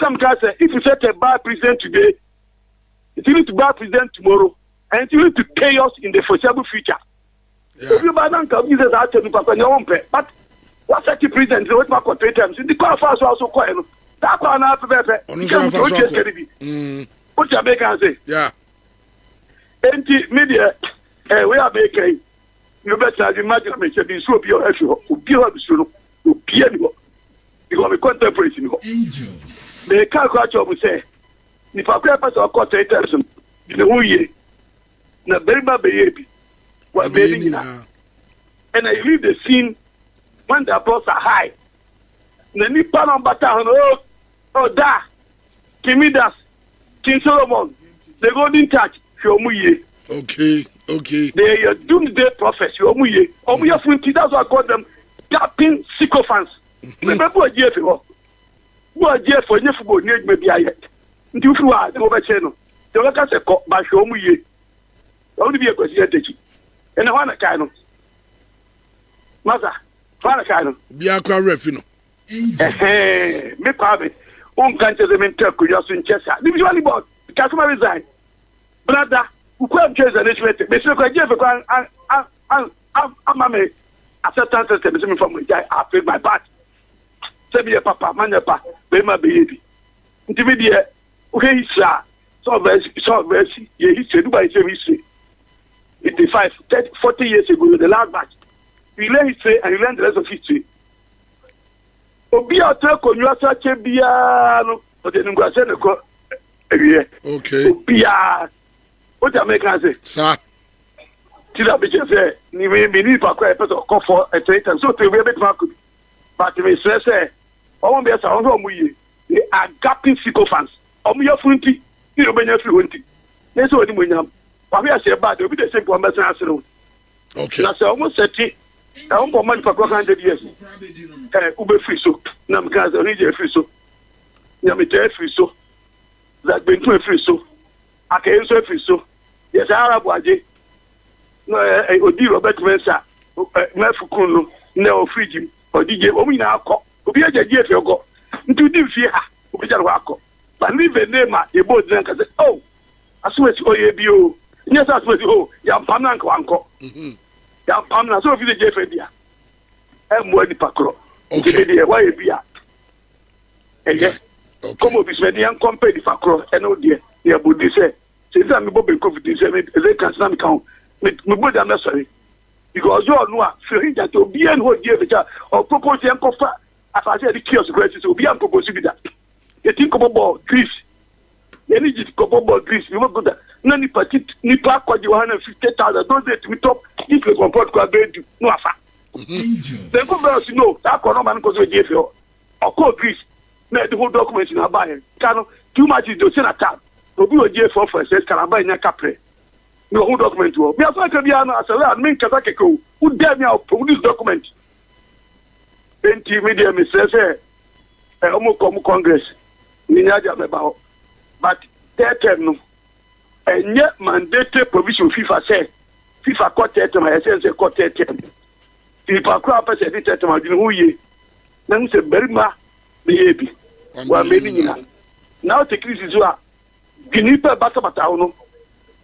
Some guys say, if you set a bad president today, it will to be president tomorrow, and it will to chaos in the foreseeable future. If you buy them, come use that to Papa Nyompe. But what's that president? What my 3 times in the car fast also quite. That one after that. What you make say? Yeah. Anti media, we are making. You better imagine me to be so pure. Pure, because we contemporary. The calculator will say. If I play pass or cut 3 times in the whole year, na very bad baby. Well, baby, and I leave the scene when the applause are high. The Nippon on Baton, da, Kimidas, King Solomon, the Golden Touch, Shomuye. Okay. They are doomsday prophets, Shomuye. Omuya Funti, that's what I call them, tapping sycophants. Remember what year for? What year for your football need maybe I yet. Nti ufuru a de oba che no de oba se ko ba hwe omu ye only be akwasi atechi ene ho na kai no masa ho na kai no bi akwa refi no me kwa be on kan che ze men ta ku yo so nchesa division board kasuma resign brother ukwa mcheza ne chwete be se kwa je fe kwa amame acceptance system se me from I paid my part se bi papa manya pa be ma be yebi nti me de okay, sir. So very, yeah, history. Dubai history. 85, 30, 40 years ago, the last batch. We learn history and we learn the rest of history. Obi ata konwa sa chebia no, o de ngwa se ne ko ewie. Okay. Obia. What you make say? Sir. Tila be say, ni ni pa kwa person ko for a trade so to we bet mark. But we say, o won be say on ho mu yi. The agape sycophants. Omuya Funti, you obenya free hunti. Yes, what you mean? Why I say bad, you'll be the same for Messer. Okay. That's almost 30. I won't for money for 100 years. Ube free so. Namkaza, Niger free so. Yamite free so. That been to a free so. I can so free so. Yes, Arab Waji. No, Odi Robert Mensa. Mefukuno. No free Jim. Or DJ Omina. Ubia Jeff Yogo. Into the fear. Ubijar Wako. FIFA leave a name at a board and say, oh, I swear to you, yes, I swear to you, Yampana Kwanko. Yampana, so if you get Fedia, and what the Pacro. Okay, why you be at? And yes, come up with Median company Pacro, and oh dear, near Buddha say, since I'm a Bobby Coffee, they can't count. Me good, I'm not sorry. Because you all know, feeling that to be and what year or propose the uncle, as I said, the kiosk gratis will be unproposed to that. You think about Greece. You need to go about Greece. You want to go there. Nani party, ni pa kwa 150,000. Don't let me talk. If you comport kwa bed, no afa. Then come back, you know, that man goes to jail or call Greece. Make the whole document in a buy. Too much is the senator. To be a jail for a set, can I buy in a capre? No whole document. We are going to be an answer. I mean, Kazakeko, who dare me out produce document. Then media says, Omo Congress. But that no, and yet mandatory provision FIFA said FIFA court term, I say court term. FIFA crop said it term, I didn't who ye. Then say Berima, baby. Well, maybe now the crisis you are. Ginipa Batabatono.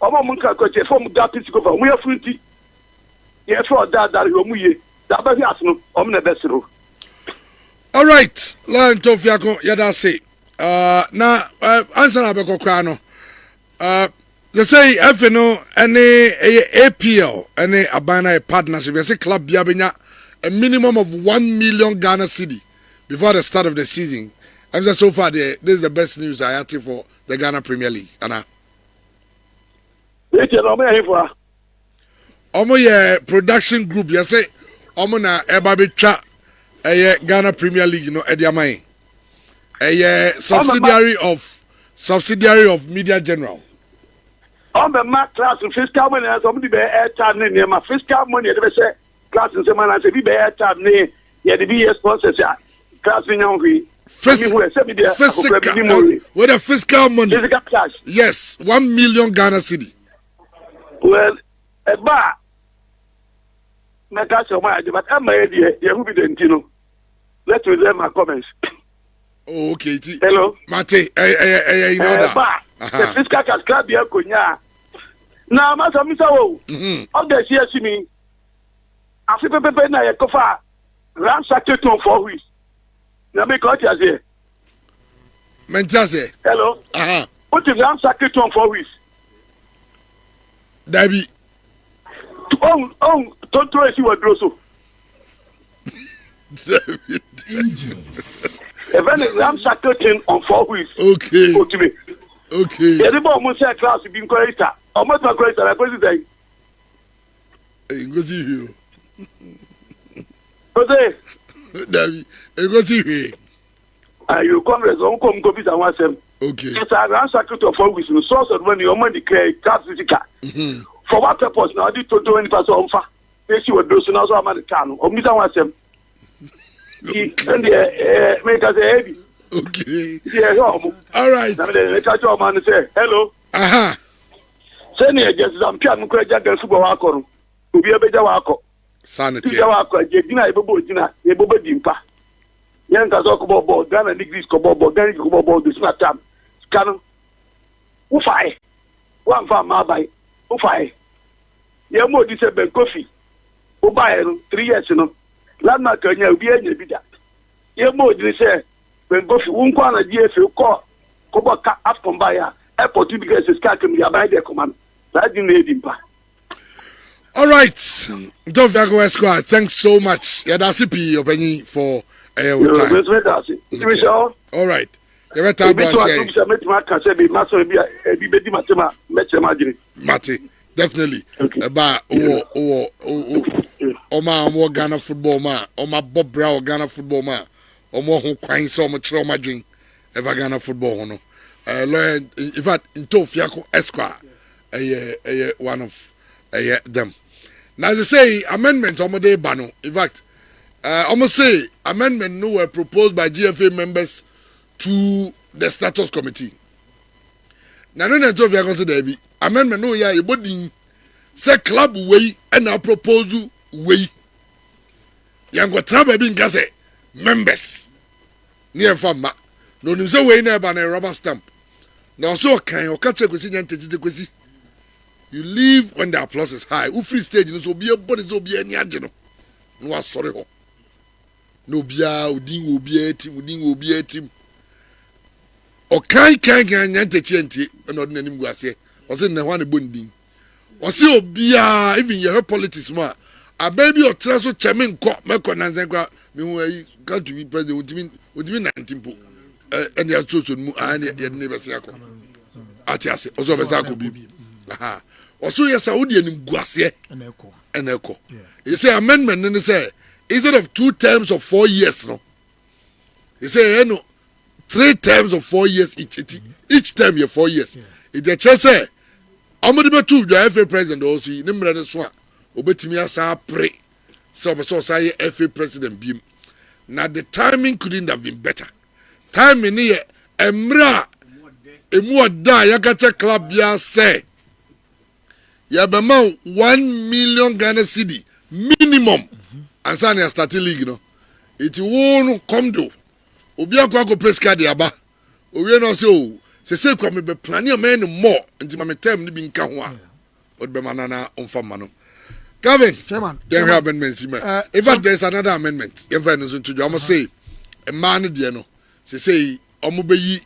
Omo Munka coach from Gapis go. We are free. Yes, for that you muye. That baby has no omne bestro. All right, Lion Tofiako, yada say. Na answer na beko kra no they say FNO any APL any abana a partnership they say club bia benya a minimum of 1 million Ghana cedi before the start of the season. And so far this is the best news I had for the Ghana Premier League. Anna omo ye production group you say omo na eba betwa Ghana Premier League no ediamai a subsidiary of Media General. On the mark class of fiscal money, as somebody be airtime near my fiscal money, they say class in some man, I say be airtime near, yeah, the BS sponsors, class in hungry. Physical, with a fiscal money. Physical cash. Yes, 1 million Ghana cedi. Well, a bar. My cash of my idea, but I'm my idea, you will be the Intino. Let's reserve my comments. Oh, okay. Hello. Mate, you know that. The fiscal cash club here, Konya. Now, Master Mr. O, all the years to me, I feel paper na a cofa, ransacked on 4 weeks. Now, make what you say. Mentase. Hello. What is ransacked on 4 weeks? Dabi. Don't throw a see what Drosso. Even if I'm sacking on 4 weeks. Okay. Okay. Everybody must say class being correct. How much my correct? I put it there. Go see you. Jose. David, go see you. You Congress, come go visit one sem. Okay. It's a grand sacking of 4 weeks. The source of money, your money, class physical. For what purpose? Now, I did to 20% on far. They see what those now so I'm at the town. Or Mr. Wasem. And make us a heavy. Okay. Yeah, all right. Then catch your man and say, hello. Send me just some piano credit and football walker. To be a better walker. Sanity. Walker, Jedina, Ebobodina, Ebobodimpa. Young Kazoko ball, Ghana degrees cobalt, Ghana cobalt, this not time. Canon. Ufai. One farm, my buy. Ufai. Yamo December coffee. Ubai 3 years, you know. Landmark and you'll be any bit. Your more than say, when both one corner GFL call, Cobaka after buyer, airport to because it's calculating your by their command. That didn't need him. All right. Doviago Esquire, thanks so much. Yadasipi Openi for a time. All right. You better Mate, definitely. About Oma Ghana football ma, Oma Bob Brown Ghana football ma, Oma who crying so much trauma drink ever Ghana football no. Lawyer, in fact, in Tofiako Esquire, one of them. Now they say amendment Omode Bano. In fact, almost say amendment no were proposed by GFA members to the status committee. Now no Tofiako say there be amendment no ya your body say club way and our proposal way. Yango traba bi nka say members near fama no nim say way na ba na rubber stamp Now so can you catch a question and take the question? You leave when the applause is high. Who free stage so be a body so be any agent. No sorry ho. No bia udin will be a team, udin will be a team. O kan nyante chienti and ordinary guase. Was in the one bunding. Or see obia even your politics ma. A baby or traso chairman court meko nanzanga me got to be president would mean 19 po. And your children and your neighbor Siako. Atiase, also Vesako Bibi. Aha. Also, yes, I would be in Guasse and echo. You say amendment, and they say, instead of 2 terms of 4 years, no. You say, no, 3 terms of 4 years each term, you're 4 years. If the church say, I'm going to be 2, the FA president also, you never know swan. Obetimia sa pray. So, say FA president beam. Now, the timing couldn't have been better. Time in here, Emra, Emu da, Yakacha Club, ya say. Yabama 1 million Ghana cedi minimum. And so I start league, you know. It won't come do. Obia kwa go press card yaba. Obi no say say kwa me be plan your man more until my term ni bi nka ho a. Od be manana onfa ma no. Gavin, Chairman. There have amendments. In fact, there's another amendment. If I know to you, I must say, a man, dear no. Say, Omubeyi,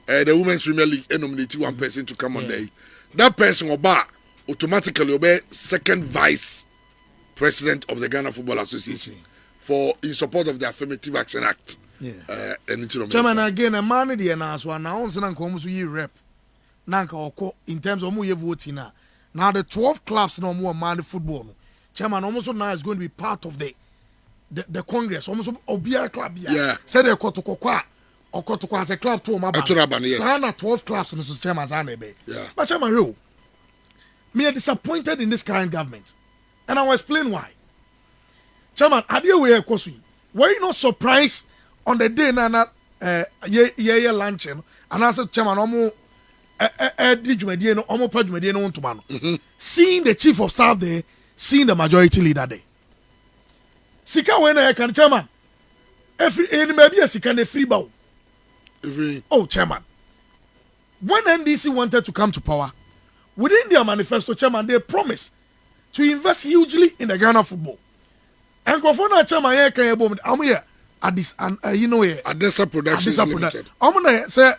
the Women's Premier League, nominated 1 person to come on there. That person automatically obey second vice president of the Ghana Football Association in support of the Affirmative Action Act. Chairman, again, a man dear now, so announce and comes to rep. Nanka oko in terms of who voting now. Now the 12 clubs no more man football. Chairman almost now is going to be part of the Congress. Almost Obia club here. Yeah. Said the Kotokwa or Kotokwa as a club to my yes. Sana 12 clubs in the chairman Zanebe. Yeah. But Chairman Rio, me are disappointed in this current government. And I will explain why. Chairman, idea we are were you not surprised on the day na luncheon and I said Chairman seeing the chief of staff there, seeing the majority leader there. Sika when I can chairman. Maybe a sika free bow. Oh, chairman. When NDC wanted to come to power, within their manifesto, chairman, they promised to invest hugely in the Ghana football. And go for that chairman here can I'm here at this and you know here. Adessa Productions Limited. I'm gonna say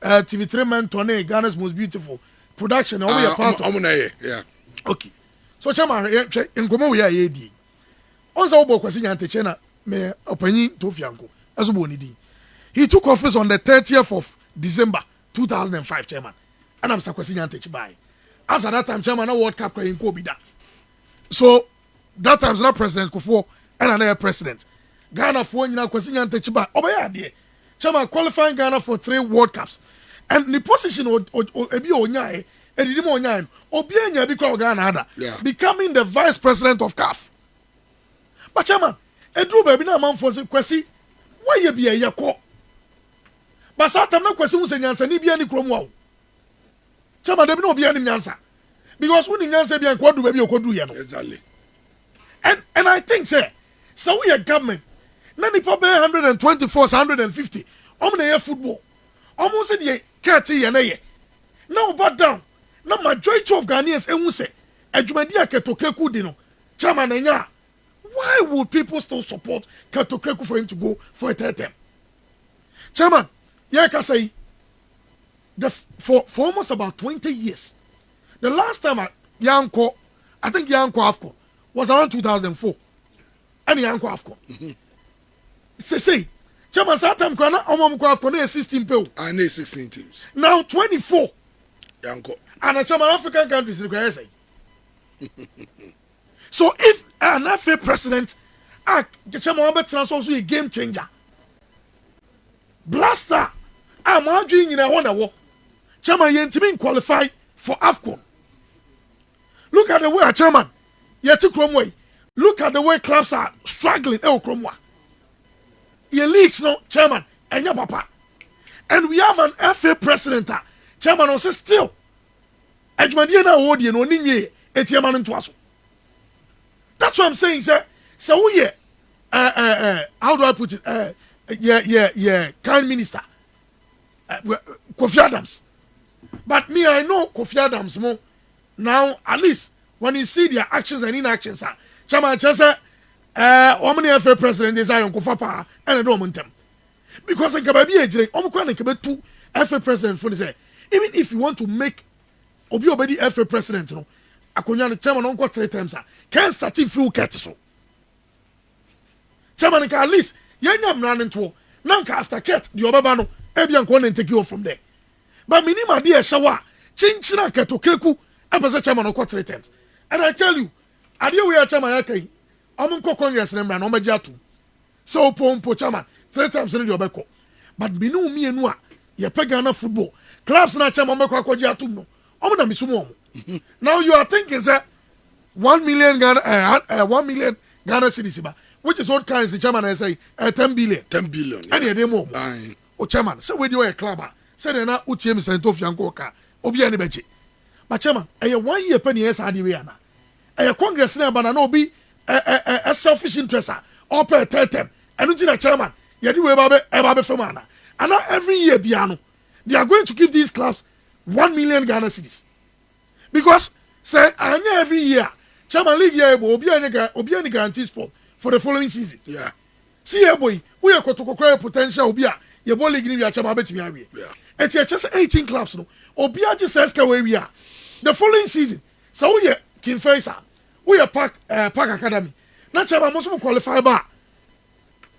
TV3 Man Tone, Ghana's most beautiful production. Yeah. Okay. So, Chairman, in Gomo, we are AD. On the Obo Kwasi Yantechena, me Opani Tofianko, as Bonidi. He took office on the 30th of December 2005, Chairman. And I'm Sakwasi Yantech by. As at that time, Chairman, a World Cup in Kobida. So, that time's not President Kufo and another president. Ghana for Kwasi Yantech by. Obaya, dear. Chairman qualifying Ghana for 3 World Cups. And the position Ebi Onyae, Edidimo Onyae, Obianya Biko Ghana, becoming the vice president of CAF. But Chairman, Edru Baby na man for Kwesi, why you be a yako? But Satam na Kwesi Unsenyansa, ni biani Kromwa. Chairman, there be no biani Nyansa. Because when Nyansa be a quadu baby or quadu yano. Exactly. And I think, sir, so we are government. Nani probably 124, 150. Omne football. Almost said ye can't see ye. Now but down. Now majority of Ghanaians and say Ejumadia Ketokreku dino. Chairman Enya. Why would people still support Ketokreku for him to go for a 3rd term? Chairman, yeah, can say for almost about 20 years. The last time I think Yanko Afco was around 2004. And Yanko Afco. Say, Chairman, Satam Kwana, Omamko Afco, 16 people. I need 16 teams. Now 24. Yanko. And the Chairman African countries require say. So if an FA president, the Chairman Wabet also a game changer. Blaster, I'm arguing in a wonder. Chairman Yentimin qualified for AFCON. Look at the way, Chairman, Yeti Cromway. Look at the way clubs are struggling. Cromwa. Your leagues, no, Chairman, and your papa. And we have an FA president, Chairman, also still. Edmadiana Wodi and Oninye, Etiaman and Twasso. That's what I'm saying, sir. So we how do I put it? Kind minister. Kofi Adams. But me, I know Kofi Adams more. Now, at least, when you see their actions and inactions, Chairman Chesa, how FA president is Zion Kofapa, and I don't want them. Because I can be a J, Omukwan can be two FA president for the say. Even if you want to make Obi Obedi FA president, no, Akonya chairman on 3 times, can start it through Ketiso. Chairman, at least, Yanyam running to Nanka after Ket, the Obabano, Ebian Kwan and take you from there. But minima dear Shawa, Chinchina Keto Keku, Episode chairman on 3 times. And I tell you, I deal with chairman Yaki, Amunko Congress and Omajatu. So Pompo chairman, 3 times in your beko. But Binu me and Wa, ye pegana football. Clubs na chairman Mako Jatu no. Omana Misumo. Now you are thinking that 1 million Ghana 1 million Ghana cedis, which is what kinds the chairman I say 10 billion. 10 billion. Any day more. O chairman, say we do a club. Say na UTM Santof Yankoka, Obi any beji. But chairman, a 1 year penny yes adiwiana. A congress na bana no be a selfish interest or per term. And until chairman, yadi we babe femana. And now every year piano, they are going to give these clubs 1 million Ghana cedis. Because say every year, chairman league year obi any guarantees for the following season. Yeah. See here boy, we are going to potential obi your ball league ni chairman bet me awie. Yeah. And just 18 clubs no. Obi just says where we are. The following season, so we are King Faisal, we are Park Academy. Now chairman must qualify bar.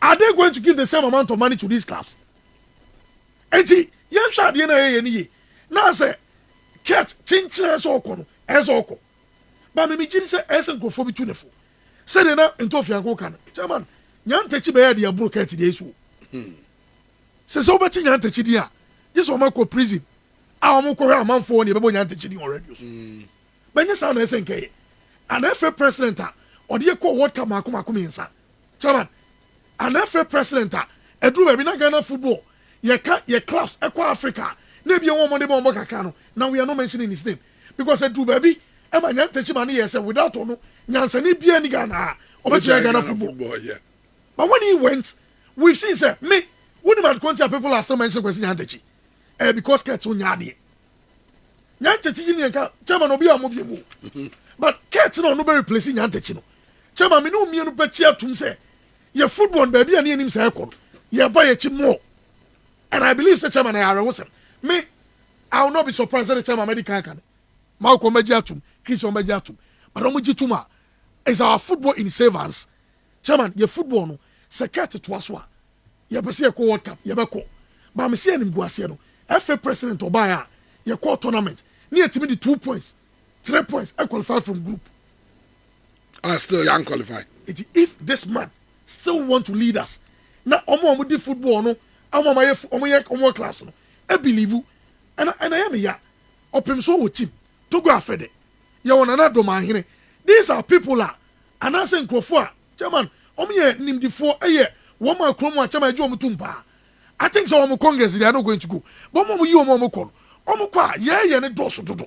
Are they going to give the same amount of money to these clubs? And see, young shot the NA. Now say, cat, change as oko, as oko. But me Jimmy say, as and go for between the four. Say they now into Fianco can. Chairman, Yan Techi Bear, the Abu Cat today. Say so much Yan Techi dia. This one go prison. Our Moko man for the Babu Yan Techi already. But yes, I'm SNK. An FA president, or the echo what come Makuma inside. Chairman, an FA president, a do a Ghana football. Ye clubs, Eco Africa. Maybe a woman de Bomba Cano. Now we are not mentioning his name. Because I do baby, and my young Techimani yes, without ono, Yansani Biani Ghana, or Ghana football. Yeah. But when he went, we've seen, sir, me, when about Quanta people are still mentioning Kwesi Yantechi. Because Ketsun Yadi. Yantechi, Chairman Obia Mobimu. But Ketsun no be replacing Yantechino. Chairman, me no me no betcha to say, your football baby and him say, you buy a chip more. And I believe such chairman I was me. I will not be surprised that the chairman medical can. Malcolm Mediatum, Christian Mediatum, but Omujituma is our football in savers. Chairman, your football no secret to us. You have a World Cup, you have a call. But I'm seeing him Guasiano, FA President Obaya, your call tournament near to me the 2 points, 3 points. I qualify from group. I still young qualify. If this man still want to lead us, now Omo di football no. Omo class no. I believe you, and I am here. Open so with team to go after it. You want another man here. These are people and I say Crawford, Chairman. Omo nim the 4 a year. One man Chroma Chairman Joe Mutumba. I think so. Omo Congress they are not going to go. But Omo you Omo Kon. Omo kwa yeah ne do so do.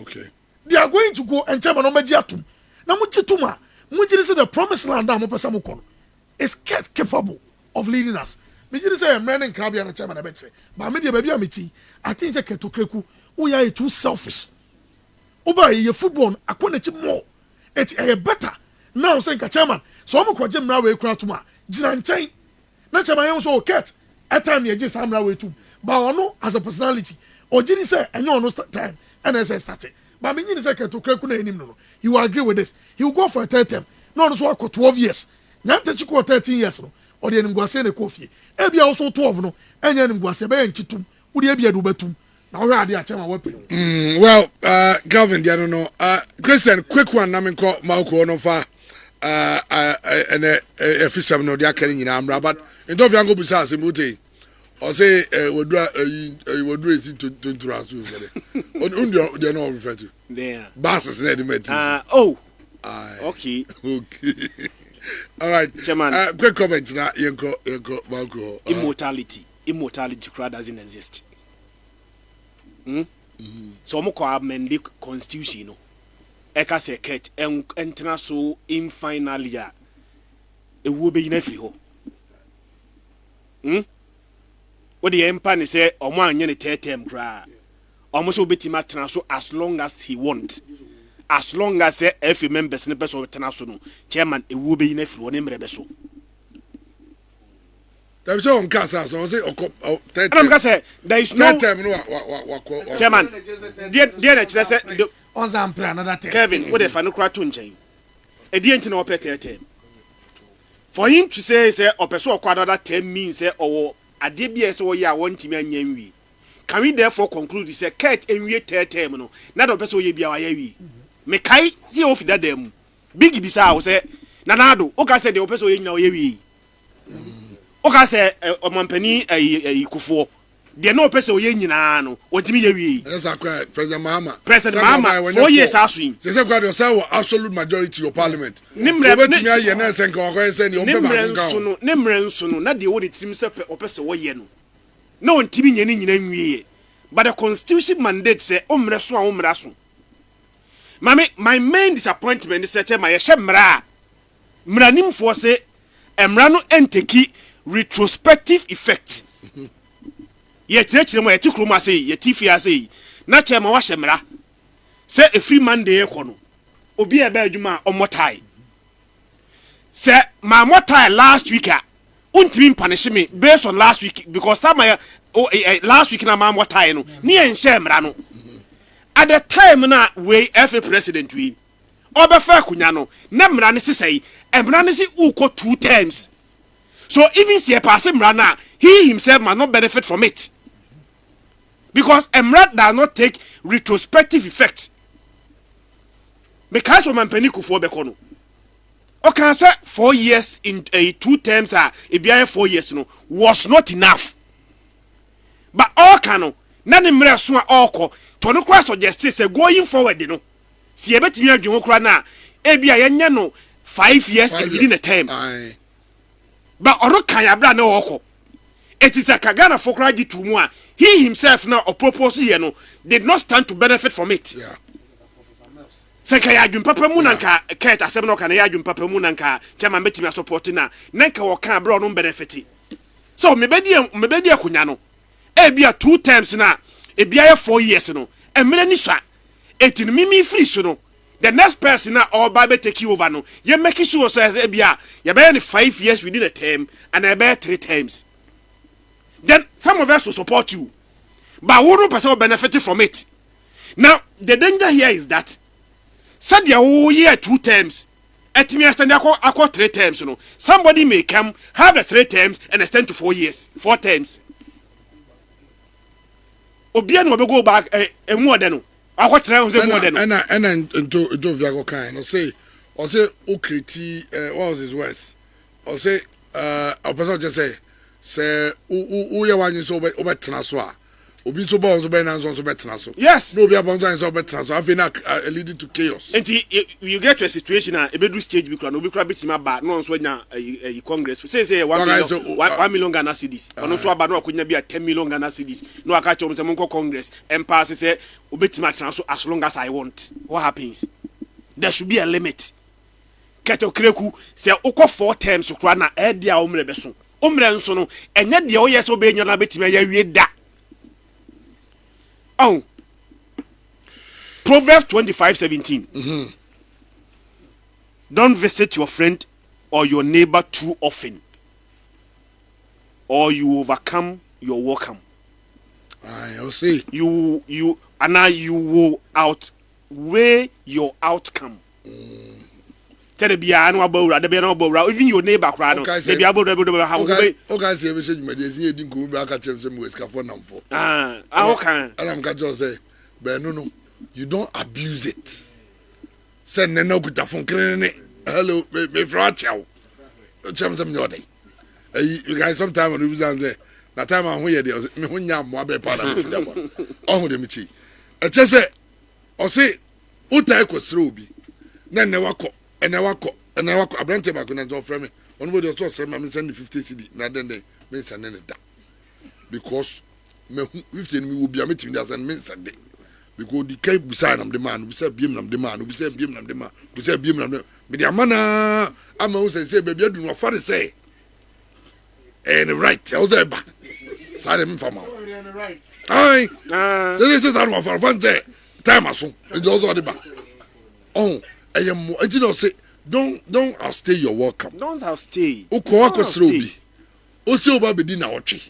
Okay. They are going to go and Chairman Omo Jiatum. Na mo chituma. Mo jiri say the promised land that Omo pesa mo kon is capable of leading us. Me just say I'm running Krabia and chairman abet say. But me dey baby amiti. I think say Keto Kreku, we are too selfish. Oba your football akwanechi more. It's better. Now say chairman. So I'm kwaje mra we kura tuma. Gina nchen. Na chairman you so ket. At time you just am we too. But ono as a personality. Or jini say enyo ono time. And I say started. But me jini say Keto Kreku na enim no. You will agree with this. He will go for a third term. No no so 12 years. Nyantechi ko 13 years no. Or the Nguase ne Kofi. Ebi also 12 no. Enya Nguase be enchitum. Udi ebi edu betum. Na we ade a chema wepe. Well, Calvin, I don't know. Christian, quick one na me ko Malco no fa and efisam no dia kare nyina amra but ento fi ango bisa asemuti. O say wodura esi to asu so on they no refer to. There. Basses na the okay. Okay. All right, Chairman. Quick comment now. You go, Malco. Immortality doesn't exist. So mo ko amend the constitution no. Eka se ket entra so in final year. E wo be ina free ho. what the empire say or one yen term cry. Almost obetima transfer as long as he wants. As long as every member snippets of international chairman it will be enough for name rebeso. There is no casa, so I say, there is no chairman. Dear, On Zampra, another thing. Kevin, what if I no cry to change? A dear to no pet term. For him to say, or person or another 10 means, or a DBS or ya 1 team and yemi. Can we therefore conclude this a cat and we terminal? Not a person ye be our yewi. Mekai, see off that them. Big Bisa say, Nanado, Oka said the person in our yewi. Oka say, a Mampany a Kufo. There no person yen no, or Timmy yewi. Yes, I cried, President Mahama. President Mahama, 4 years asking. They said, God, yourself absolute majority of parliament. Nimren Sono, not the old team separate or person or yeno. No one timing any name, but the constitution mandate say, Omrasu. Mammy, my main disappointment is that my Shemra Mranim for say, Emrano enteki retrospective effect. Yet, my Tikruma say, yet Tifia say, Nature Mawashemra say a free man de Econo, Obi a Belgiuma or Motai. Say, my Motai last week. Untimin punish me based on last week because some last week na man what I no near and shame rano. At the time na way FA president we Obefa Kunyano, Namranisi say, and Branisi uko 2 times. So even see a passing rana, he himself must not benefit from it. Because Emrat does not take retrospective effect. Because of Mampeniku for Bekono. Okay, say 4 years in 2 terms a be 4 years no was not enough. But all cano nani mre so all to no cross suggest say going forward no. Si ebetimi adwon kra na e bia yenye no 5 years within a term. But oro kan ya bra na okọ. It is a Kagana fokra gi to mu a he himself now or propose here no did not stand to benefit from it. Yeah. Seka ya adwun papa mu nanka ket asem no kan ya adwun papa mu nanka chairman betimi support na nanka wo kan bro no benefit. So mebedi akunya no e bia 2 times na e bia 4 years no emre ni so etin mimi free so no the next person na all by take you over no you make sure say e bia you be 5 years within a term and e be 3 times. Then some of us will support you but we don't person benefit from it. Now the danger here is that said the whole year 2 terms. Etimi extend akwa 3 terms, you know. Somebody may come have the 3 terms and extend to 4 years, 4 terms. Obian will go back a more than akwa 3 more than. And into Viago kind or say Okriti what was his words? Or say a person just say uya wanyi so obetina so a obi so bon so be nan so betina so. Yes. No be abon so betina so afina leading to chaos. And you get to a situation a ebedu stage bi kra no obi kra betima ba no so nya congress say 1 million Ghana cedis ono so aba no akonya bi 10 million Ghana cedis no aka chom se monko congress empire say obetima tran so as long as I want. What happens? There should be a limit. Keto kreku say ukọ 4 terms kra na e dia omre beso omre nso no enye de o yes obenya na betima ya wie da. Oh, Proverbs 25:17. Don't visit your friend or your neighbor too often, or you overcome your welcome. I'll see. You will outweigh your outcome. Tell be no about even your neighbor crowd. They be about how okay, see every shit you didn't go back at them with for now for. Okay. I'm going to say, but no, you don't abuse it. Send no good phone. Hello, me fraud you. Cham some your day. You guys sometime when we was down there. That time I'm here, there was me when you more be part of that one. Oh, the michi. I just say, or say, Uta Equosrubi. Then never call. And I walk, I bring back when I don't frame me. One way they also send me send 50 CD. Now then they may send it down. Because me 15 me will be a meeting that and means a day. Because the cape beside them the man, we say beam them the man, we say beam them the man, we say beam them the man. I'm always say, baby, I do not for say. And right, I was there back. Sare me fama. Ai. Say say sare for fante. Time aso. And also the ba. Oh, I am you know say don't outstay your welcome. Don't outstay. Uko akosro obi. O se oba bedi na otwe.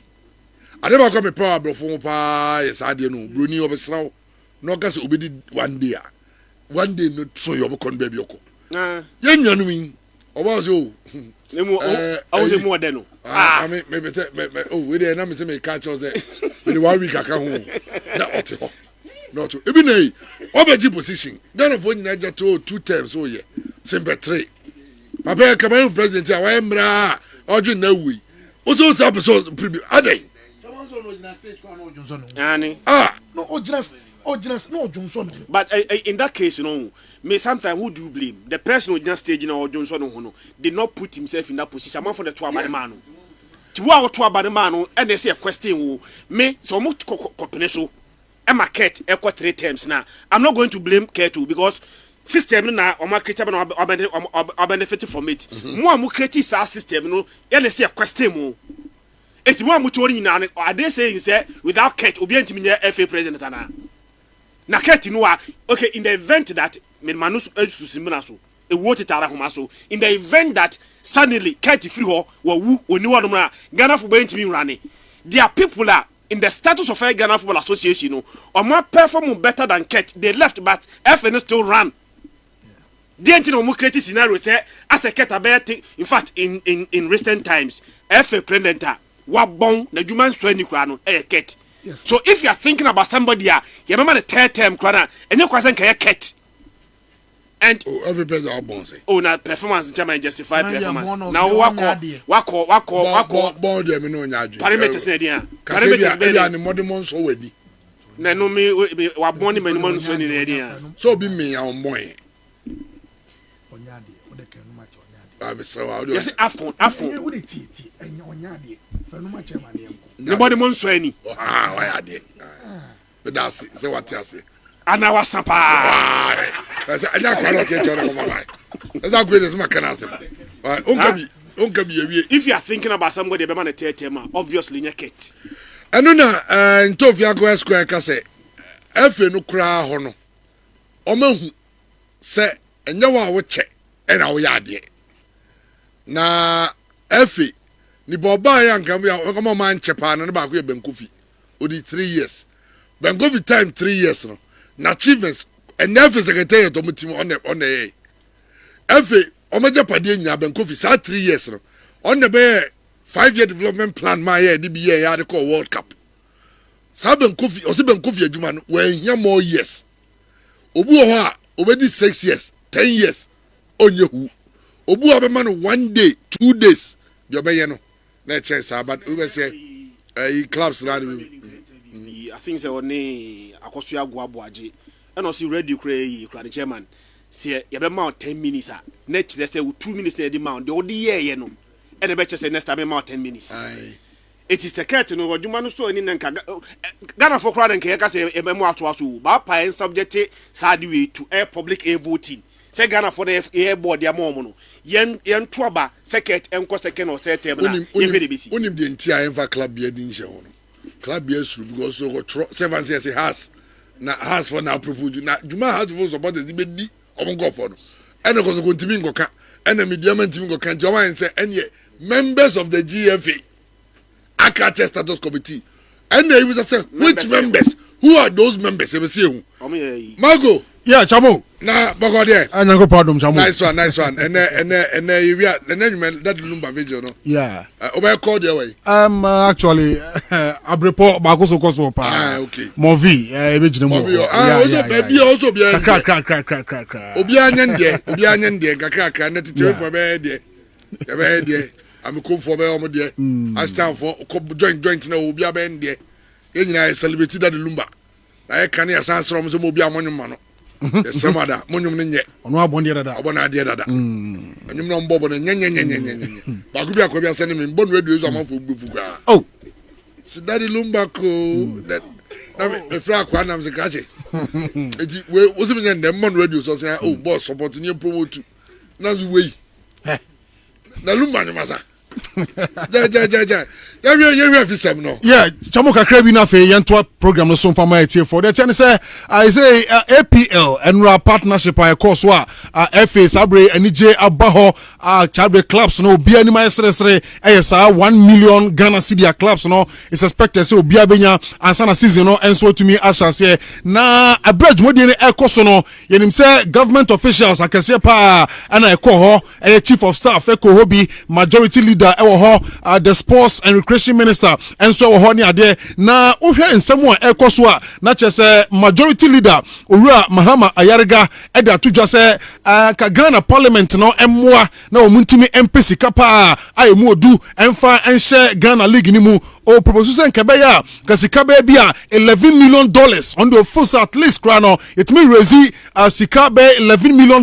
Ade ba ko me power brofo pa yes ade no broni obesraw. No gas obedi one day. One day no so your kon baby oko. Yen nwanu mi. Oba so Nemu I was more than no. Me we dey na me say me catch us there. Me 1 week aka ho. Na ote ho. Not to ebi na obeji position. Then of nyina get to 2 terms so ye. Simple 3. Papa Cameroon president a wa mra oju na wi. Also so episode adai. Someone so no jina stage ko no Johnson. No Ojina no Johnson. But in that case, you know, me sometimes who do you blame? The person who just stage or Johnson no did not put himself in that position. I'm for the 2 abademano. To what 2 abademano and they say a question me so much kopeneso. Emma Kate equal 3 terms now. I'm not going to blame Ketu because system na o ma create or benefit from it. Mo am create sa system no and they say a question mo. It's more mutually now. Are they saying say without Kate obi antimi FA president na? Na Kate no okay in the event that Manus Esusimina so a water tara so in the event that suddenly Kate free ho wu oni wadom Ghana football antimi run. There are people in the status of a Ghana Football Association no or more perform better than Kate. They left but FN still run. The entity no create scenario say as a Kate abet in fact in recent times FA president wabon na dwuma so ani kra no Kate. Yes. So if you are thinking about somebody you remember the 3rd term kra and you question can Kate. And every president are born say. Oh, na performance in German justify performance. Now wako born them no nyadwe. Parameters na dia. Parameters be dia ni modern so wedi. Na no me wa born ni man so ni na dia. So be me ya on boy. Onyade, o de kanu ma che onyade. Ah, me sra wa. Yes, afon. Wo de ti enya onyade. Fa no ma che ma ne enko. Ni body mon so ani. Ah, why ade. But that's say what you say. Ana wasapa. Anya kwa no tie chona ko baba. Eza go dey make na say. Onka bi ewie. If you are thinking about somebody be man a tema, obviously nya Kate. Eno na ntofia go square ka say efe no kura ho no. Omahu say enya wa wo che na wo ya ade. Na efe ni boba ya nka bi ko man chepa na ba ko e Benkofi. Odi 3 years. Benkofi time 3 years no. Na achievements and never secretary to mutim on the efe omeja pade nya Benkofi sa 3 years no on the be 5-year development plan my year DBA ya de call World Cup sa Benkofi o se Benkofi adwuma no we hia more years obu ho a obedi 6 years 10 years onye hu obu abema no 1 day 2 days de obeye no na chance but we say clubs na I think so ne akoso agwo aboaje and also ready kra the chairman say ye be ma 10 minutes na kire say 2 minutes na di ma de odi ye no and be say next time ma 10 minutes it is the cat no odwuma no so ani nka Ghana for crowd nka ka say e be mo ato aso ba pa en subject side way to air public air voting say Ghana for the air board ya mo no yen to aba second enko second or third term na ye be be si onim de ntia enfa club bia di nche ho no club yes because so go seven years has na has for now propose na juma has for support the be di omongo for no ene ko so kontimi ngoka ene media man timi ngoka nti o wan say ene members of the GFA Akache status committee ene you say which members who are those members e be say hu Mago yeah chamo na bako there anyango pardon chamo nice one ene you ene that lumba video no yeah oba call there way actually abrepo ba ko so pa okay movie e be gina mo yeah baby also be kra obi anya ndie kakra na tete for be there am ko for be o mo there as time for joint na obi aba ndie e nyina celebrate that lumba na e kan ya sansro mo so obi amonyuma no semada monyum ne nye ono abonde dada obona ade dada anyum no mbobo ne nye ba ku bi akwa bi asane me mbonu radio zo amanfo gbefu ka oh sidadi lumba ko that na me fra akwa na mse kache eti we osim nye ndem mbonu radio so say oh boss support nye promote na zu we na lumba ni masa ja yeah fi sem no yeah chamo kakra bi na fe yentoa program no so mpama etie for the ten say I say APL and partnership I course wa FA Sabre anije abaho Chabre clubs no obi ani mai sresre sa 1 million Ghana cedi clubs no is expected say obi abenya ansa na season no enso to me ashase na abridge modi ni ekoso no yenim say government officials akese pa ana ekoho chief of staff ekoho bi majority leader ewo ho the sports and recreation minister enso wo ho ni ade na ohwe nsem a ekoso a na chese majority leader Owura Mahama Ayariga eda tudwa say ka Ghana parliament no emmoa na omuntimi empesi kapa ayemu odu emfa enhye Ghana league ni mu o proposition kebeya kasika be bia $11 million on the full at least krano it mean raise sika be $11 million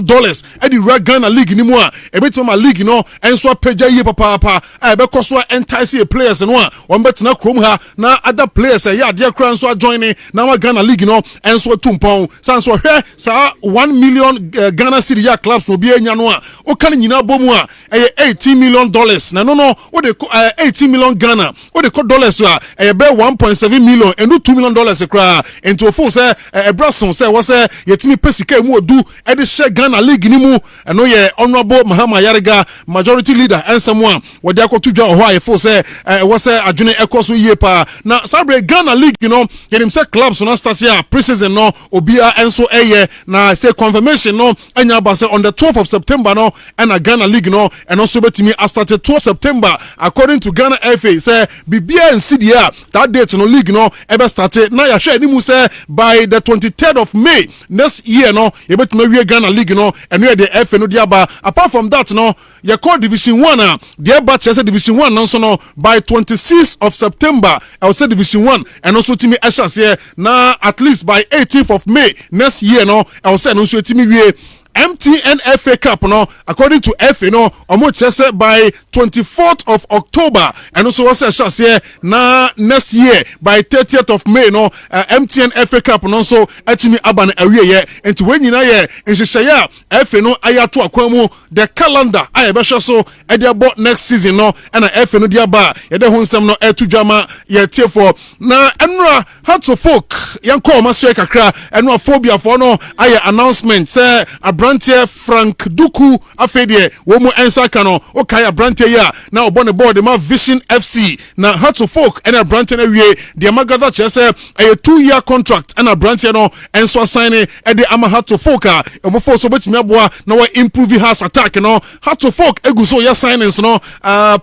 e di Ghana league ni mu a ebetima league no enso peja ye papa e be koso entice players no a on betena krom ha na other players ya de kra nso join na wa Ghana league no enso tumpon sanso hwe sa 1 million Ghana cedi ya clubs no bi enya no a o kan nyina bomu a $18 million na no wo de 18 million Ghana wo de dollars a be 1.7 million and $2 million kra into full say Brason say was yetimi pesika mu odu e de share Ghana league ni mu eno ye honorable Mahama Yariga majority leader and someone we dey akotudwa ho aye full say was adwene ekoso yie pa na Sabre Ghana league you know yenim say clubs no start here preseason no obia enso eye na say confirmation no enya ba say on the 12th of September no and a Ghana league no and also betimi start 12th September according to Ghana FA say bibia and CDA that date no league no ever started na ya share ni mu say by the 23rd of May next year no you betimi we Ghana league no and we the FA no diaba apart from that no you call division 1 the batch say division 1 no so no by 26th of September I will say division 1 and also timi ashas here na at least by 18th of May next year no I will say no so timi we MTN FA Cup no according to FA no omo chese by 24th of October and also was a here na next year by 30th of May no MTN FA Cup no so etimi aban awie ye enti when nyina ye nhyehyeye FA no ayato akwamu the calendar ayebehwe so e dey bo next season no and FA no dia ba ye dey ho nsem no etudwama ye tie for na enra Hearts of Folk yanko maso kakra enra phobia for no aye announcement say Brantier Frank Duku afedie wo mu ensaka no okaya Brantier ya na obone board ma Vision FC na Hearts of Folk and Brantier na wie de magather chese a 2-year contract and Brantier no enso assign e de ama Hearts of Folk a omofo so betimi aboa na wa improve house attack no Hearts of Folk eguso ya signings no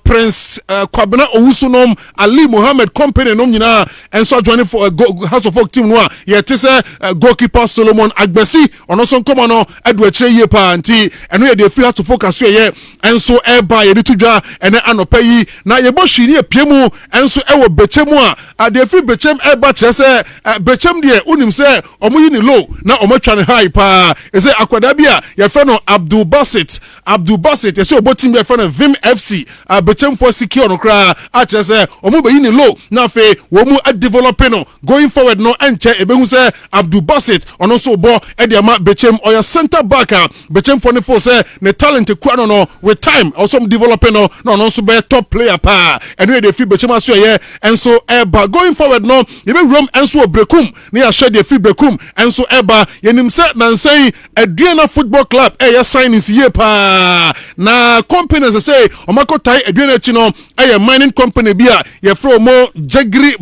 Prince Kwabena Owusunom Ali Mohammed company no nyina enso join for Hearts of Folk team no ye tese goalkeeper Solomon Agbesi ono so nkomo no Edward ye pa nti eno ye de free to focus ye enso eba ye ditudwa ene anopa yi na ye bo hwini epiemu enso ewo bechemu a de free bechem eba chese bechem de unim se omo yi ni low na omo twa ne high pa ese akwada bia ye fe no Abdul Basit ese obotim ye fe no Vim FC bechem for secure no kra a chese omo be yi ni low na fe wo mu developing no going forward no enche ebehu se Abdul Basit ono so bo e de ma bechem oya center back bechem for ne for say ne talent kwa no with time also developing no so be top player pa anyway the free bechem aso ye enso eba going forward no ye be room enso brekum ne ya share the free brekum enso eba yenim se na say Aduana Football Club ye signings ye pa na companies say omakotai Aduana chi no ye mining company bia ye fro mo Jagri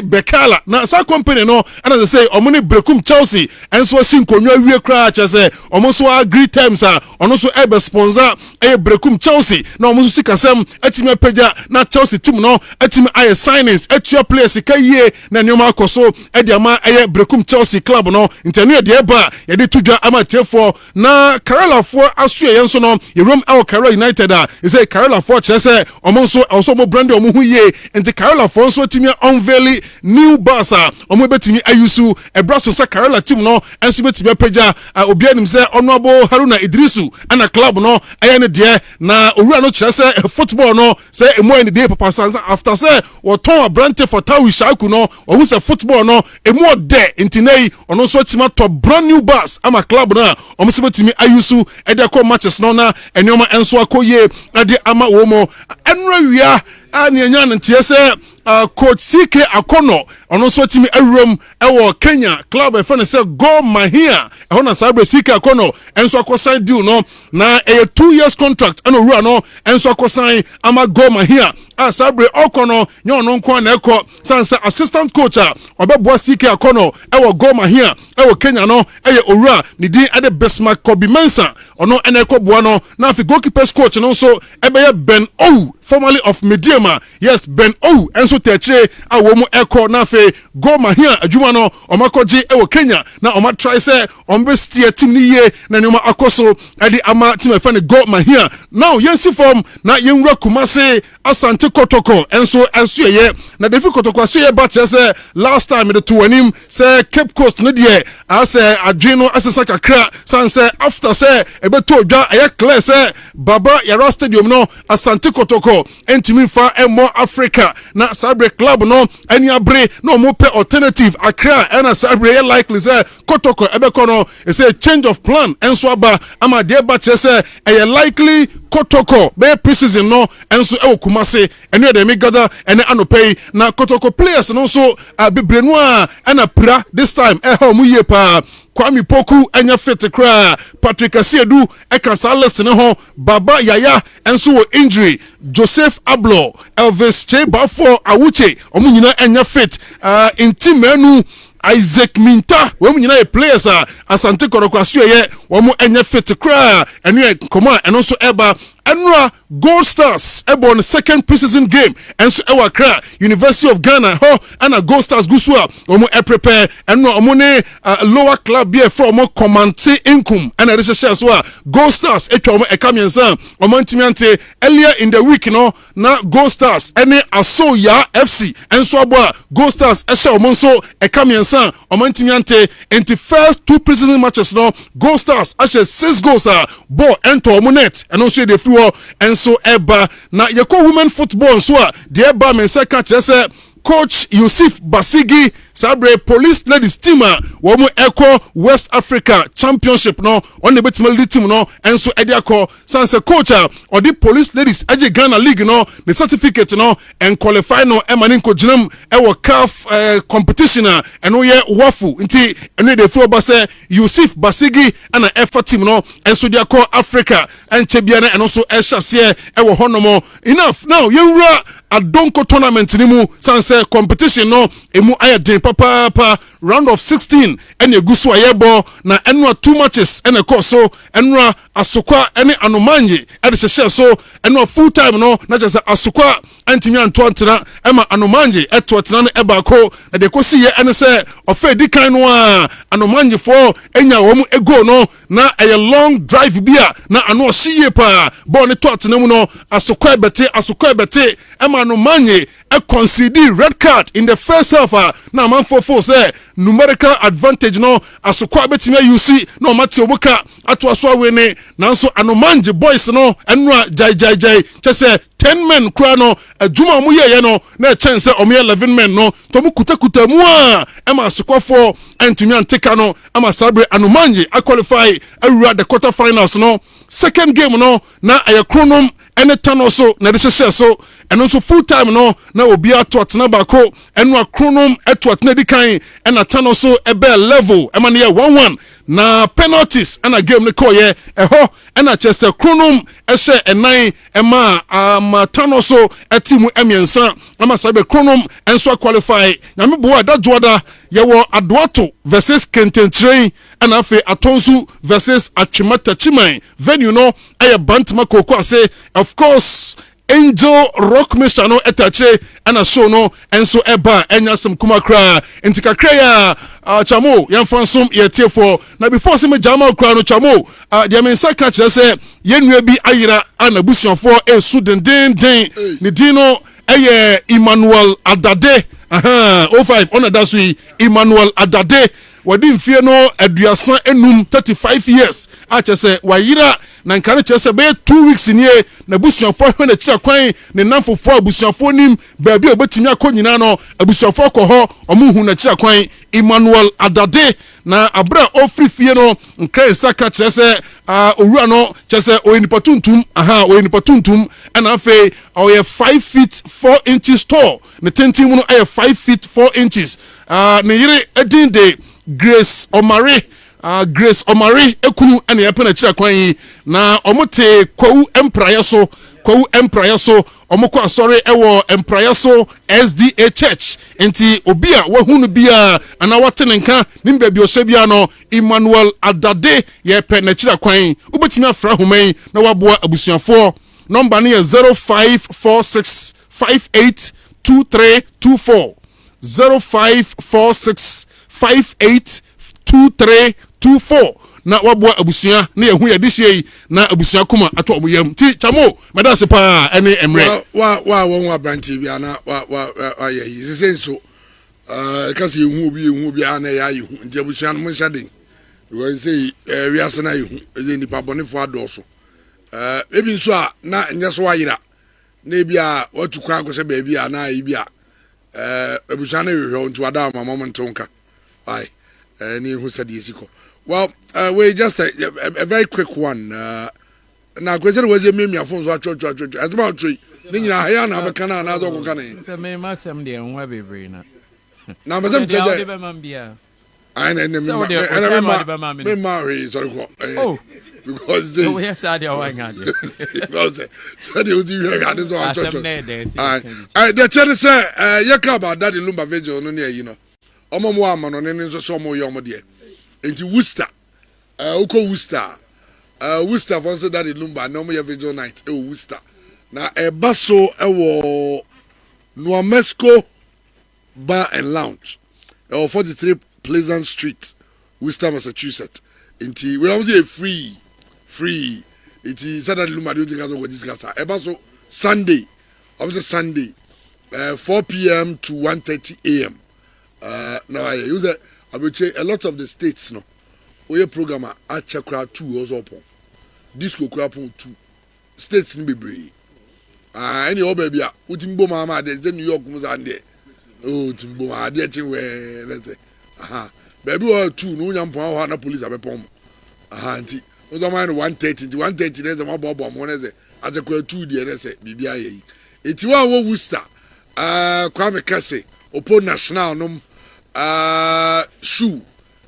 Bekala na sa company no and as I say omoni brekum Chelsea enso sin konwa wie kra cha say omo so agree terms ono so ebe sponsor brekum Chelsea na omo so sikasem atimi apagya na Chelsea team no atimi aye signings atua players kaye na nyoma akoso e de ama brekum Chelsea club no intenu de eba ye de tudwa amatefo na Kerala for aso ye nso no ye room our Kerala United is say Kerala for cha say omo so also mo brand omo hu ye enti Kerala for so atimi unveil new bus omo betimi ayusu ebraso sa Kerala team no enso betimi apeja obi anim se honorable Haruna Idrisu ana club no aye ne de na owura no kire se football no se emo any day papa sansa after say woton abrante for Tawi Shaku no ohu se football no emo de intinei ono so tima to brand new bus ama club na omo se betimi ayusu e de call matches no na enioma enso akoye ade ama wo mo enra wia ani enya ntie se coach CK Akono ono so timi awuram ewo Kenya club e fane say Gor Mahia e ho na sabre CK Akono enso akosan deal no na a 2 years contract eno wura no enso akosan ama Gor Mahia sabre Okono nye ono nko na ekọ sansa assistant coach obeboa CK Akono ewo Gor Mahia ewo Kenya no eye owura ni din ade Bismarck Kobe Mensah ono ene ekọ boa no na afi goalkeepers coach no so ebeye Ben Owu formerly of Mediama yes Ben Owu enso tetre awomu ekọ na afi Gor Mahia adwuma no omakoji ewo Kenya na oma try say ombe steer team ni ye na nyoma akoso ade ama team efane Gor Mahia now yensi form na yenwura Kumasi Asante Kotoko enso ye na David Kotoko aso ye ba say last time the two anim say Cape Coast no de ase adweno asesa kakra san say after say ebeto odwa aye clear say Baba Yara Stadium no Asante Kotoko entimi fa emo Africa na Sabre club no eni abre no mo pe alternative Accra and Sabre likely say Kotoko ebeko no e say change of plan enso aba ama de ba say e likely Kotoko be preseason no enso e Kumasi eni de me gather eni anopay na Kotoko players no so bebrenu a na pra this time e ha mu ye pa Kwame Poku enya fit kra Patrick Asiedu e kan sa list ne ho Baba Yaya enso wo injury Joseph Ablo Elvis Chebafo Awuche omu nyina enya fit intimenu Isaac Minta we mu nyina e players Asante Kotoko aso ye wo mu enya fit kra ene koma eno so eba Enra Gold Stars ebon second preseason game enso ewa Accra University of Ghana ho ana Gold Stars gusua omo prepare enno omo ne lower club here from Komante Inkum ana research so Gold Stars etwa omo ekamiensa omo ntimiante earlier in the week no na Gold Stars ene Asoya FC enso abo Gold Stars ehye omo so ekamiensa omo ntimiante into first two preseason matches no Gold Stars ehye 6 goals ball enter omo net eno so dey enso eba na yeko women football so the eba men second say Coach Yusuf Basigi Sabre Police Ladies team wo mu Echo West Africa Championship no on the betimali team no enso ediako sanse coach or the Police Ladies aje Ghana League no the certificate no and qualify no emanin ko jinam ewo CAF competition eno ye wafu nti eno de fu oba say Yusuf Basigi ana Efa team no enso diako Africa enche bia na eno so ehase ewo honomo enough now yenwura Adonko tournament ni mu sanse competition no emu ayedin papa round of 16 ene gusu ayebo na enwa 2 matches ene koso enwa Asokwa ene Anomanye ade hye so enwa full time no na just Asokwa antimi antoantena ema Anomanye etotena no ebako na de kosi ye ene se ofa edikan no Anomanye for enya wo mu ego no na a long drive bia na ano hye pa ball ne totena mu no Asokwa bete ema Anomanye concede red card in the first half na man for say numerical advantage no Asokwa betime use no mate obuka ato aso awene nanso Anomanje boys no enra jai chese 10 men kura no adwuma mu ye no na chance o me 11 men no to mu kutakuta mu ema Asokwa for antimi anteka no ama Sabre Anomanje qualify awura the quarter finals no second game no na ayekronom ene tano so na de hye so eno so full time no na obi atotena bako eno akronom etotena dikan ena tano so ebe level ema ne 1-1 na penalties ena game ne koye eho ena chese kronom ehye enan ema tano so etimu emiensa ama Sabe kronom enso qualify nyame bo da joda yewo Adoato versus Kententrain ena afi Atonsu versus Atwemata Chiman venue no eye Bantama Koko ase of course Angel Rock Mission no etache ana show no enso eba enyasem kuma kra ntikakra ya chamo yamfansum yetiefo na before se me jama kra no chamo dia mensa ka kire se yenua bi ayira ana busuafo esu den ni dino eye Emmanuel Adade 05 ɔna da so yi Emmanuel Adade wɔde mfie no aduasa enum 35 years a kyerɛ sɛ wayera na nka no kyerɛ sɛ bɛyɛ 2 weeks nie na abusuafoɔ hwɛ n'akyira kwan ne namfofoɔ abusuafoɔ nim baabi a obɛtumi akɔ nyinaa no abusuafoɔ kɔ hɔ ɔmo hu n'akyira kwan Emmanuel Adade na abere a ɔfiri fie no nkra nsa ka kyerɛ sɛ owura no kyerɛ sɛ ɔyɛ nipa tuntum ɔyɛ nipa tuntum ɛna afei ɔyɛ 5 feet 4 inches tall ne tenten mu no ɛyɛ 5 feet 4 inches ne yere edin de Grace Omare ekunu ɛna yɛpɛ n'akyira kwan yi na ɔmo te Kwawu Empraeɛ so ɔmo kɔ asɔre ɛwɔ Empraeɛ so SDA Church nti obi a wahu no bia ana wate ne nka ne baabi ɔhyɛ bia no Emmanuel Adade yɛpɛ n'akyira kwan wobɛtumi afra homan na waboa abusuafoɔ number no yɛ 0546 582324 0546 582324 na waboa abusua na yehu ye dihye yi na abusua kuma ato obuyam ti chamo medase pa ene emre wa won abranti bia na wa ye senso kasi yehu obi ana ya yehu nti abusua no monhyade we say we asena yehu e nipa bonefo adoso ebi nso a na nyeso wayira na bia watu kwa akose ba bia na yi bia abusua na hwehwe nti wada mama ntonka ai ni hu said yesiko. Well, we just a very quick one. Now, question was a meme phone so church as about tree. Nina Hayana Bacana and other Gokane. So, may my some dear and webby brain. Now, Madame I remember Mary, sorry, oh, because they were sad. Because said it was very hard to church. The church said, Yakaba, Daddy Lumba Vigil, no near, you know. Omo man on any so more young dear. Into Worcester, Oko Worcester, Worcester for that in Lumba, no more vigil night, Worcester. Now a basso, Nuamesco Bar and Lounge, 43 Pleasant Street, Worcester, Massachusetts. Into we only free. It is Saturday Lumba doing as we discuss. A basso Sunday, obviously Sunday, 4 p.m. to 1:30 a.m. Now I use it. I will say a lot of the states no. Oye programmer acha kra 2 also upon. Disco kra upon 2. States ni bebre. Any obe bia utimbo mama de New York muzande. Oh timbo ade chin we let's say. Baby o 2 no nyampo ha na police abepom. Anti. Ozo man 130 na ze mabobo mo na ze acha kra 2 de na se bibia yi. Eti wa wo Worcester. Kwame Kase Opo National nom shoe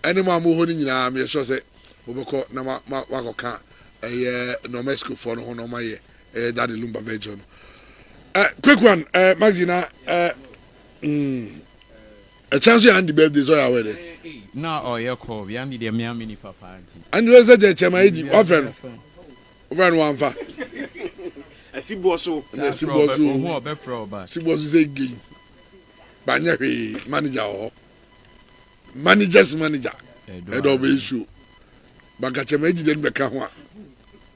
any man mo honi nyina me so say obeko na wakoka no Mexico for no ma ye Daddy Lumba Virgin. Quick one Maxina a chance you and the birthday so ya we na o ye call we and the me mini papa auntie and you say the chema edi ofren one fa asiboso who obe pro ba siboso say gay banya manager or manager's manager head of issue banka chemaji den beka ho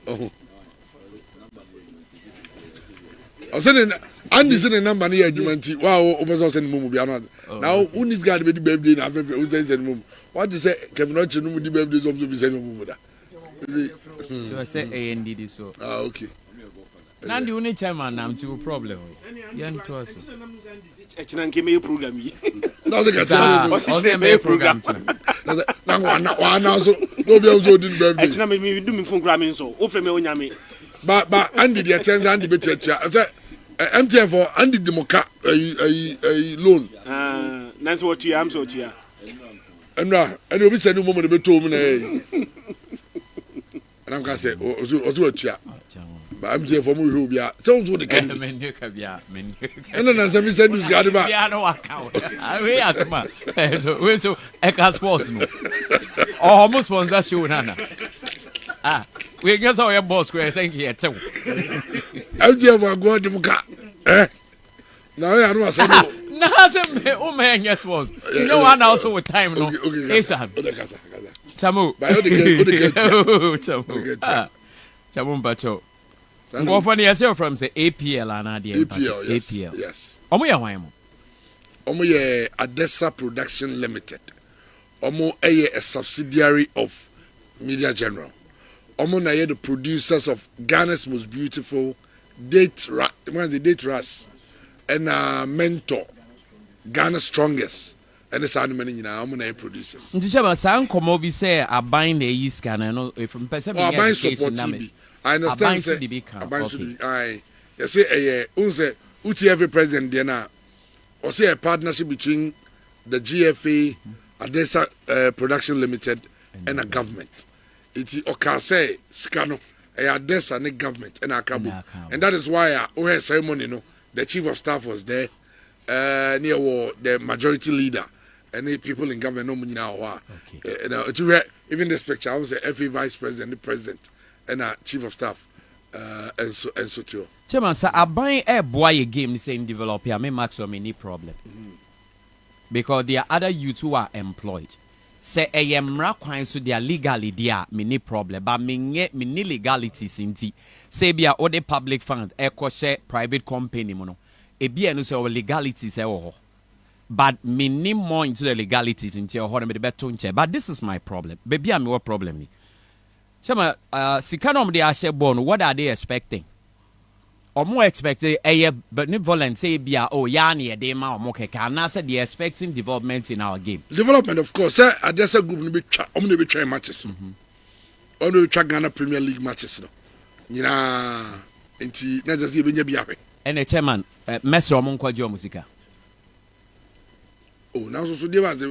oh asen and is the number near adjumanti wow opeso send mumu bia no now who this guy be the birthday na afefe who send mumu what is say Kevin Ochi no the birthday so be send mumu da so say AND so okay now the only chairman na mti problem yan to us echina nke me program yi na the guy me program na wana so no be so din birthday echina me do me phone gram so o frame onyame ba Andy the chance Andy be tia say MTN for Andy the moka loan na so what you am so what you enra ene obi send mo mo be to mu na and I'm gonna say o tia ba MTN for mo hwe obi a say so the can men ka bia men and then say me send you gade ba bia no account we atma so e ka sports no almost sponsor show nana we get our boss square thank you too MTN for go the muka now I know say no na say me o me yes boss you know one also with time no Esa Chamu ba o de Chamu Chamu mpacho ngo for the yourself from say APL and APL yes omo ya hwan mo Omo ye Adesa Production Limited. Omo a subsidiary of Media General. Omo na ye the producers of Ghana's Most Beautiful Date Rush and Mentor, Ghana's Strongest. And it's many omo na ye producers. Nti chama san komo bi say aban na yi scanner no if person be aban support TV. I understand say aban should be I you say unse uti every president there na or say a partnership between the GFA Adesa Production Limited and a government. It oka say scano a Adesa ne government and a cabo. And that is why our ceremony no the chief of staff was there near the majority leader and the people in government no money now even this picture I was say FA vice president the president and a chief of staff and so too. Chairman, sir, I buy a boy game saying develop here, may maximum any problem. Because there are other youths who are employed. Say I am rakwan so they are legally there, many problem, but me legalities in tea. Say be all the public fund, share private company mono. E be no say legalities but many more into the legalities in your home but this is my problem. Baby, I'm your problem. Chama sikanom de ashe born, what are they expecting? Or more expecting a benevolent say be yani a day ma or more can say they expecting development in our game. Development, of course, sir. There's a group only be trying matches. Only try Ghana Premier League matches. You know, into not just even be happy. And a chairman, Messi or Monquajo Musica. Oh, now so they was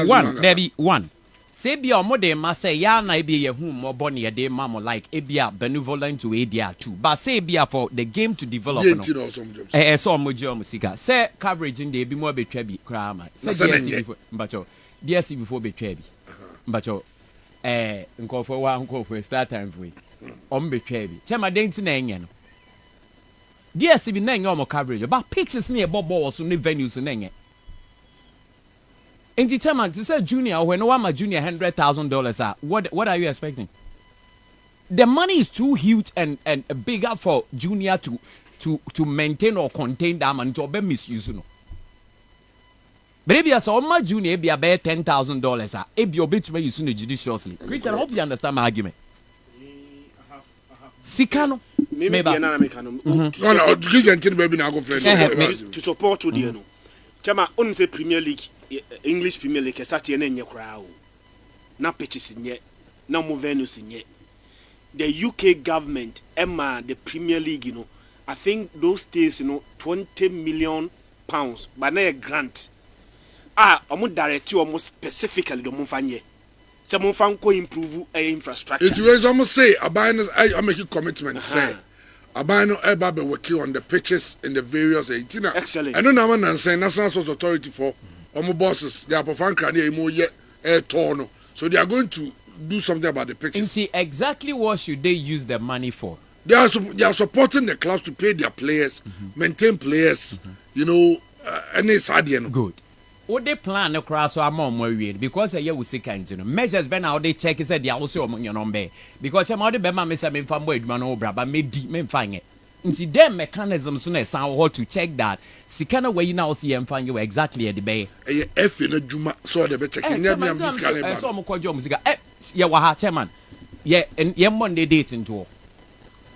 one, baby, one. Say be or more than must say, ya na be a whom more bonny a day mamma like a be benevolent to ADR too. But say be for the game to develop. I saw Mojo Musica. Say coverage in the be more betray crime. Say but DSC before betray. But call for one call for start time for it. Betray. Chama dainty name. DSC be name your coverage, but pictures near Bob balls on the venues and in determined to say junior when one my junior $100,000 what are you expecting? The money is too huge and bigger for junior to maintain or contain that money to be misused. No. But if you saw my junior be about $10,000, if you be to me using judiciously. Richard, I hope you understand my argument. Sikano maybe to support to the Chama on the Premier League. English Premier League start here na crowd na pitches nye na mo venues nye the UK government emma the Premier League I think those days £20 million but na a grant omo direct you almost specifically do mo fanye say mo fan ko improve infrastructure it was almost say I make a commitment say Abano eba be working on the pitches in the various 18 excellent I don't know what I'm saying National Sports Authority for Omo bosses, they are performing so they are going to do something about the pitches. And see exactly what should they use the money for? They are supporting the clubs to pay their players, maintain players, and it's hard. Good. What they plan across so I'm more weird because a year we see kinds measures been out they check is that they are also among your number because I'm out the Bema Mesa me from boy man obra but me deep me find it. Into them mechanisms soon as how to check that. See kind of way you now see and find you exactly at the bay. If in a Juma saw the better so I'm called your music. Yeah, waha chairman. Yeah, and Monday dating tour.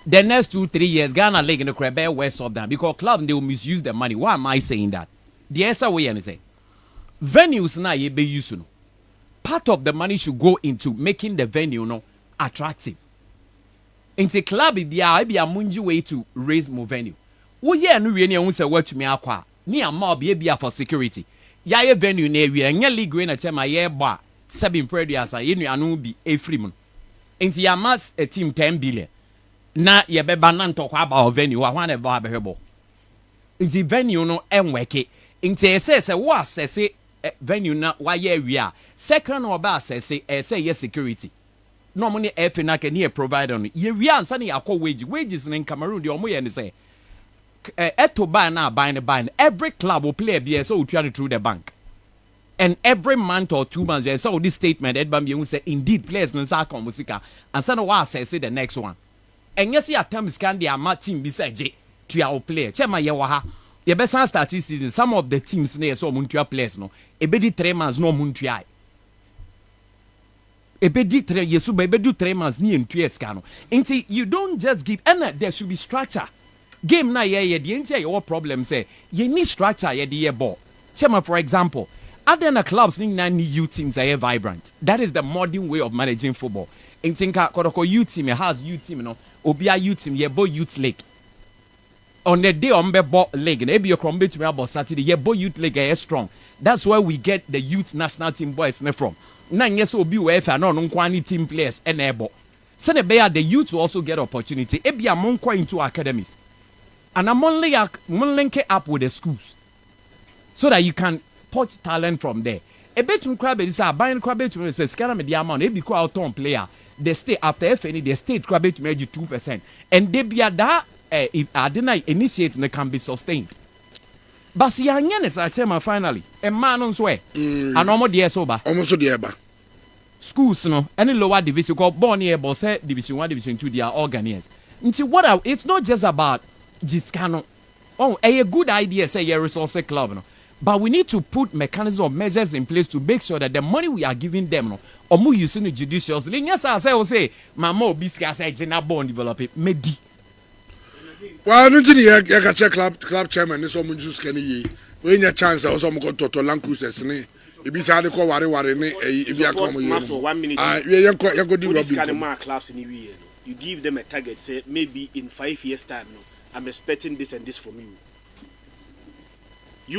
The next 2-3 years, Ghana League in the crab west of them because club they will misuse the money. Why am I saying that? The answer way and say venues now ye be used to. Part of the money should go into making the venue attractive. Into club be a munji way to raise more venue. Oh yeah, no we any say what to me akwa. Ni ama be for security. Ya venue na area nya league we na chema ye ba 7 previous ye nu anu bi e free mun. Into ya mass a team 10 billion. Na ye be ba na ntokwa ba venue wa hwan e ba be hwebo. Into venue no enweke. Into say what assess venue na wa ye area. Second or ba assess say yes security. No money efe na can here provide on ye we answer ni akọ wages in Cameroon the omo ye ne say eto buy na buy every club will play a so try through the bank and every month or 2 months so this statement Edbam you say indeed players no sa come musica and so what say the next one and yes ya terms can the ama team be say to our player chema ye wa ha Your best start this season. Some of the teams near so muntua players no. Ebedi 3 months no muntua. Ebedi 3 yesu ebedu 3 months ni entua ska no. Nti you don't just give and there should be structure. Game na ye the nti your problem say you need structure ye the ball. Chema for example, other clubs need youth teams are vibrant. That is the modern way of managing football. Ntinka Kodoko youth team has youth team no. Obia youth team ye bo youth league. On the day on the league, maybe your crumble to me about Saturday, your boy youth league is strong. That's where we get the youth national team boys from. Now, yes, will be where no quality team players and able. Send the youth will also get opportunity. Ebi among into academies, and I'm only link it up with the schools so that you can poach talent from there. A bit to crab is a buying crab to me says, "Can I the amount? Ebi ko out on player. They stay after FNE, they stay crab to me 2%, and they be a da." If I didn't initiate, it can be sustained. But see, I tell finally, a man on swear, and almost the sober. Almost the eba. Schools, no, any lower division called born here, but say division 1, division 2, they are organized. Until it's not just about Giscano. Oh, a good idea, say a resource club, no. But we need to put mechanisms or measures in place to make sure that the money we are giving them, no, or more using it judiciously. Yes, I say, Mamo, Bisca, say, Jenna Bond develop it, Medi. Well, no, you can check club chairman. This one just can ye. We need a chance. Also, I'm going to Land Cruisers. If you say they call worry, if you are coming, 1 minute. You go do this kind of clubs in the year. You give them a target. Say maybe in 5 years' time, no, I'm expecting this and this from you.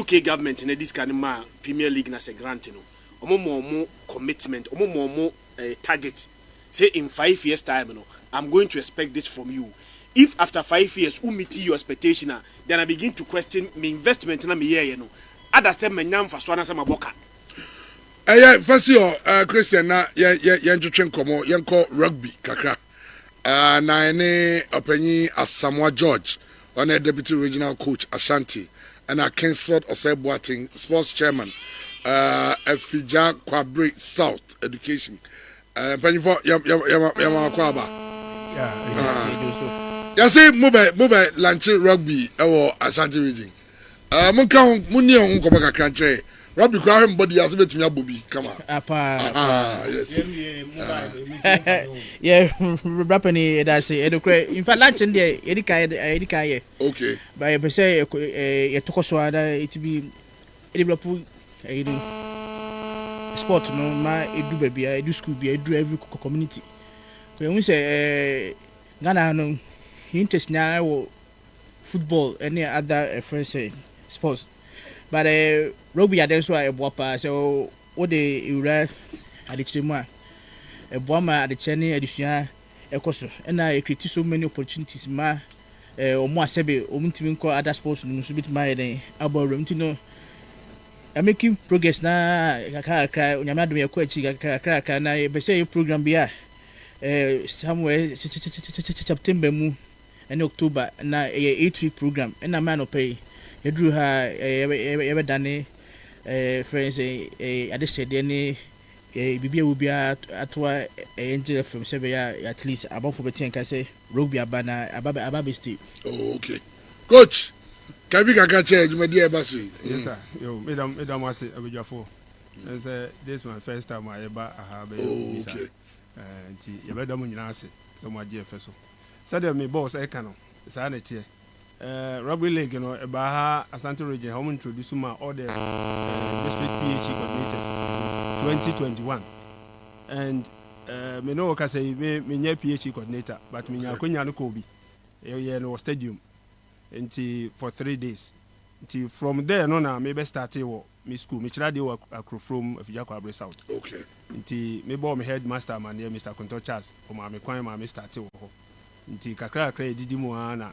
UK government in this kind of Premier League as a grant, you know, more commitment, more target. Say in 5 years' time, you know, I'm going to expect this from you. If after 5 years, who meet your expectation, then I begin to question my investment in me here, you know. Others say my name for Swana Samaboka. First year, Christian, to train como, yanko rugby, kakra. Na any opinion as Samoa George, on a deputy regional coach Ashanti, and a Kingsford Osei sports chairman, Fija Kwabre South Education. Penny for Yama Kwaba. You see, mobile lunch rugby or Ashanti region. Munka Munia Unkoba Cranche. Rugby crowd body has met me a booby. Come on. Yes. Yeah, Rappany, that's it. In fact, lunch in there, Edika. Okay. By a say, a Tokoswada, it be develop sport, no, my do baby, I do school, I do every community. When we say Ghana, no. Interest now football any other friends sports, but rugby that's why a boapa so what the ura at the chima a bomber at the Chinese edition a course and I create so many opportunities ma or more sebe or call other sports no so bit my about room to know I'm making progress na cry on your madam your coach crack and I say program be somewhere September mu and October na a 8-week program and a man of pay you drew her ever done friends I just said any Bibi will be at what angel from Serbia at least above for betting can say rugby abana ababe state. Oh, okay. Coach, can we catch you, my dear Basu? Yes, sir. Yo, Madam was a video for. This is my first time I ever have a okay. You better when you answer so my dear Fesso. Said me boss Ekano, sanity. Rugby League, you know, Baha Asante region, how introduce all the district PhD coordinators 2021. And me know can say me PhD coordinator, but me Kunya Kobe, no stadium until for 3 days. Until from there, no, now maybe start me school, me try to work from Fijakwa South. Okay. Until me bought me headmaster man here, Mr. Conto Charles, or my quine, my Mr. Tio. Until Kakra Didi Moana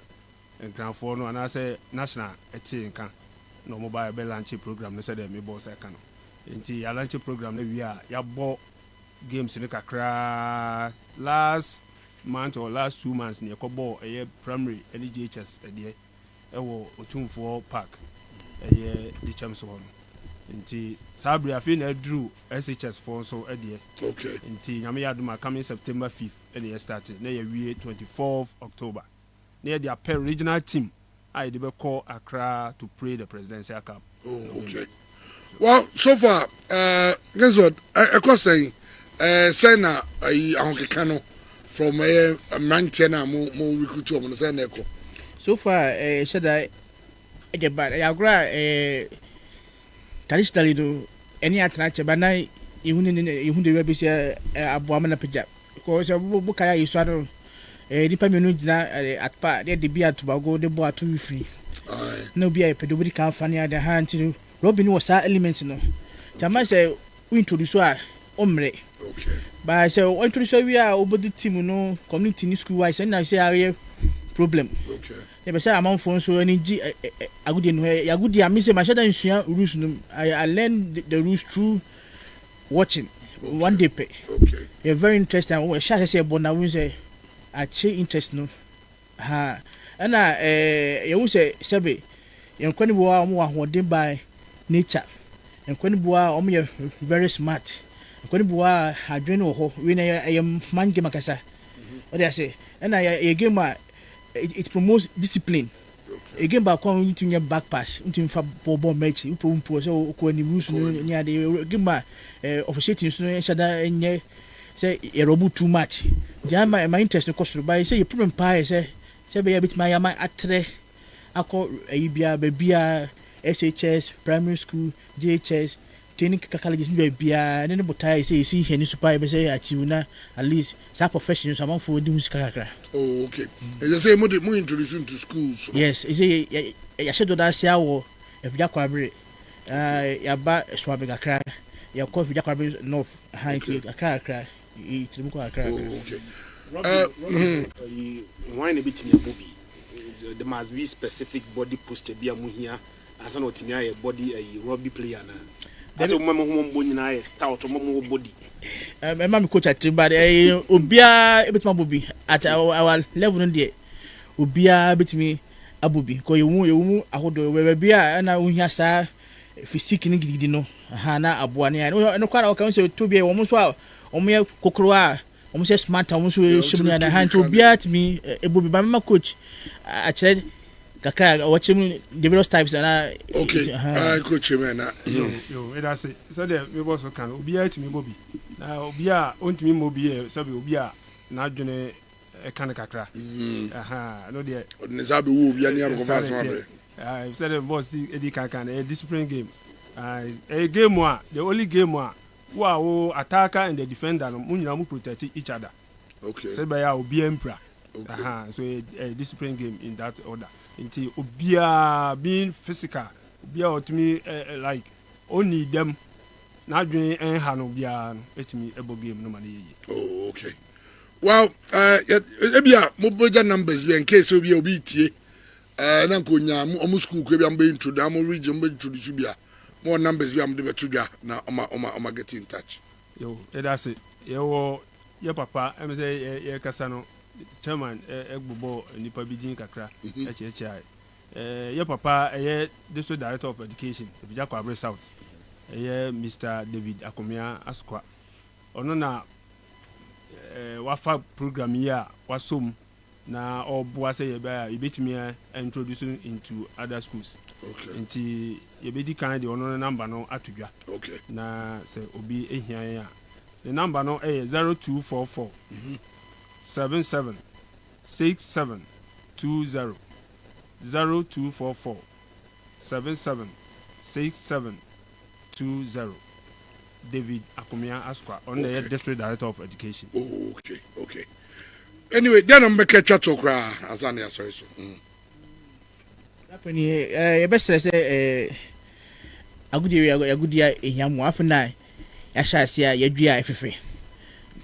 and Grand Forno, and I say national at Tinka, no mobile bell lunch program, they said me boss I can. Until a lunch program, we are ya bought games in the Kakra last month or last 2 months near Kobo, a year primary, any GHS a year, Otumfo Park, a year the champs one. Until Sabri, I feel I drew SHS for so a year. Okay. Until Yamiaduma coming September 5th, and year started. Near we 24th October. Near the regional team, I did call Accra to play the Presidential Cup. Oh, okay. Well, so far, guess what? I could say, Sena, Kano from a Mantiana, more recruit on the Seneco. So far, said I get bad. I agree. Traditionally, do any attraction, but now you wouldn't be a Buamana Pijab. Because a Bukaya is sort of nipa menu gyina at part de bi atobago de bo ato free no bi a pedobri kan fa ne ade ha nti Robin was that element no chama say we introduce a omre okay ba say we introduce we a obodi team no community ni school wise na say are problem okay e be say amanfo so ani gi agudi no ya agudi am say ma shada nsua rules no I learn the rules through watching one day pay okay you're very interesting we shall say but now we say ache interest no ha ana you say sebe yenkwani bo a mo ahoden by nature yenkwani bo a o me very smart yenkwani bo a adwene wo ho we na man game akasa what they say ana a game it promotes discipline a game ba kwa into your back pass into fa ball match you put so ko ni rules no ni ade game officiating so no shada enye say you robu too much jama my interest no cost by say you problem pie say be a bit my atre akọ ayibia babia SHS primary school JHS training colleges ni babia ne botai say see here ni super be say achieve na at least sa profession so among for the music kakra. Oh okay. They say mo introduce to schools. Yes, you say ya shedo da sia wo efia kwabre ya ba swabe kakra ya ko efia kwabre north high kakra okay. Why a bit me a bobby? There must be specific body posture be a muhia as an otimia a body a rugby player. That's a mama who won a stout or more body. My coach at but Ubia a bit my bobby at our level in there. Ubia bit me a bobby, because you won't a hold over beer and I won't have physique in the no. Hana Abuani. I know quite all say to be a woman's wow. Omia kokroa omse smart omso shimni na hand to be at me ebo be my coach actually kakra watching the various types and okay coach me na yo it has so there we boss can obi at me mobi na obi a ontimi mobi so be obi a na adwene e kan kakra no there ne sabe wo obi ani am go fast one I said the boss edi kan a discipline game a game one the only game one wow attacker and the defender no munyina mu protect each other okay say by obi emperor so a discipline game in that order until obia being physical obia otumi like only them na dwen ha no bia no etimi ebo game no mane yi oh okay well ebia mo boja numbers be in case obi tie na ko nya mo school ko bia mo introduce mo region mo introduce bia more numbers we am the betudwa na oma get in touch yo that's it yo papa em say ye kasa no chairman egbobo nipa bijin kakra echeche ye papa district director of education Ifija Kwabre South Mr David Akomia Askwa ono na wafa program here wasom na oboa say ye betimi introduce into other schools okay nti ye bedi kan de ono number no atudwa okay na say obi ehian ya the number no 0244 77 67 20 0244 77 67 20 David Akomia Askwa on the district director of education. Oh okay anyway then I'm make chat to kra asane asori so apeni e be sere agudi ehiamu afuna ya shase ya dua efefe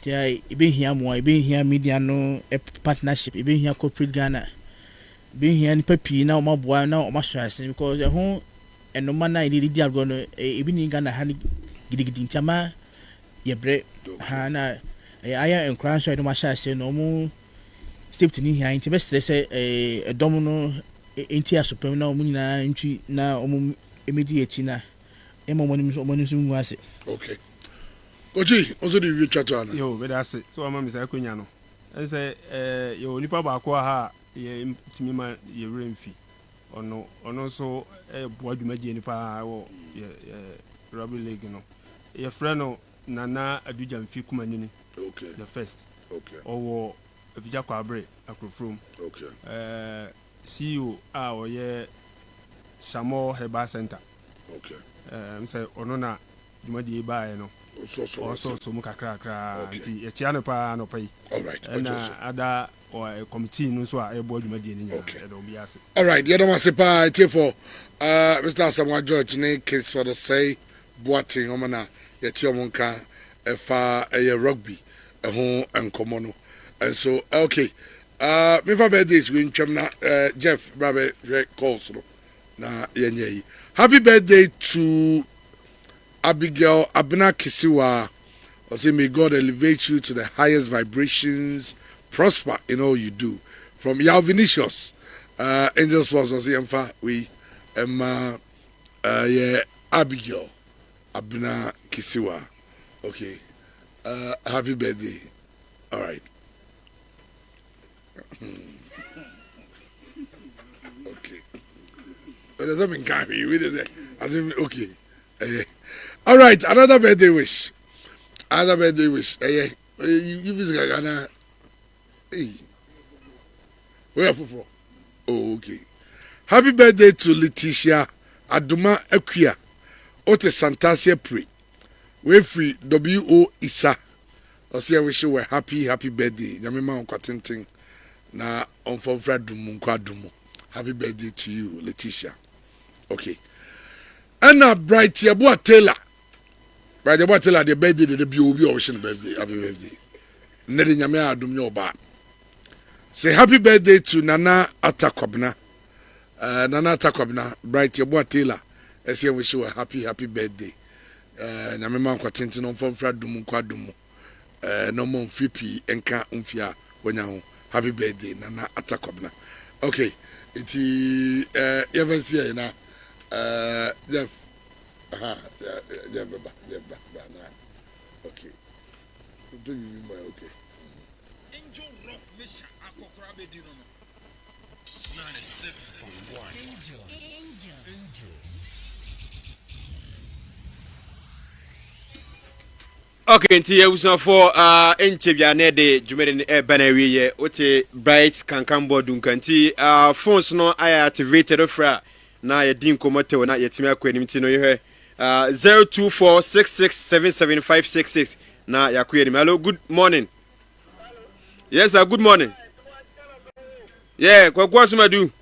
dia ebe hia media no partnership ebe hia corporate Ghana ebe hia ni papi na omaboa na omashase because ho enoma na idi agro no ebi ni Ghana ha gidigidi ntama yebre ha na aya enkran so no mashase no mu safety ni hia nti be sere se edom no enti asopem na omu nyina ntwi na omu emedi echi na emomonim mu ase okay Oji also the rich chat ana yo be that's it so am me say akonya no say yo nipa ba ko ha ye timi ma ye remfi ɔno nso boa dwumadie ni paa wɔ rugby league no yɛfrɛ no Nana Aduja Mfi Kumanini. Okay. The first. Okay. Ɔwɔ Efija Kwabre Akrofrom. Okay. CEO a ɔyɛ Shamo Herbal Center. Okay. Sɛ ɔno na dwumadie baeɛ no. ɔsɔ mu kakra nti yɛkyia no paa nɔpa yi. Ɛna ada committee no nso a ɛbɔ dwumadie no nyinaa ɛda obi ase. Alright, yɛdɔm ase paa tie for Mr. Asamoah George ne case for the say Boating ɔmo na yɛte ɔmo nka ɛfa ɛyɛ rugby ɛho nkɔmɔ no. And so okay, me for birthdays we ntwam na Jeff brabe calls no na yɛnyɛ yi. Happy birthday to Abigail Abena Kisiwa. I say, may God elevate you to the highest vibrations, prosper in all you do. From Yao Vinicius, Angels Sports, I say, we yeah, Abigail Abena Kisiwa. Okay. Happy birthday. All right. Okay. There's something carry. Okay. All right, another birthday wish. You visit Ghana. Hey. Where are you from? Oh, okay. Happy birthday to Letitia Aduma Equia. Ote Santasia Pre. We free W.O. Isa. I say I wish you were happy birthday. Yamima Onkatinting. Na on from Fred Dumu Kwadumu. Happy birthday to you, Letitia. Okay. Anna Bright Yabua Taylor. Bright Yabua Taylor, the birthday, the B.O.B. Ocean birthday. Happy birthday. Nedi Nyame Adum Yoba. Say happy birthday to Nana Atakwabna. Nana Atakwabna, Bright Yabua Taylor. I say wish you a happy birthday. Nyame man kwatinti no from Fred Dumu Kwadumu. No more free enka umfia wanyaho. Happy birthday, Nana Atakwabna. Okay. It's even see na Jeff. Jeff. Okay. Do you my okay? Angel Rock Mission Akokra Bedino. 96.1. Angel. Okay, nti for enchebia na de dwumere banawie ye ote bright kankambo dunkanti phones no I activated fra na ye din komote na yetimi akwanim ti no ye 0246677566 na yakwanim. Hello, good morning. Yes sir, good morning. Yeah, kwa sumadu.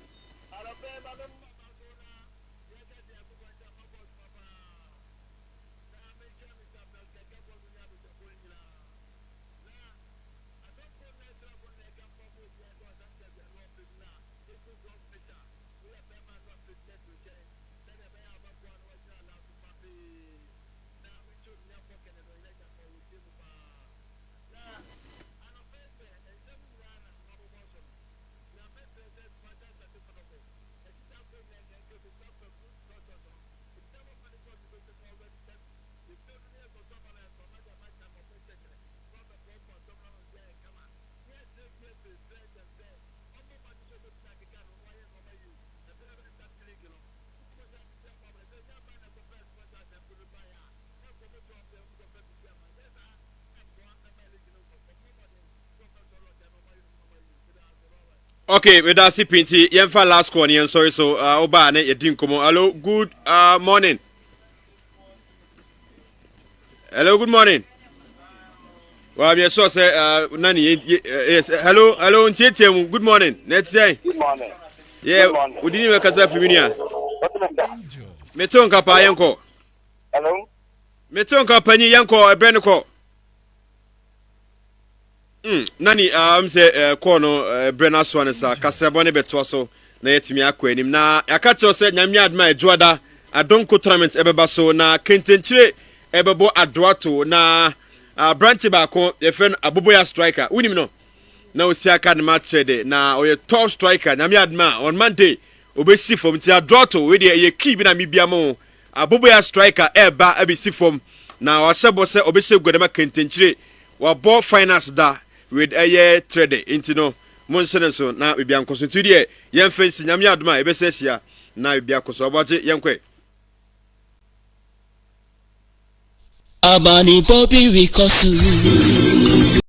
Okay, with that CPT, yemfa last call yen sorry so oba na yedin komo. Hello, good morning. Hello, good morning. Well, me so say nani yes, hello, ntietiemu, good morning. Let's say. Good morning. Yeah, we didn't make us familiar. Me ton ka pa yenko. Hello. Me ton ka panyi yenko ebrene ko. Nani say kono Brenna Swanesa kasebone beto so na yetimi akwanim na yakacho say nyame adma ejuada adonko tournament ebeba so na kentenchire ebebo adoato na branch ba ko yefen aboboya striker unim no na osiaka na match de na oye top striker nyame adma on Monday obesi from ti adoato we de ye key bi na mebia mo aboboya striker eba abesi from na wasebo se obesi godema kentenchire wa ball finance da with a year trade into no monsene so na bibia nkoso tu de yen fancy nyame adoma ebese hia na bibia koso oboje yenkwe Abani Bobby Rikosu